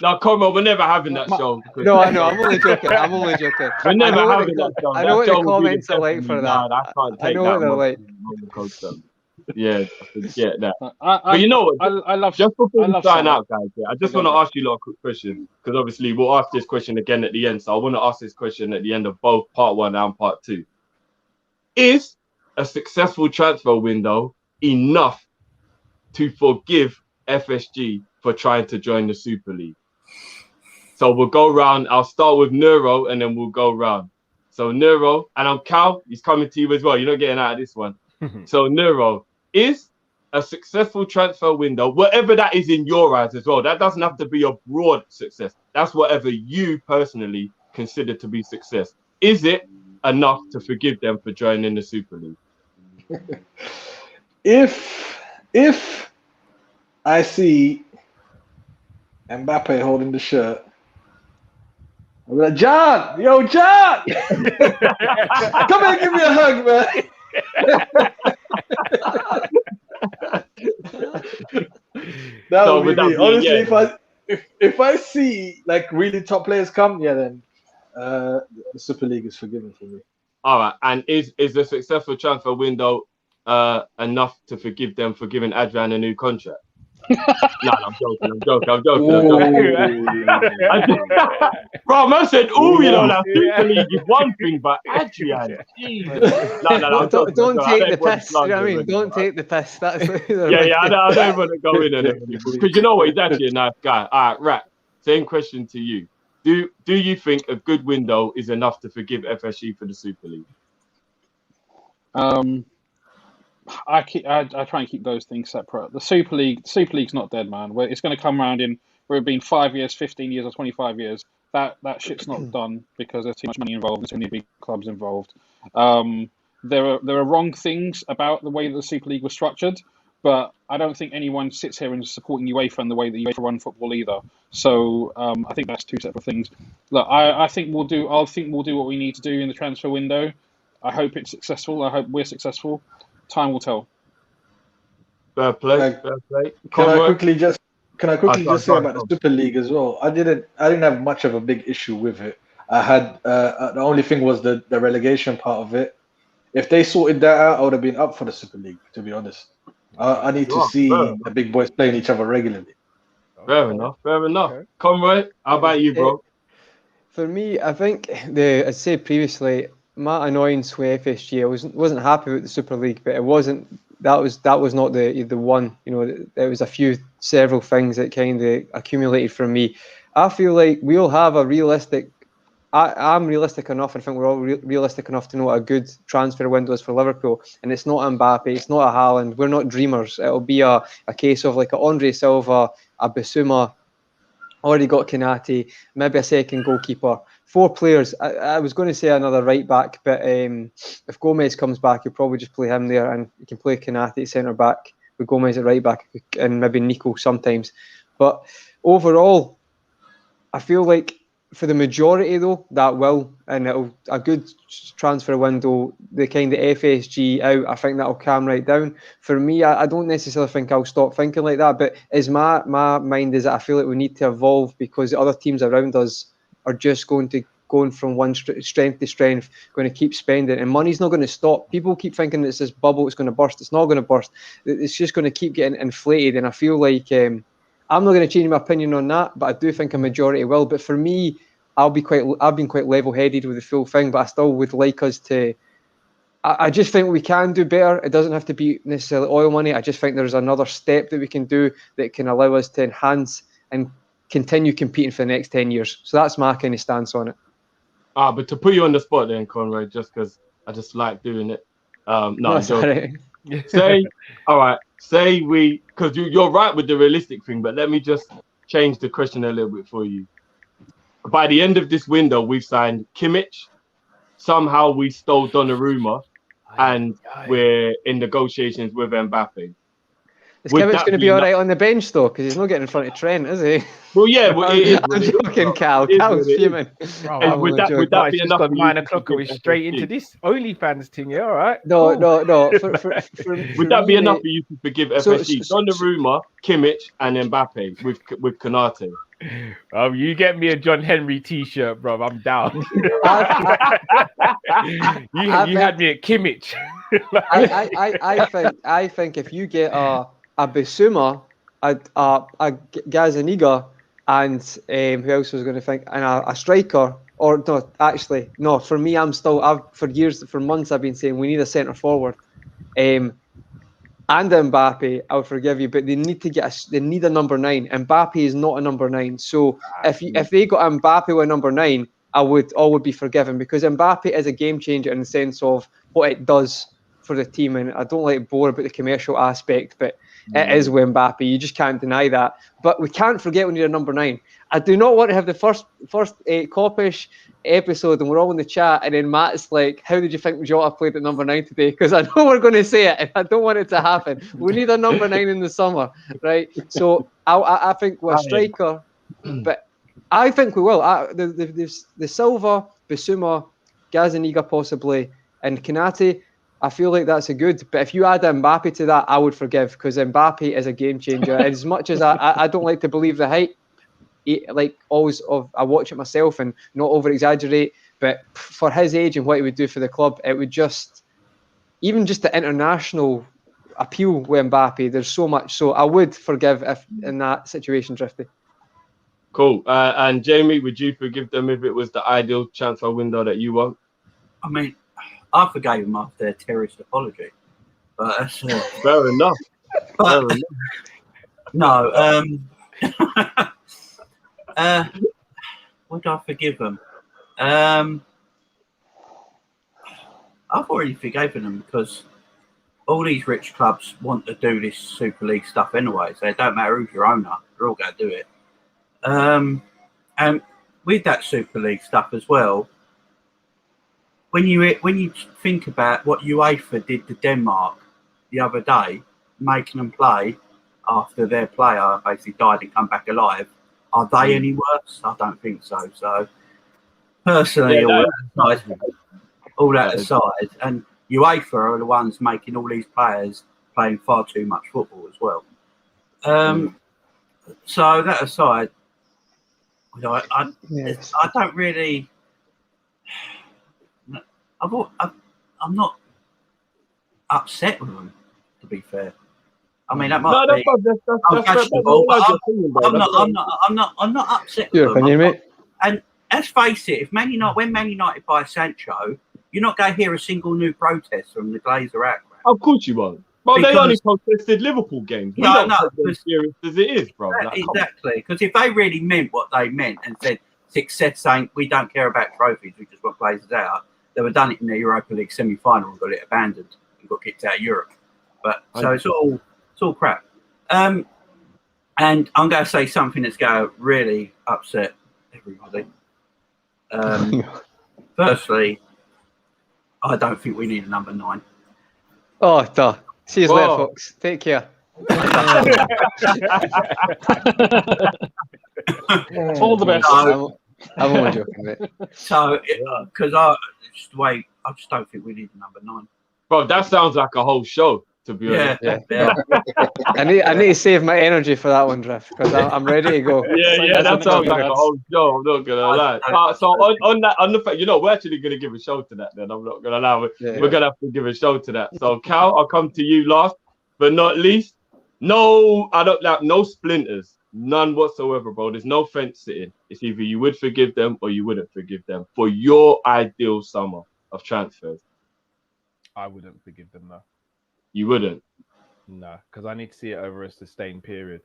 No, come on, we're never having that show. No, I know. I'm only joking. We're never having that show. I know what the comments are like for that. I can't take I know what they're like. Yeah, I forget that. But you know what? I love. Just before we sign Salah. out, guys, I just want to ask you a lot of quick questions because obviously we'll ask this question again at the end. So I want to ask this question at the end of both part 1 and part 2. Is a successful transfer window enough to forgive FSG for trying to join the Super League? So we'll go round. I'll start with Neuro and then we'll go round. So Neuro, and I'm Cal, he's coming to you as well. You're not getting out of this one. So Neuro, is a successful transfer window, whatever that is in your eyes as well. That doesn't have to be a broad success. That's whatever you personally consider to be success. Is it enough to forgive them for joining the Super League? If I see Mbappe holding the shirt, I'm like, John, yo, John, come here, give me a hug, man. That So would be would that me. be- Honestly, yeah. if I see like really top players come, yeah, then the Super League is forgiven for me. All right. And is the successful transfer window enough to forgive them for giving Adrian a new contract? No, I'm joking. Bro, man said, "Oh, you know, that Super League is one thing, but Adrian, Jesus." No, Don't take the piss. You know what I mean? Don't take the piss. That's Yeah, I don't want to go in on it because you know what? He's actually a nice guy. All right, Rat. Same question to you. Do you think a good window is enough to forgive FSG for the Super League? I try and keep those things separate. The Super League's not dead, man. It's going to come around in where it's been 5 years, 15 years, or 25 years. That shit's not done because there's too much money involved. There's too many big clubs involved. There are wrong things about the way that the Super League was structured, but I don't think anyone sits here and is supporting UEFA in the way that UEFA run football either. So I think that's two separate things. Look, I think we'll do what we need to do in the transfer window. I hope it's successful. I hope we're successful. Time will tell. Fair play. Can I quickly just say about the Super League as well? I didn't have much of a big issue with it. I had the only thing was the relegation part of it. If they sorted that out, I would have been up for the Super League. To be honest, I need to see the big boys playing each other regularly. Fair enough. Okay. Conroy, how about you, bro? For me, I think I said previously, my annoyance with FSG, I wasn't happy with the Super League, but it wasn't. That was not the one. You know, there was several things that kind of accumulated for me. I feel like we all have a realistic. I'm realistic enough, and I think we're all realistic enough to know what a good transfer window is for Liverpool. And it's not Mbappe, it's not a Haaland. We're not dreamers. It'll be a case of like a Andre Silva, a Bissouma, already got Konate, maybe a second goalkeeper. 4 players. I was going to say another right back, but if Gomez comes back, you'll probably just play him there, and you can play Konate centre back with Gomez at right back, and maybe Nico sometimes. But overall, I feel like for the majority though, that will, and a good transfer window, the kind of FSG out, I think that'll calm right down. For me, I don't necessarily think I'll stop thinking like that, but as my mind is that I feel like we need to evolve because the other teams around us are just going from one strength to strength, going to keep spending, and money's not going to stop. People keep thinking it's this bubble, it's going to burst. It's not going to burst. It's just going to keep getting inflated, and I feel like I'm not going to change my opinion on that, but I do think a majority will. But for me, I've been quite level-headed with the full thing, but I still would like us to. I just think we can do better. It doesn't have to be necessarily oil money. I just think there's another step that we can do that can allow us to enhance and continue competing for the next 10 years. So that's my kind of stance on it. But to put you on the spot then, Conrad, just because I just like doing it. No, sorry. Say we, because you're right with the realistic thing, but let me just change the question a little bit for you. By the end of this window, we've signed Kimmich. Somehow we stole Donnarumma, and we're in negotiations with Mbappe. Is Kimmich going to be all right on the bench though? Because he's not getting in front of Trent, is he? Well, yeah, but I'm joking, Cal. Cal's fuming. Would that be enough? 9 o'clock, we're straight into this OnlyFans thing. Yeah, all right. No. Would that be enough for you to forgive FSG? Donnarumma, Kimmich, and Mbappe with Konate. You get me a John Henry T-shirt, bro. I'm down. you had me at Kimmich. I think if you get a Bissouma, a Gazaniga, and who else was going to think, and a striker, or no, actually, no. For me, for months, I've been saying we need a centre forward, and Mbappe. I'll forgive you, but they need a number 9. Mbappe is not a number 9. So if they got Mbappe with number 9, all would be forgiven because Mbappe is a game changer in the sense of what it does for the team, and I don't like bore about the commercial aspect, but it is with Mbappe. You just can't deny that. But we can't forget we need a number 9. I do not want to have the first Kop-Ish episode, and we're all in the chat, and then Matt's like, "How did you think Jota played at number 9 today?" Because I know we're going to say it, and I don't want it to happen. We need a number 9 in the summer, right? So I think we're a striker, but I think we will. The Silva, Bissouma, Gazaniga possibly, and Konate, I feel like that's a good. But if you add Mbappe to that, I would forgive, because Mbappe is a game changer. And as much as I don't like to believe the hype, like always, I watch it myself and not over exaggerate. But for his age and what he would do for the club, it would just, even just the international appeal with Mbappe. There's so much. So I would forgive if in that situation, Drifty. Cool. And Jamie, would you forgive them if it was the ideal transfer window that you want? I mean, I forgave them after their terrorist apology, but that's fair enough. But, fair enough. No, would I forgive them? I've already forgiven them, because all these rich clubs want to do this Super League stuff anyway, so it don't matter who's your owner, they're all going to do it. And with that Super League stuff as well, when you think about what UEFA did to Denmark the other day, making them play after their player basically died and come back alive, are they any worse? I don't think so. So personally, all that aside, and UEFA are the ones making all these players playing far too much football as well. So that aside, I don't really. I'm not upset with them, to be fair. I mean, that might be unfashionable, but I'm not upset with them. Mate? And let's face it, when Man United buy Sancho, you're not going to hear a single new protest from the Glazer out. Of course you won't. Well, they only protested Liverpool games. We don't as serious as it is, bro. Exactly, because if they really meant what they meant and said success ain't, we don't care about trophies, we just want Glazers out, they would done it in the Europa League semi-final and got it abandoned and got kicked out of Europe. But so it's all crap. And I'm going to say something that's going to really upset everybody. Firstly, I don't think we need a number 9. Oh, duh. See you later, folks. Take care. All the best. I'm only joking, mate. So, because I just don't think we need a number 9. Bro, that sounds like a whole show, to be honest. Yeah. I need to save my energy for that one, Drift, because I'm ready to go. Yeah, that sounds like a whole show. I'm not gonna lie. So on the fact, we're actually gonna give a show to that. Then I'm not gonna lie. We're gonna have to give a show to that. So Cal, I'll come to you last, but not least. No, I don't like no splinters, none whatsoever, bro. There's no fence sitting. It's either you would forgive them or you wouldn't forgive them for your ideal summer of transfers. I wouldn't forgive them though. You wouldn't? No, because I need to see it over a sustained period.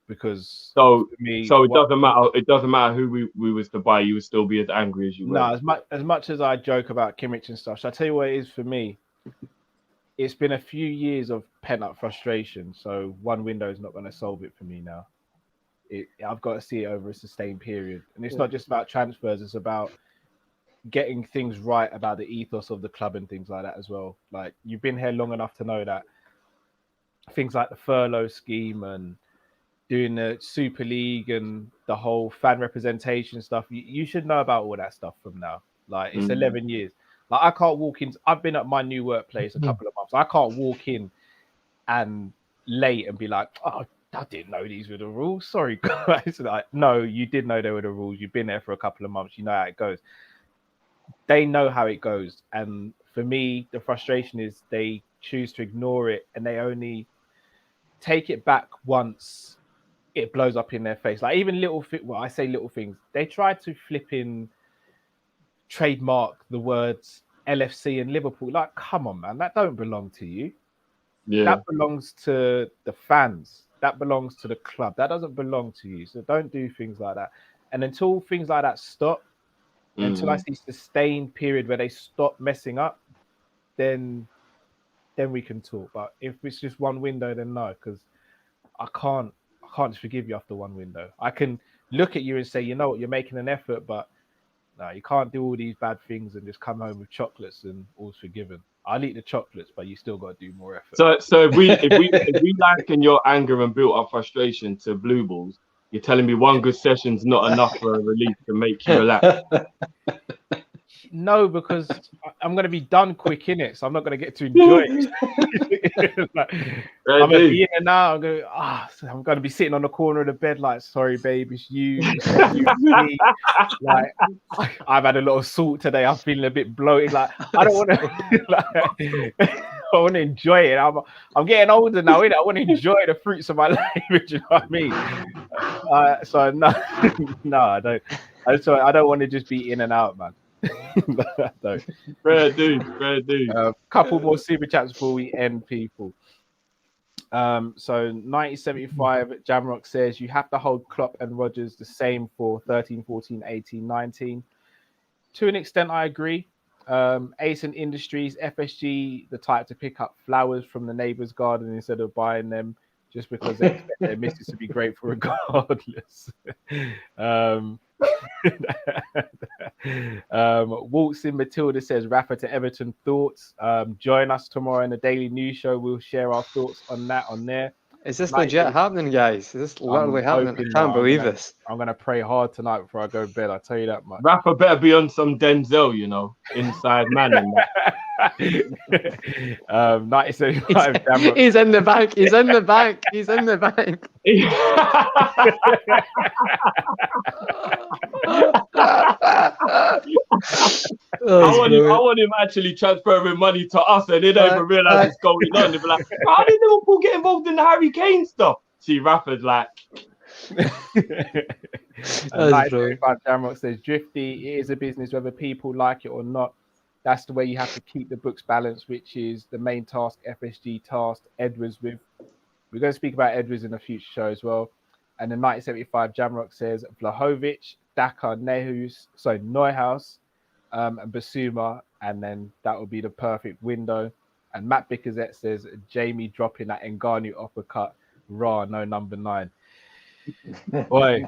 Because it doesn't matter. It doesn't matter who we was to buy. You would still be as angry as you were. No, as much as I joke about Kimmich and stuff. So I tell you what it is for me. It's been a few years of pent up frustration. So one window is not going to solve it for me now. I've got to see it over a sustained period, and it's not just about transfers. It's about getting things right about the ethos of the club and things like that as well. Like, you've been here long enough to know that things like the furlough scheme and doing the Super League and the whole fan representation stuff, you should know about all that stuff from now. Like, it's 11 years. Like, I can't walk in. I've been at my new workplace a couple of months. I can't walk in and late and be like, oh, I didn't know these were the rules. Sorry, guys. Like, no, you did know they were the rules. You've been there for a couple of months. You know how it goes. They know how it goes. And for me, the frustration is they choose to ignore it and they only take it back once it blows up in their face. Like, even I say little things. They try to flip in trademark the words LFC and Liverpool. Like, come on, man. That don't belong to you. Yeah. That belongs to the fans. That belongs to the club. That doesn't belong to you. So don't do things like that. And until things like that stop, until I see sustained period where they stop messing up, then then we can talk. But if it's just one window, then no, because I can't just forgive you after one window. I can look at you and say, you know what, you're making an effort, but no, you can't do all these bad things and just come home with chocolates and all's forgiven. I'll eat the chocolates, but you still got to do more effort. So if we liken your anger and built up frustration to blue balls, you're telling me one good session's not enough for a relief to make you relax. No, because I'm going to be done quick in it, so I'm not going to get to enjoy it. Like, I'm going to be in and out. I'm going to be sitting on the corner of the bed, like, sorry, babe, it's you. Me. Like, I've had a lot of salt today. I'm feeling a bit bloated. Like, I don't want to. Like, I want to enjoy it. I'm getting older now, innit? I want to enjoy the fruits of my life. Do you know what I mean? So no, I don't. I don't want to just be in and out, man. No. Fair dude. Couple more super chats before we end, people. So 1975, Jamrock says you have to hold Klopp and Rodgers the same for 13, 14, 18, 19. To an extent, I agree. Ace and Industries, FSG, the type to pick up flowers from the neighbour's garden instead of buying them just because they expect their missus to be grateful regardless. Waltz in Matilda says Rafa to Everton thoughts. Join us tomorrow in the Daily News Show. We'll share our thoughts on that on there. Is this legit happening, guys? Is this literally happening? I can't believe this. I'm gonna pray hard tonight before I go to bed. I'll tell you that much. Rafa better be on some Denzel, you know, inside man. 1975. He's in the bank. He's in the bank. He's in the bank. I want him actually transferring money to us, and they don't even realize what's going on. They'll be like, "How did Liverpool get involved in the Harry Kane stuff?" See, Rafa's like. 1975 Jamrock says Drifty, it is a business whether people like it or not. That's the way you have to keep the books balanced, which is the main task FSG tasked Edwards with. We're going to speak about Edwards in a future show as well. And then 1975 Jamrock says Vlahovic, Daka, Neuhaus, and Basuma, and then that will be the perfect window. And Matt Bickerzette says Jamie dropping that Ngannou uppercut, raw, no number 9. Boy,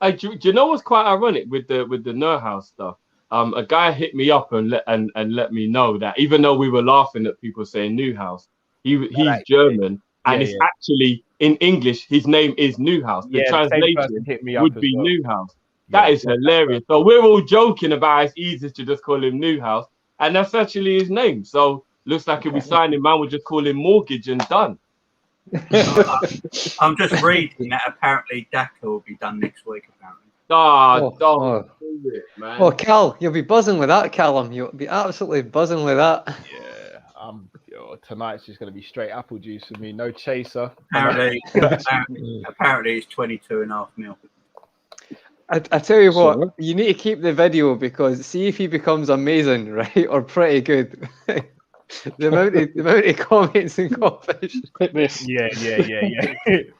hey, do you know what's quite ironic with the Neuhaus stuff? A guy hit me up and let me know that even though we were laughing at people saying Neuhaus, he's German and it's actually in English his name is Neuhaus. The translation would be Neuhaus. That is hilarious. So we're all joking about it's easy to just call him Neuhaus, and that's actually his name. So looks like if we sign him, man, we'll just call him Mortgage and done. I'm just reading that apparently Daka will be done next week. Apparently. Man. Oh, Cal, you'll be buzzing with that, Callum. You'll be absolutely buzzing with that. Yeah, tonight's just going to be straight apple juice for me. No chaser. Apparently it's 22.5 mil. I tell you what, you need to keep the video because see if he becomes amazing, right, or pretty good. the amount of comments and Kop-Ish. Click this. Yeah.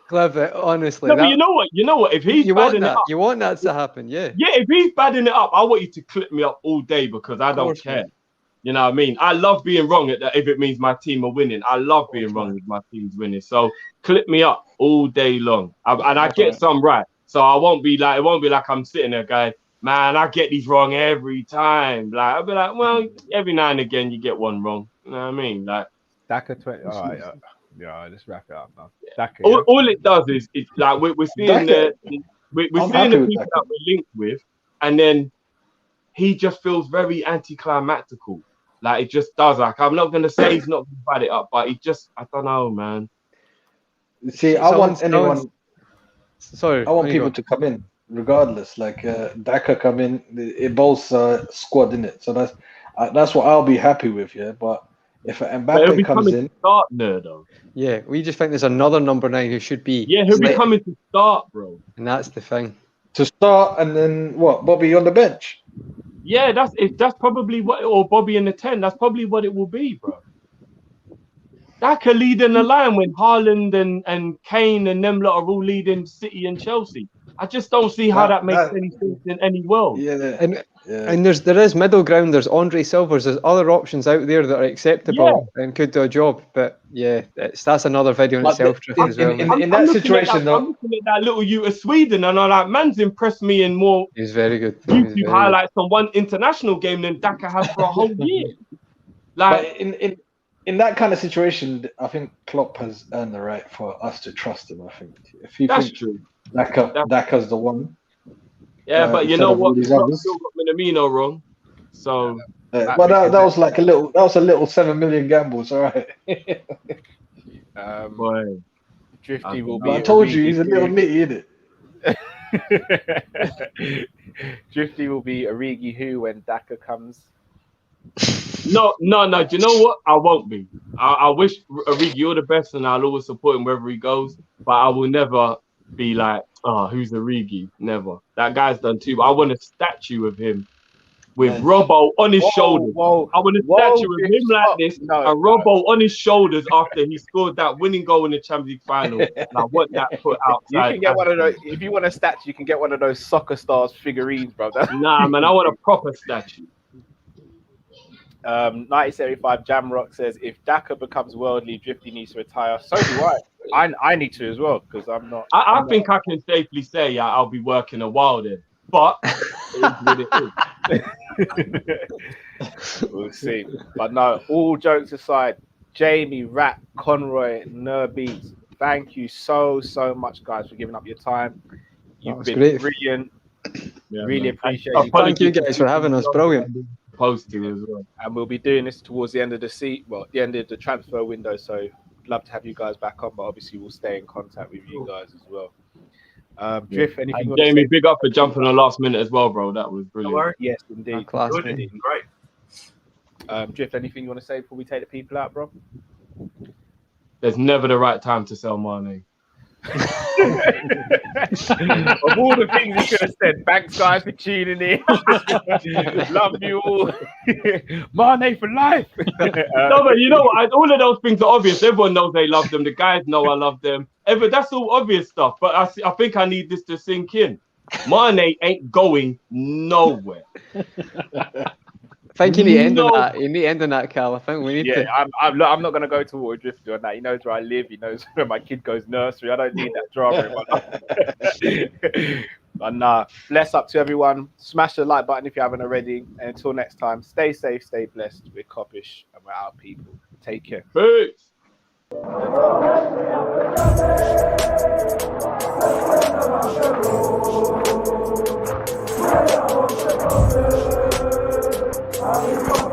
Clever, honestly. No, but you know what? If he's badding it up, you want that to happen, yeah. Yeah, if he's badding it up, I want you to clip me up all day because I don't care. Man. You know what I mean? I love being wrong at that if it means my team are winning. I love being wrong if my team's winning. So clip me up all day long, and I get some right. So it won't be like I'm sitting there going, man, I get these wrong every time. Like I'll be like, well, every now and again you get one wrong. You know what I mean? Like Daka 20. All right, yeah. Let's wrap it up now. Daka, all it does is it's like we're seeing the people that we're linked with, and then he just feels very anticlimactical. Like it just does. Like I'm not gonna say he's not gonna bad it up, but he just I don't know, man. See, I want people to come in regardless. Like Daka come in, it both squad in it. So that's what I'll be happy with. Yeah, but if Mbappe comes in, start there though. Yeah, we just think there's another number 9 who should be. Yeah, he'll be coming to start, bro. And that's the thing. To start, and then what? Bobby on the bench. Yeah, that's probably what, or Bobby in the 10. That's probably what it will be, bro. Daka leading the line when Haaland and Kane and them lot are all leading City and Chelsea. I just don't see how that makes any sense in any world. And there is middle ground. There's Andre Silvers. There's other options out there that are acceptable and could do a job. But yeah, that's another video in itself. As well, in that situation, though, I'm looking at that little youth of Sweden, and I'm like, man's impressed me in more. He's very good. YouTube highlights on one international game than Daka has for a whole year. Like in that kind of situation, I think Klopp has earned the right for us to trust him. I think if he that's thinks true. Daka's the one. Yeah, but you know what? Klopp still got Minamino wrong. So, but that was like a little. That was a little 7 million gambles. All right. Boy, Drifty will be. I told you he's a little nitty, innit? Drifty will be Origi who when Daka comes. No. Do you know what? I won't be. I wish Origi all the best, and I'll always support him wherever he goes. But I will never be like, oh, who's Origi? Never. That guy's done too. But I want a statue of him with Robbo on his shoulders. I want a statue of him like this, and Robbo on his shoulders after he scored that winning goal in the Champions League final. And I want that put outside. You can get one of those. If you want a statue, you can get one of those soccer stars figurines, brother. Nah, man, I want a proper statue. 1975 Jamrock says if Daka becomes worldly, Drifty needs to retire. So do I. I need to as well because I'm not. I think I can safely say I'll be working a while then, but it is. We'll see. But no, all jokes aside, Jamie, Rat, Conroy, Nerbeats, thank you so much, guys, for giving up your time. You've been brilliant. Yeah, really man. appreciate it. Thank you guys for having us. Brilliant. Posting as well. And we'll be doing this towards the end of the end of the transfer window. So I'd love to have you guys back on, but obviously we'll stay in contact with you guys as well. Drift, anything? And Jamie, big up for jumping on last minute as well, bro. That was brilliant. Yes, indeed. Class. Indeed. Great. Drift, anything you want to say before we take the people out, bro? There's never the right time to sell Mane. Of all the things you could have said, thanks guys for tuning in. Love you all. Mane for life. No, but you know what? All of those things are obvious. Everyone knows they love them. The guys know I love them. That's all obvious stuff. But I think I need this to sink in. Mane ain't going nowhere. I think you need to end on that. You need to end on that, Cal. I think we need to. I'm not going to go to Water Drifter on that. He knows where I live. He knows where my kid goes nursery. I don't need that drama in my life. But nah, bless up to everyone. Smash the like button if you haven't already. And until next time, stay safe, stay blessed. We're Kopish and we're our people. Take care. Peace. I'm